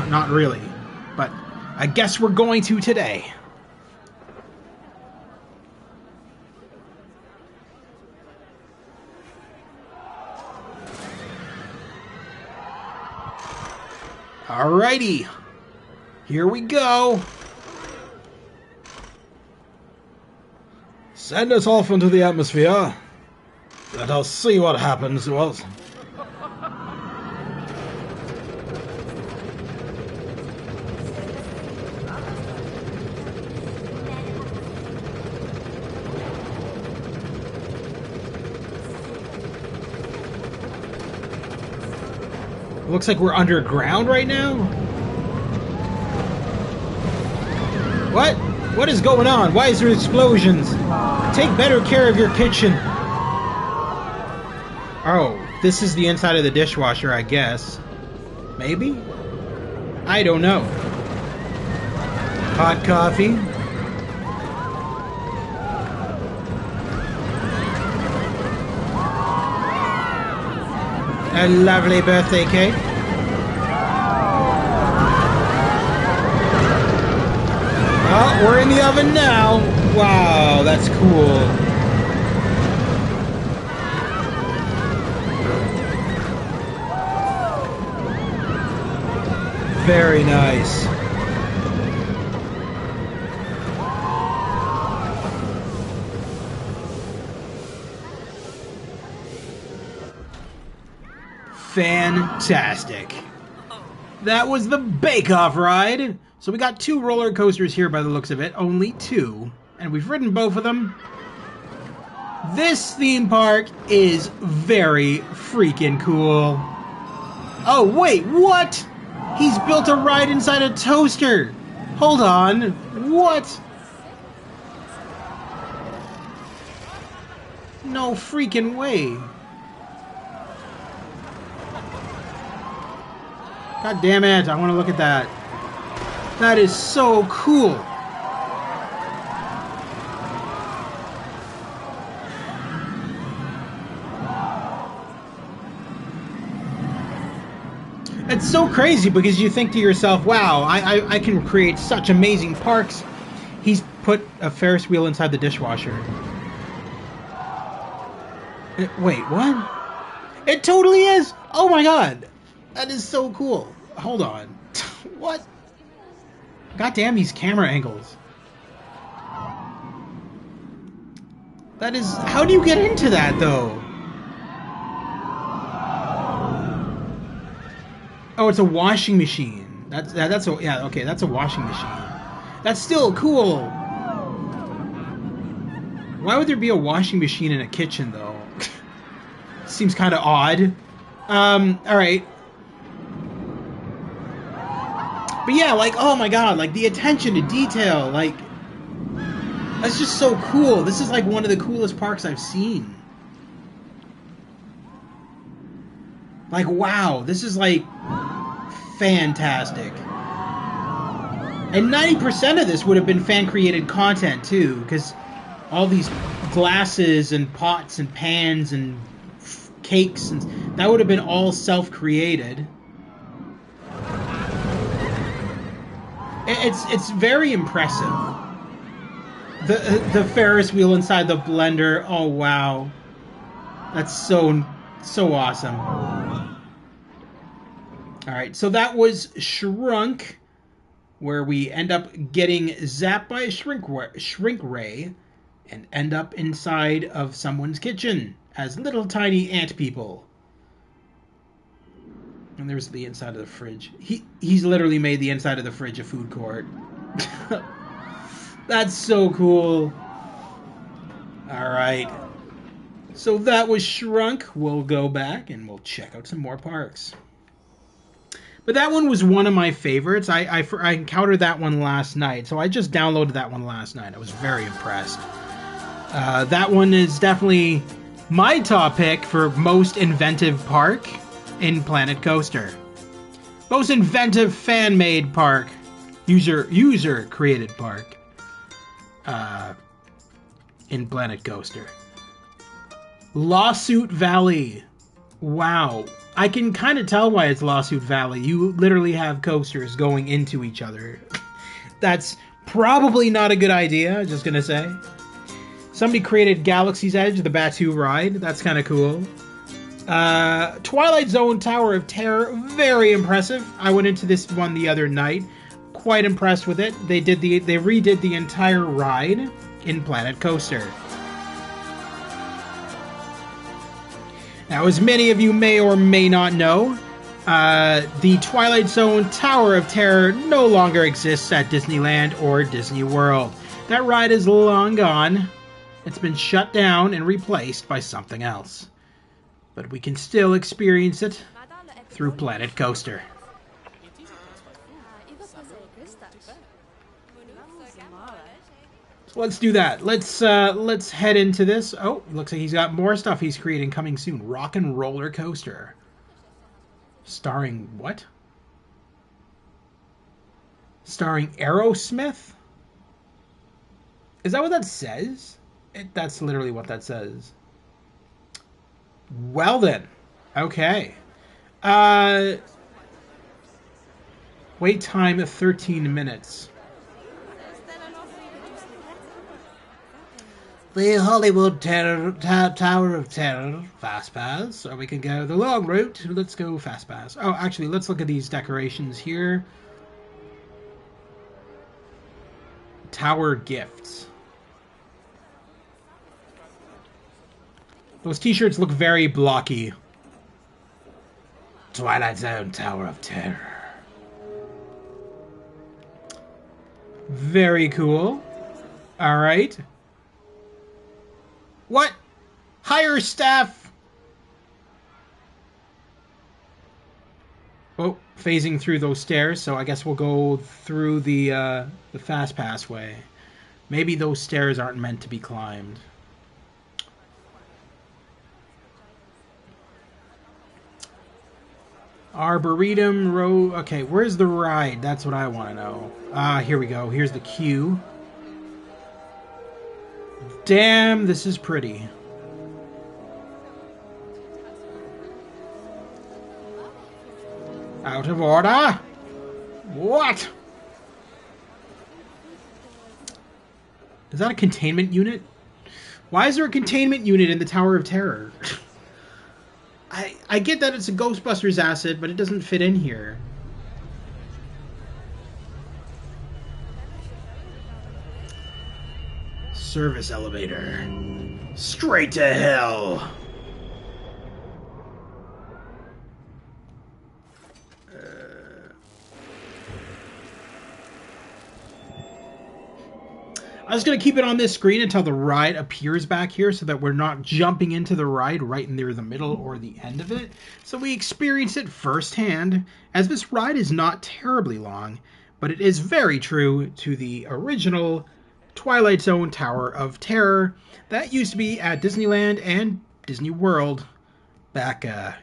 Not really, but I guess we're going to today. Alrighty, here we go. Send us off into the atmosphere. Let us see what happens to us. Looks like we're underground right now. What? What is going on? Why is there explosions? Take better care of your kitchen. Oh, this is the inside of the dishwasher, I guess. Maybe? I don't know. Hot coffee. A lovely birthday cake. Oh, we're in the oven now. Wow, that's cool. Very nice. Fantastic. That was the Bake Off ride. So we got 2 roller coasters here by the looks of it. Only 2. And we've ridden both of them. This theme park is very freaking cool. Oh, wait, what? He's built a ride inside a toaster. Hold on. What? No freaking way. God damn it, I want to look at that. That is so cool. It's so crazy because you think to yourself, wow, I can create such amazing parks. He's put a Ferris wheel inside the dishwasher. Wait, what? It totally is! Oh my god! That is so cool. Hold on. What? God damn these camera angles. That is... How do you get into that, though? Oh, it's a washing machine. That's a... Yeah, okay, that's a washing machine. That's still cool. Why would there be a washing machine in a kitchen, though? Seems kind of odd. Alright. But yeah, like, oh my god, like, the attention to detail, like, that's just so cool. This is, like, one of the coolest parks I've seen. Like, wow, this is, like, fantastic. And 90% of this would have been fan-created content, too, because all these glasses and pots and pans and cakes, and that would have been all self-created. It's very impressive. The Ferris wheel inside the blender. Oh wow, that's so awesome. All right, so that was Shrunk, where we end up getting zapped by a shrink ray, and end up inside of someone's kitchen as little tiny ant people. And there's the inside of the fridge. He's literally made the inside of the fridge a food court. That's so cool. Alright. So that was Shrunk. We'll go back and we'll check out some more parks. But that one was one of my favorites. I encountered that one last night. So I just downloaded that one last night. I was very impressed. That one is definitely My top pick for most inventive park in Planet Coaster. Most inventive fan-made park. User created park. In Planet Coaster. Lawsuit Valley. Wow. I can kind of tell why it's Lawsuit Valley. You literally have coasters going into each other. That's probably not a good idea, just gonna say. Somebody created Galaxy's Edge, the Batuu ride. That's kind of cool. Twilight Zone Tower of Terror, very impressive. I went into this one the other night. Quite impressed with it. They redid the entire ride in Planet Coaster. Now, as many of you may or may not know, the Twilight Zone Tower of Terror no longer exists at Disneyland or Disney World. That ride is long gone. It's been shut down and replaced by something else. But we can still experience it through Planet Coaster. So let's do that. Let's head into this. Oh, looks like he's got more stuff he's creating coming soon. Rock and Roller Coaster. Starring what? Starring Aerosmith? Is that what that says? That's literally what that says. Well then. Okay. Wait time of 13 minutes. The Hollywood Tower of Terror Fast Pass. Or we can go the long route. Let's go Fast Pass. Oh, actually, let's look at these decorations here. Tower Gifts. Those t-shirts look very blocky. Twilight Zone Tower of Terror. Very cool. All right. What? Hire staff. Oh, phasing through those stairs, so I guess we'll go through the Fast Pass way. Maybe those stairs aren't meant to be climbed. Arboretum Row. Okay, where's the ride? That's what I want to know. Here we go. Here's the queue. Damn, this is pretty. Out of order? What? Is that a containment unit? Why is there a containment unit in the Tower of Terror? I get that it's a Ghostbusters asset, but it doesn't fit in here. Service elevator. Straight to hell. I was going to keep it on this screen until the ride appears back here so that we're not jumping into the ride right near the middle or the end of it. So we experience it firsthand, as this ride is not terribly long, but it is very true to the original Twilight Zone Tower of Terror that used to be at Disneyland and Disney World back a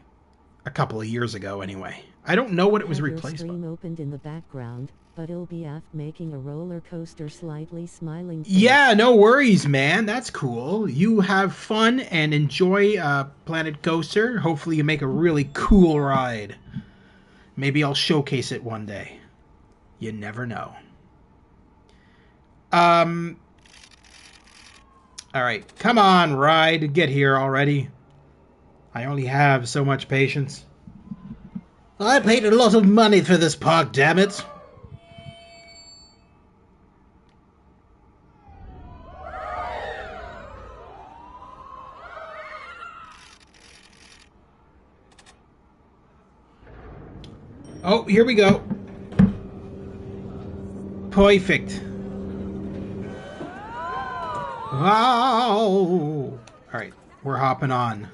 couple of years ago anyway. I don't know what it was replaced by. Opened in the background, but it'll be making a roller coaster slightly smiling face. Yeah, no worries, man. That's cool. You have fun and enjoy Planet Coaster. Hopefully you make a really cool ride. Maybe I'll showcase it one day. You never know. Alright, come on, ride. Get here already. I only have so much patience. I paid a lot of money for this park, damn it. Oh, here we go. Perfect. Wow. Alright, we're hopping on.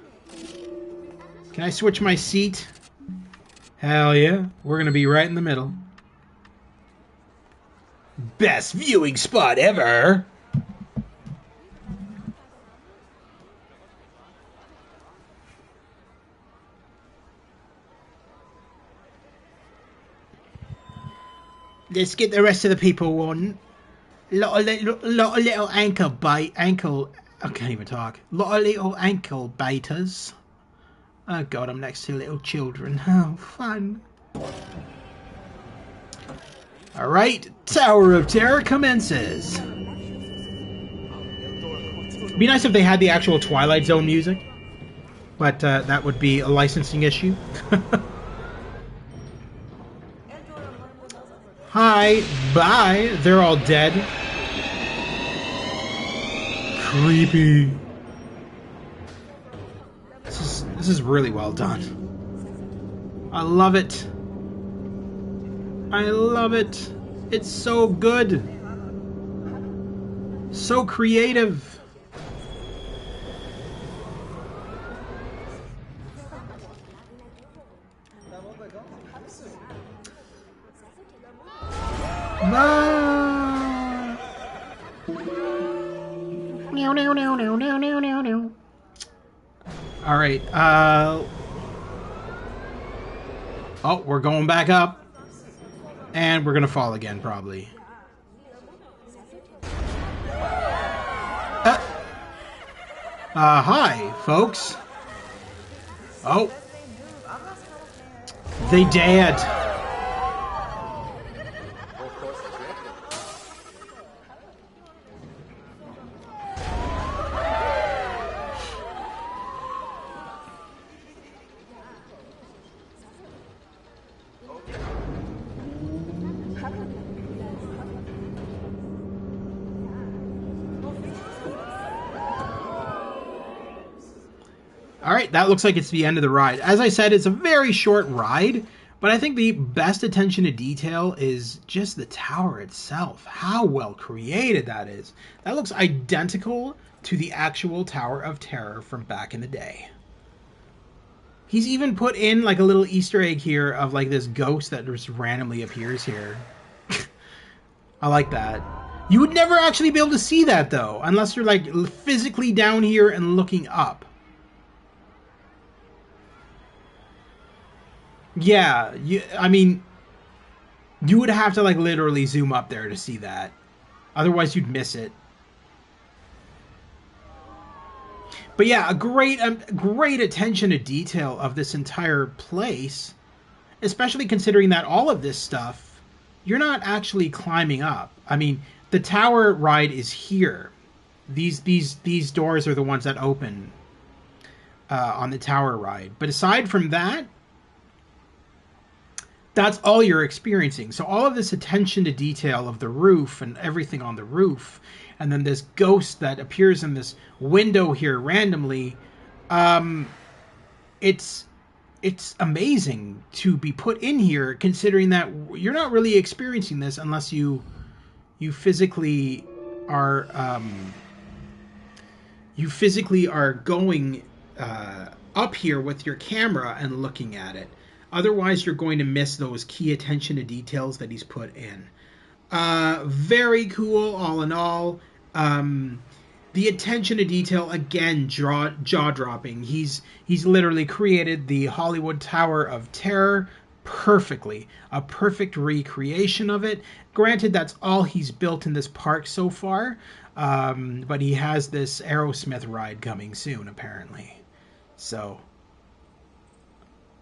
Can I switch my seat? Hell yeah. We're going to be right in the middle. Best viewing spot ever. Let's get the rest of the people on. Lot of little ankle. I can't even talk. Lot of little ankle baiters. Oh god, I'm next to little children. Oh, fun. Alright, Tower of Terror commences. It'd be nice if they had the actual Twilight Zone music. But that would be a licensing issue. Hi, bye. They're all dead. Creepy. This is really well done. I love it. I love it. It's so good. So creative. All right. Oh, we're going back up. And we're going to fall again, probably. Hi, folks. Oh. They dared. Alright, that looks like it's the end of the ride. As I said, it's a very short ride, but I think the best attention to detail is just the tower itself. How well created that is. That looks identical to the actual Tower of Terror from back in the day. He's even put in like a little Easter egg here of like this ghost that just randomly appears here. I like that. You would never actually be able to see that though, unless you're like physically down here and looking up. Yeah, I mean, you would have to like literally zoom up there to see that. Otherwise, you'd miss it. But yeah, a great attention to detail of this entire place, especially considering that all of this stuff, you're not actually climbing up. I mean, the tower ride is here. These doors are the ones that open on the tower ride. But aside from that, that's all you're experiencing. So all of this attention to detail of the roof and everything on the roof, and then this ghost that appears in this window here randomly, it's amazing to be put in here, considering that you're not really experiencing this unless you physically are going up here with your camera and looking at it. Otherwise, you're going to miss those key attention to details that he's put in. Very cool, all in all. The attention to detail, again, jaw-dropping. He's literally created the Hollywood Tower of Terror perfectly. A perfect recreation of it. Granted, that's all he's built in this park so far. But he has this Aerosmith ride coming soon, apparently. So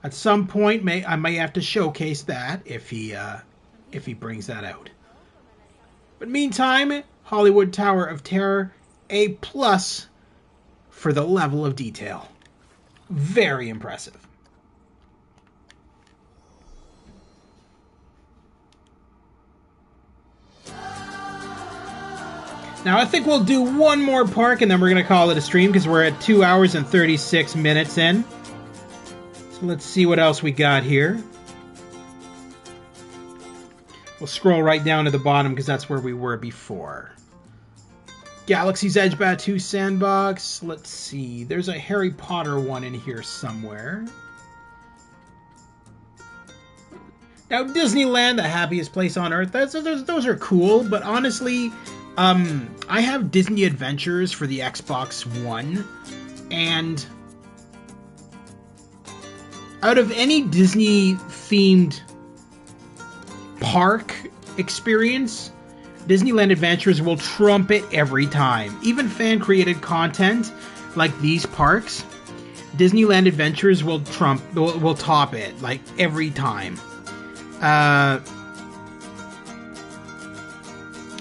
at some point, I may have to showcase that if he brings that out. But meantime, Hollywood Tower of Terror, A+ for the level of detail. Very impressive. Now I think we'll do one more park and then we're going to call it a stream because we're at 2 hours and 36 minutes in. Let's see what else we got here. We'll scroll right down to the bottom because that's where we were before. Galaxy's Edge Batu Sandbox. Let's see. There's a Harry Potter one in here somewhere. Now, Disneyland, the happiest place on earth. Those are cool, but honestly, I have Disney Adventures for the Xbox One, and out of any Disney-themed park, experience, Disneyland Adventures will trump it every time. Even fan-created content like these parks, Disneyland Adventures will top it, like, every time. I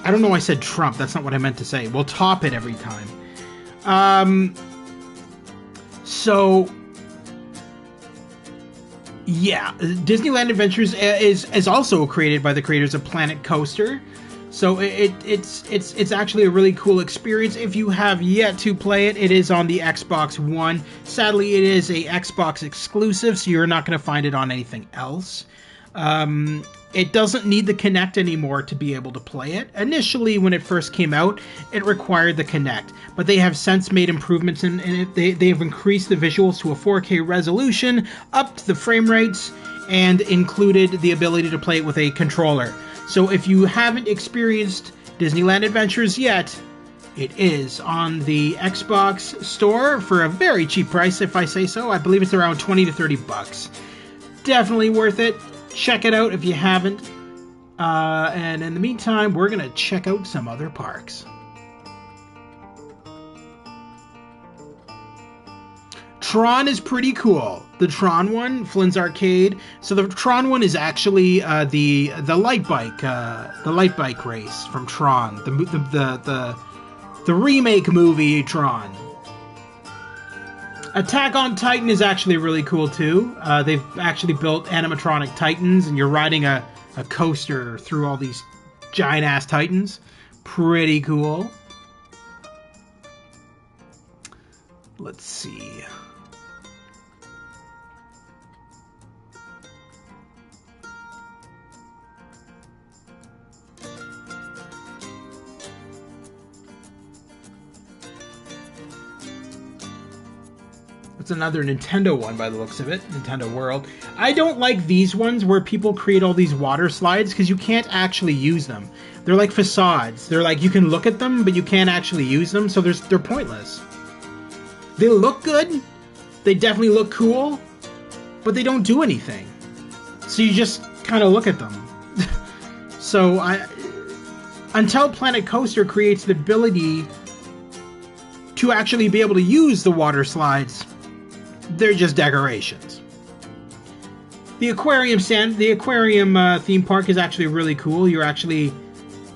don't know why I said trump. That's not what I meant to say. We'll top it every time. So, yeah, Disneyland Adventures is also created by the creators of Planet Coaster. So it's actually a really cool experience. If you have yet to play it, it is on the Xbox One. Sadly, it is a Xbox exclusive, so you're not going to find it on anything else. It doesn't need the Kinect anymore to be able to play it. Initially, when it first came out, it required the Kinect, but they have since made improvements in it. They have increased the visuals to a 4K resolution, upped the frame rates, and included the ability to play it with a controller. So if you haven't experienced Disneyland Adventures yet, it is on the Xbox store for a very cheap price, if I say so. I believe it's around 20 to 30 bucks. Definitely worth it. Check it out if you haven't. And in the meantime, we're going to check out some other parks. Tron is pretty cool. The Tron one, Flynn's Arcade. So the Tron one is actually the light bike race from Tron, the remake movie Tron. Attack on Titan is actually really cool too. They've actually built animatronic Titans, and you're riding a coaster through all these giant ass Titans. Pretty cool. Let's see. It's another Nintendo one by the looks of it, Nintendo World. I don't like these ones where people create all these water slides because you can't actually use them. They're like facades. They're like, you can look at them, but you can't actually use them, so they're pointless. They look good. They definitely look cool, but they don't do anything. So you just kind of look at them. So until Planet Coaster creates the ability to actually be able to use the water slides, they're just decorations. The aquarium theme park is actually really cool. You're actually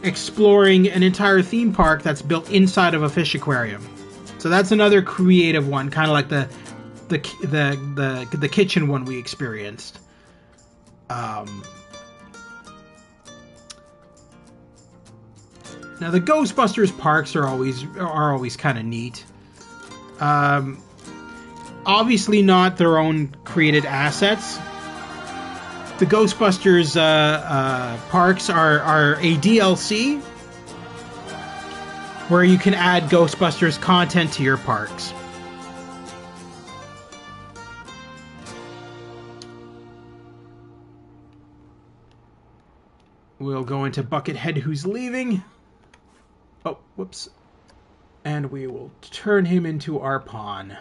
exploring an entire theme park that's built inside of a fish aquarium. So that's another creative one, kind of like the kitchen one we experienced. Now the Ghostbusters parks are always kind of neat. Obviously not their own created assets. The Ghostbusters parks are a DLC where you can add Ghostbusters content to your parks. We'll go into Buckethead, who's leaving. Oh, whoops. And we will turn him into our pawn.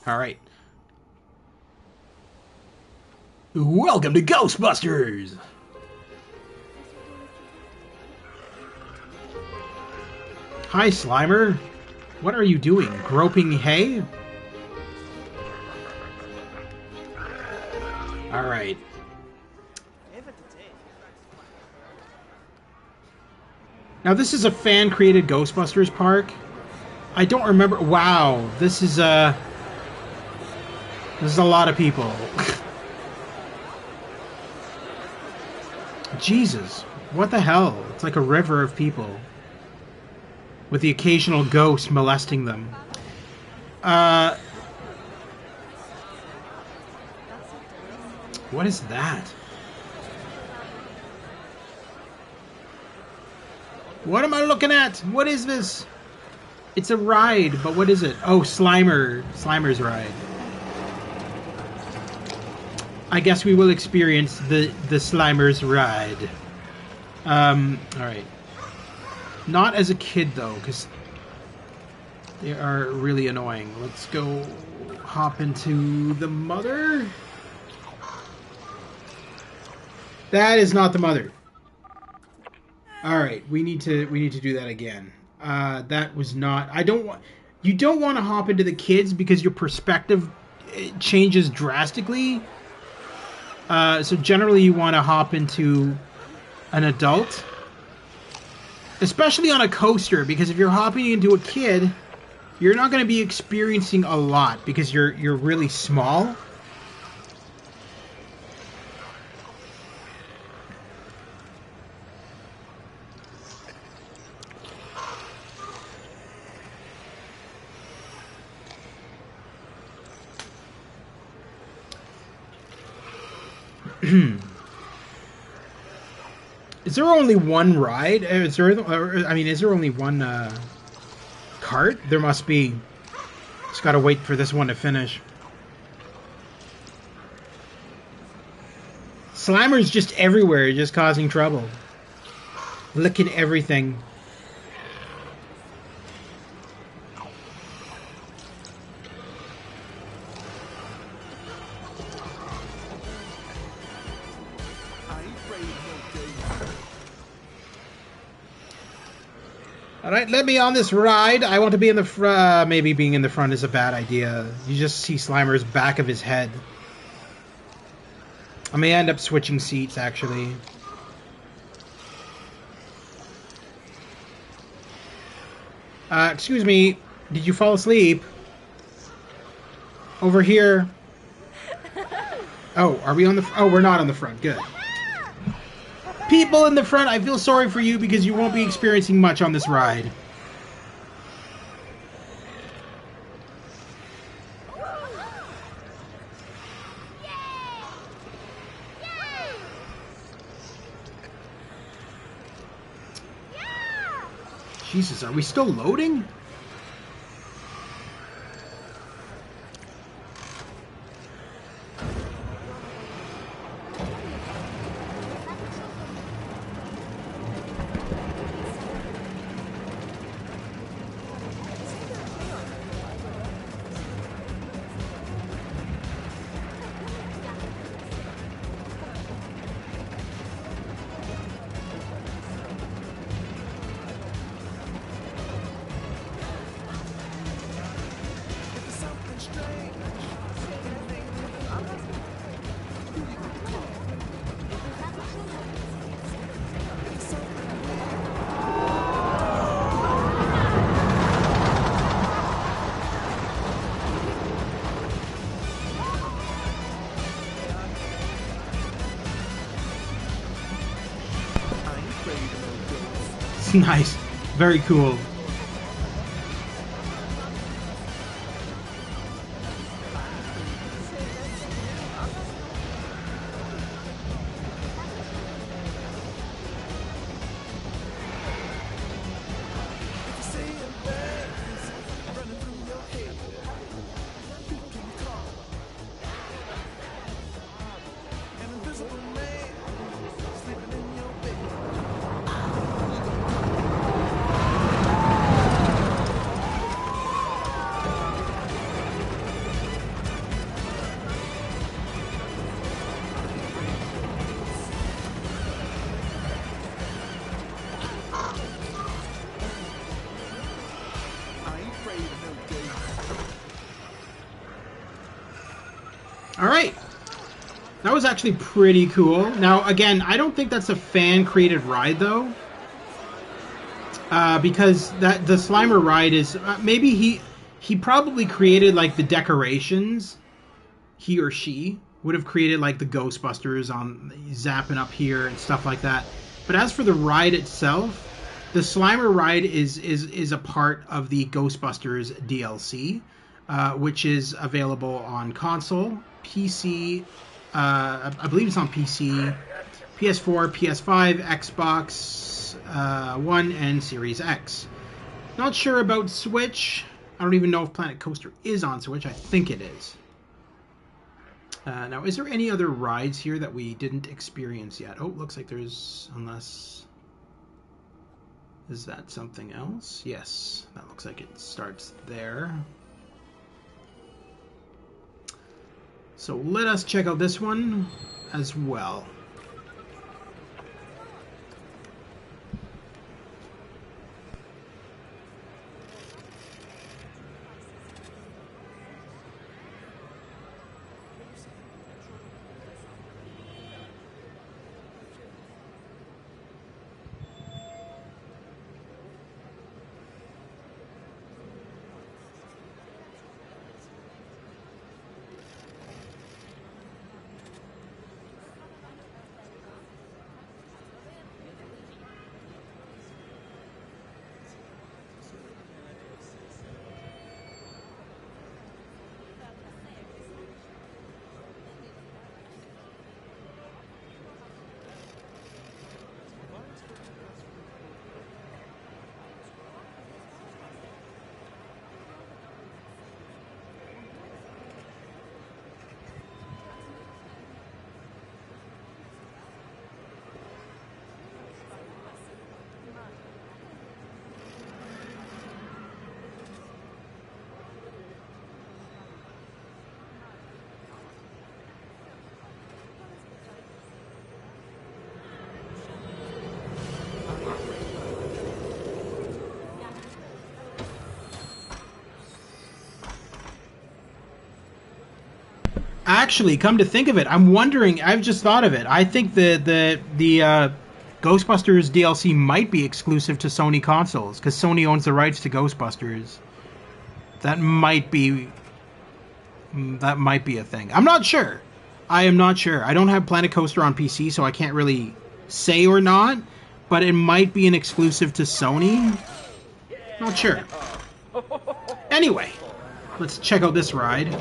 Alright. Welcome to Ghostbusters! Hi, Slimer. What are you doing? Groping hay? Alright. Now, this is a fan-created Ghostbusters park. I don't remember... Wow, this is a lot of people. Jesus, what the hell? It's like a river of people. With the occasional ghost molesting them. What is that? What am I looking at? What is this? It's a ride, but what is it? Oh, Slimer's ride. I guess we will experience the Slimer's ride. Alright. Not as a kid, though, because they are really annoying. Let's go hop into the mother. That is not the mother. All right, we need to do that again. That was not. I don't want. You don't want to hop into the kids because your perspective changes drastically. So generally, you want to hop into an adult, especially on a coaster, because if you're hopping into a kid, you're not going to be experiencing a lot because you're really small. Is there only one ride? Is there? I mean, is there only one cart? There must be. Just gotta wait for this one to finish. Slimer's just everywhere, just causing trouble. Licking everything. Alright, let me on this ride. I want to be in the front. Maybe being in the front is a bad idea. You just see Slimer's back of his head. I may end up switching seats, actually. Excuse me. Did you fall asleep? Over here. Oh, are we on the... Oh, we're not on the front. Good. People in the front, I feel sorry for you because you won't be experiencing much on this ride. Jesus, are we still loading? Nice. Very cool. Alright. That was actually pretty cool. Now, again, I don't think that's a fan-created ride, though. Because the Slimer ride is... maybe he probably created, like, the decorations. He or she would have created, like, the Ghostbusters on zapping up here and stuff like that. But as for the ride itself, the Slimer ride is a part of the Ghostbusters DLC, which is available on console, PC, I believe it's on PC, PS4, PS5, Xbox One, and Series X. Not sure about Switch. I don't even know if Planet Coaster is on Switch. I think it is. Now, is there any other rides here that we didn't experience yet? Oh, looks like there's... Unless... Is that something else? Yes, that looks like it starts there. So let us check out this one as well. Actually, come to think of it, I'm wondering. I've just thought of it. I think the Ghostbusters DLC might be exclusive to Sony consoles because Sony owns the rights to Ghostbusters. That might be a thing. I'm not sure. I am not sure. I don't have Planet Coaster on PC, so I can't really say or not. But it might be an exclusive to Sony. Not sure. Anyway, let's check out this ride.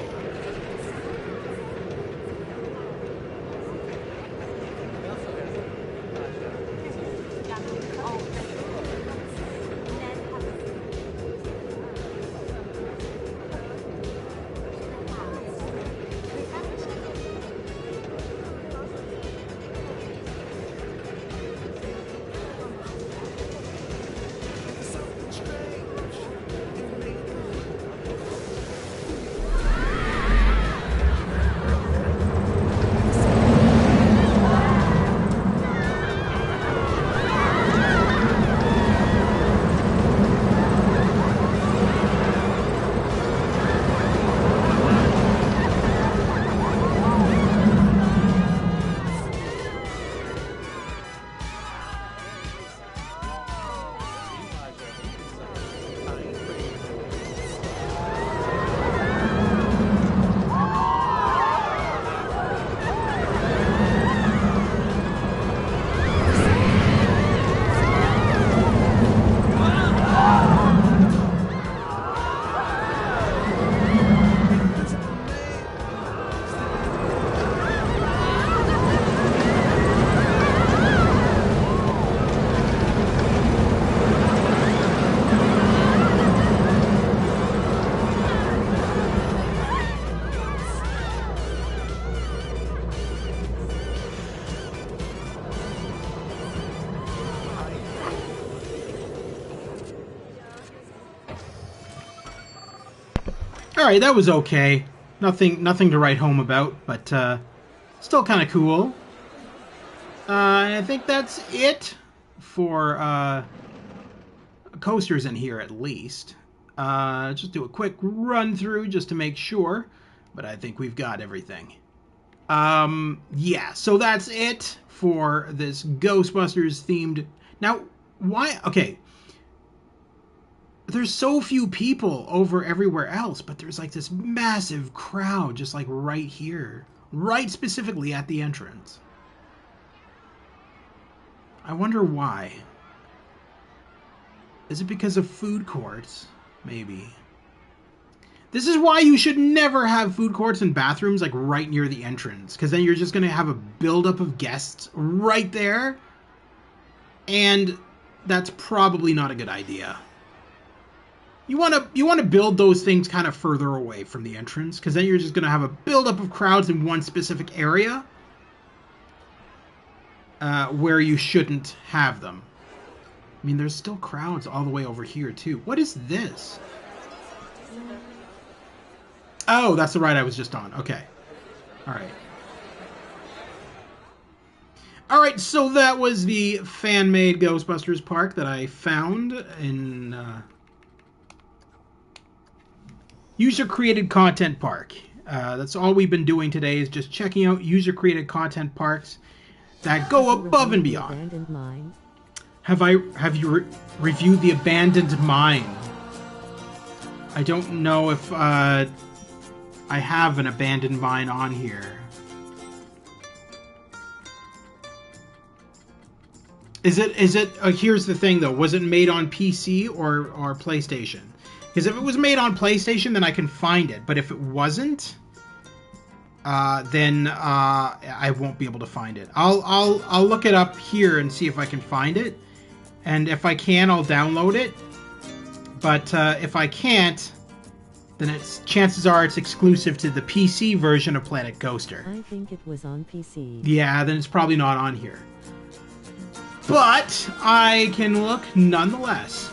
All right, that was okay. Nothing to write home about, but still kind of cool. And I think that's it for coasters in here, at least. Just do a quick run through just to make sure, but I think we've got everything. Yeah, so that's it for this Ghostbusters themed. Now, why? Okay. There's so few people over everywhere else, but there's like this massive crowd just like right here, right specifically at the entrance. I wonder why. Is it because of food courts? Maybe. This is why you should never have food courts and bathrooms like right near the entrance, because then you're just going to have a buildup of guests right there, and that's probably not a good idea. You want to build those things kind of further away from the entrance, because then you're just going to have a buildup of crowds in one specific area where you shouldn't have them. I mean, there's still crowds all the way over here too. What is this? Oh, that's the ride I was just on. Okay. All right. All right, so that was the fan-made Ghostbusters park that I found in user-created content park. That's all we've been doing today is just checking out user-created content parks that go above and beyond. Have you reviewed the abandoned mine? I don't know if I have an abandoned mine on here. Is it here's the thing though, was it made on PC or PlayStation? Because if it was made on PlayStation, then I can find it. But if it wasn't, then I won't be able to find it. I'll look it up here and see if I can find it. And if I can, I'll download it. But if I can't, then chances are it's exclusive to the PC version of Planet Coaster. I think it was on PC. Yeah, then it's probably not on here. But I can look nonetheless.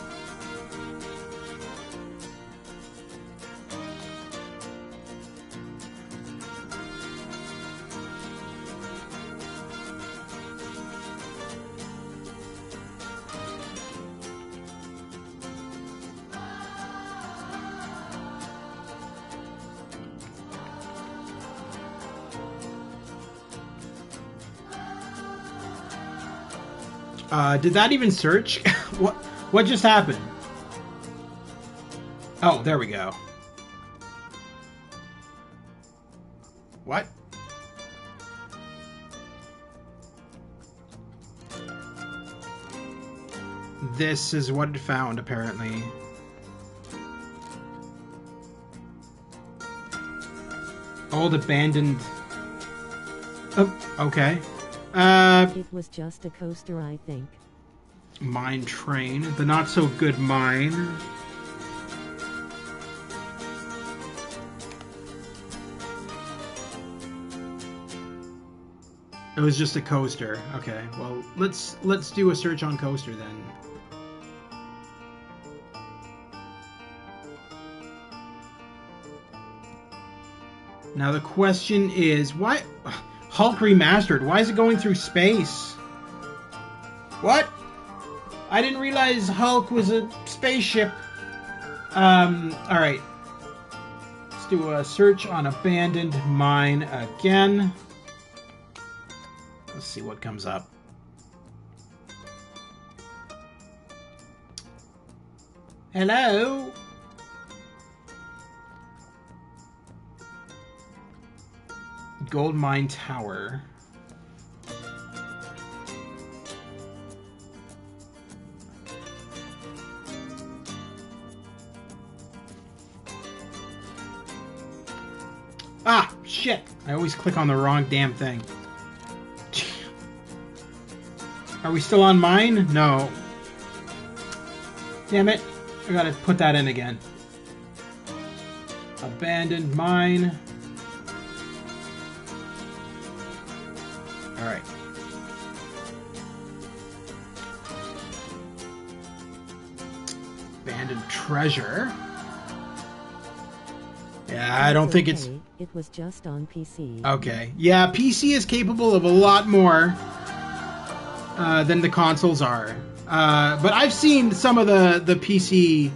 Did that even search? What just happened? Oh, there we go. What? This is what it found, apparently. Old abandoned... Oh, okay. It was just a coaster, I think. Mine train. The not-so-good mine. It was just a coaster. Okay, well, let's do a search on coaster then. Now the question is, why Hulk Remastered? Why is it going through space? What? I didn't realize Hulk was a spaceship. Alright. Let's do a search on abandoned mine again. Let's see what comes up. Hello? Gold Mine Tower. Ah, shit. I always click on the wrong damn thing. Are we still on mine? No. Damn it. I gotta put that in again. Abandoned mine. Alright. Abandoned treasure. Yeah, I don't think it's... It was just on PC. Okay. Yeah, PC is capable of a lot more than the consoles are. But I've seen some of the PC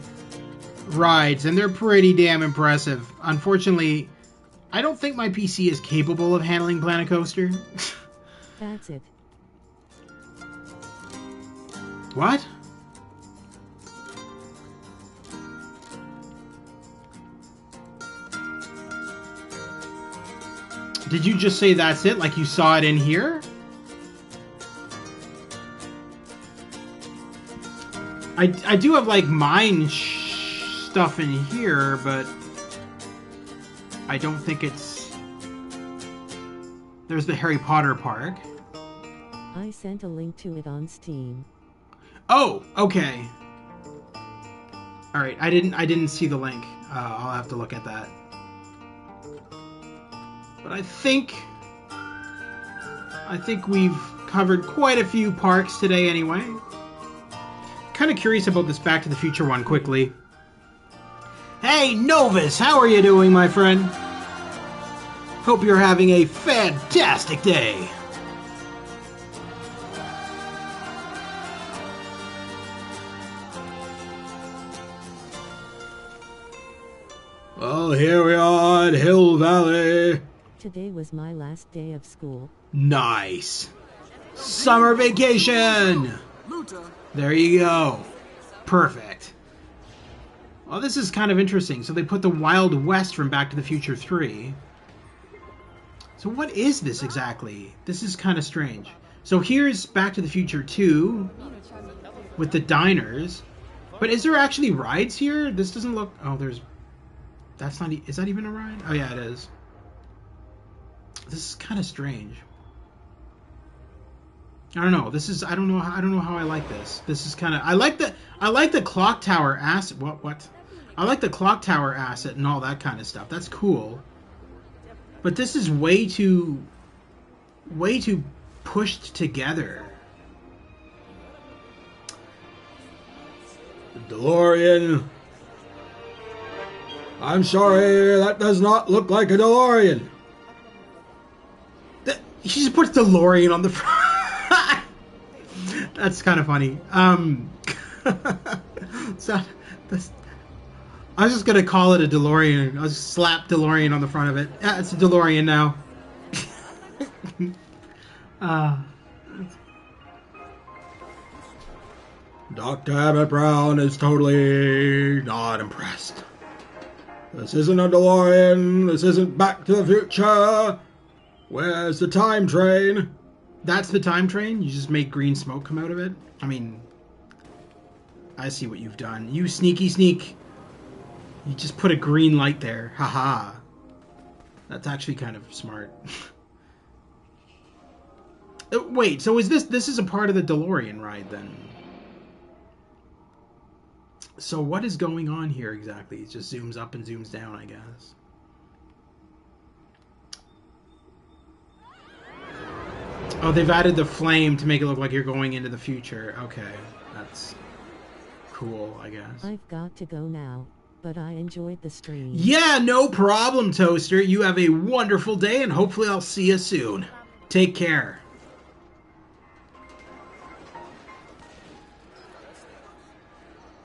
rides, and they're pretty damn impressive. Unfortunately, I don't think my PC is capable of handling Planet Coaster. That's it. What? Did you just say that's it? Like you saw it in here? I do have like mine stuff in here, but I don't think it's... There's the Harry Potter park. I sent a link to it on Steam. Oh, okay. All right, I didn't see the link. I'll have to look at that. But I think we've covered quite a few parks today anyway. Kind of curious about this Back to the Future one quickly. Hey, Novus, how are you doing, my friend? Hope you're having a fantastic day. Well, here we are at Hill Valley. Today was my last day of school. Nice. Summer vacation. There you go. Perfect. Well, this is kind of interesting. So they put the Wild West from Back to the Future 3. So what is this exactly? This is kind of strange. So here's Back to the Future 2 with the diners. But is there actually rides here? This doesn't look... Oh, there's... That's not... Is that even a ride? Oh, yeah, it is. This is kind of strange. I don't know. This is... I don't know how I like this. This is kind of... I like the clock tower asset... What? I like the clock tower asset and all that kind of stuff. That's cool. But this is way too pushed together. The DeLorean. I'm sorry, that does not look like a DeLorean. She just puts DeLorean on the front. That's kind of funny. So I was just gonna call it a DeLorean. I'll just slap DeLorean on the front of it. Yeah, it's a DeLorean now. Dr. Emmett Brown is totally not impressed. This isn't a DeLorean. This isn't Back to the Future. Where's the time train? That's the time train? You just make green smoke come out of it? I mean, I see what you've done. You sneaky sneak. You just put a green light there. Haha. That's actually kind of smart. Wait, so is this is a part of the DeLorean ride then? So what is going on here exactly? It just zooms up and zooms down, I guess. Oh, they've added the flame to make it look like you're going into the future. Okay, that's cool, I guess. I've got to go now, but I enjoyed the stream. Yeah, no problem, Toaster. You have a wonderful day, and hopefully I'll see you soon. Take care.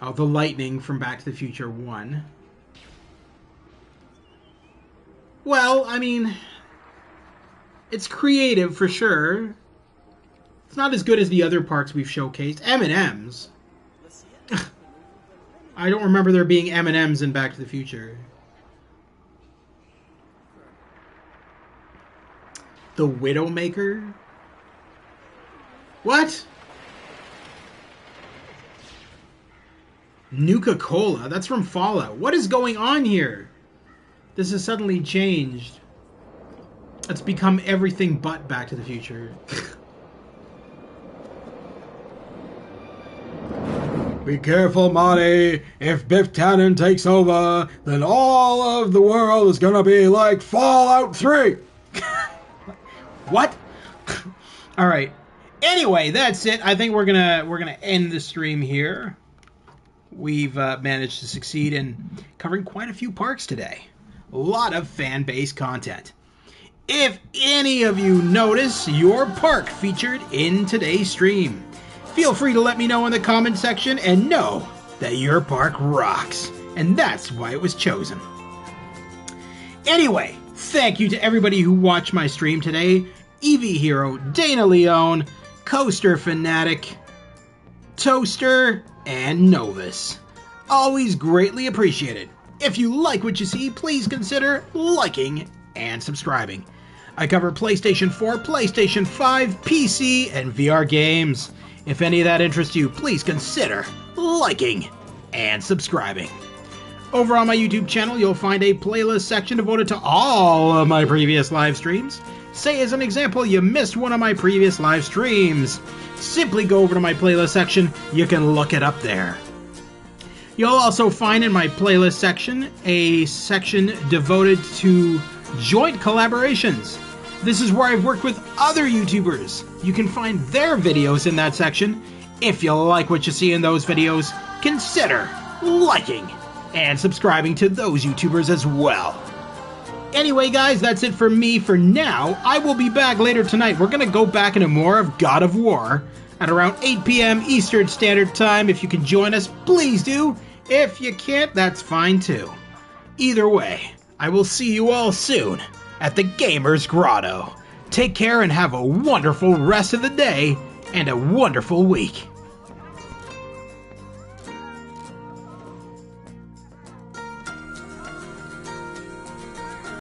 Oh, the lightning from Back to the Future 1. Well, I mean, it's creative for sure. It's not as good as the other parks we've showcased. M&M's. I don't remember there being M&M's in Back to the Future. The Widowmaker? What? Nuka-Cola? That's from Fallout. What is going on here? This has suddenly changed. It's become everything but Back to the Future. Be careful, Marty. If Biff Tannen takes over, then all of the world is gonna be like Fallout 3. What? All right. Anyway, that's it. I think we're gonna end the stream here. We've managed to succeed in covering quite a few parks today. A lot of fan-based content. If any of you notice your park featured in today's stream, feel free to let me know in the comment section and know that your park rocks. And that's why it was chosen. Anyway, thank you to everybody who watched my stream today. Eevee Hero, Dana Leone, Coaster Fanatic, Toaster, and Novus. Always greatly appreciated. If you like what you see, please consider liking and subscribing. I cover PlayStation 4, PlayStation 5, PC, and VR games. If any of that interests you, please consider liking and subscribing. Over on my YouTube channel, you'll find a playlist section devoted to all of my previous live streams. Say, as an example, you missed one of my previous live streams. Simply go over to my playlist section. You can look it up there. You'll also find in my playlist section a section devoted to joint collaborations. This is where I've worked with other YouTubers. You can find their videos in that section. If you like what you see in those videos, consider liking and subscribing to those YouTubers as well. Anyway, guys, that's it for me for now. I will be back later tonight. We're going to go back into more of God of War at around 8 p.m. Eastern Standard Time. If you can join us, please do. If you can't, that's fine too. Either way, I will see you all soon at the Gamer's Grotto. Take care and have a wonderful rest of the day and a wonderful week.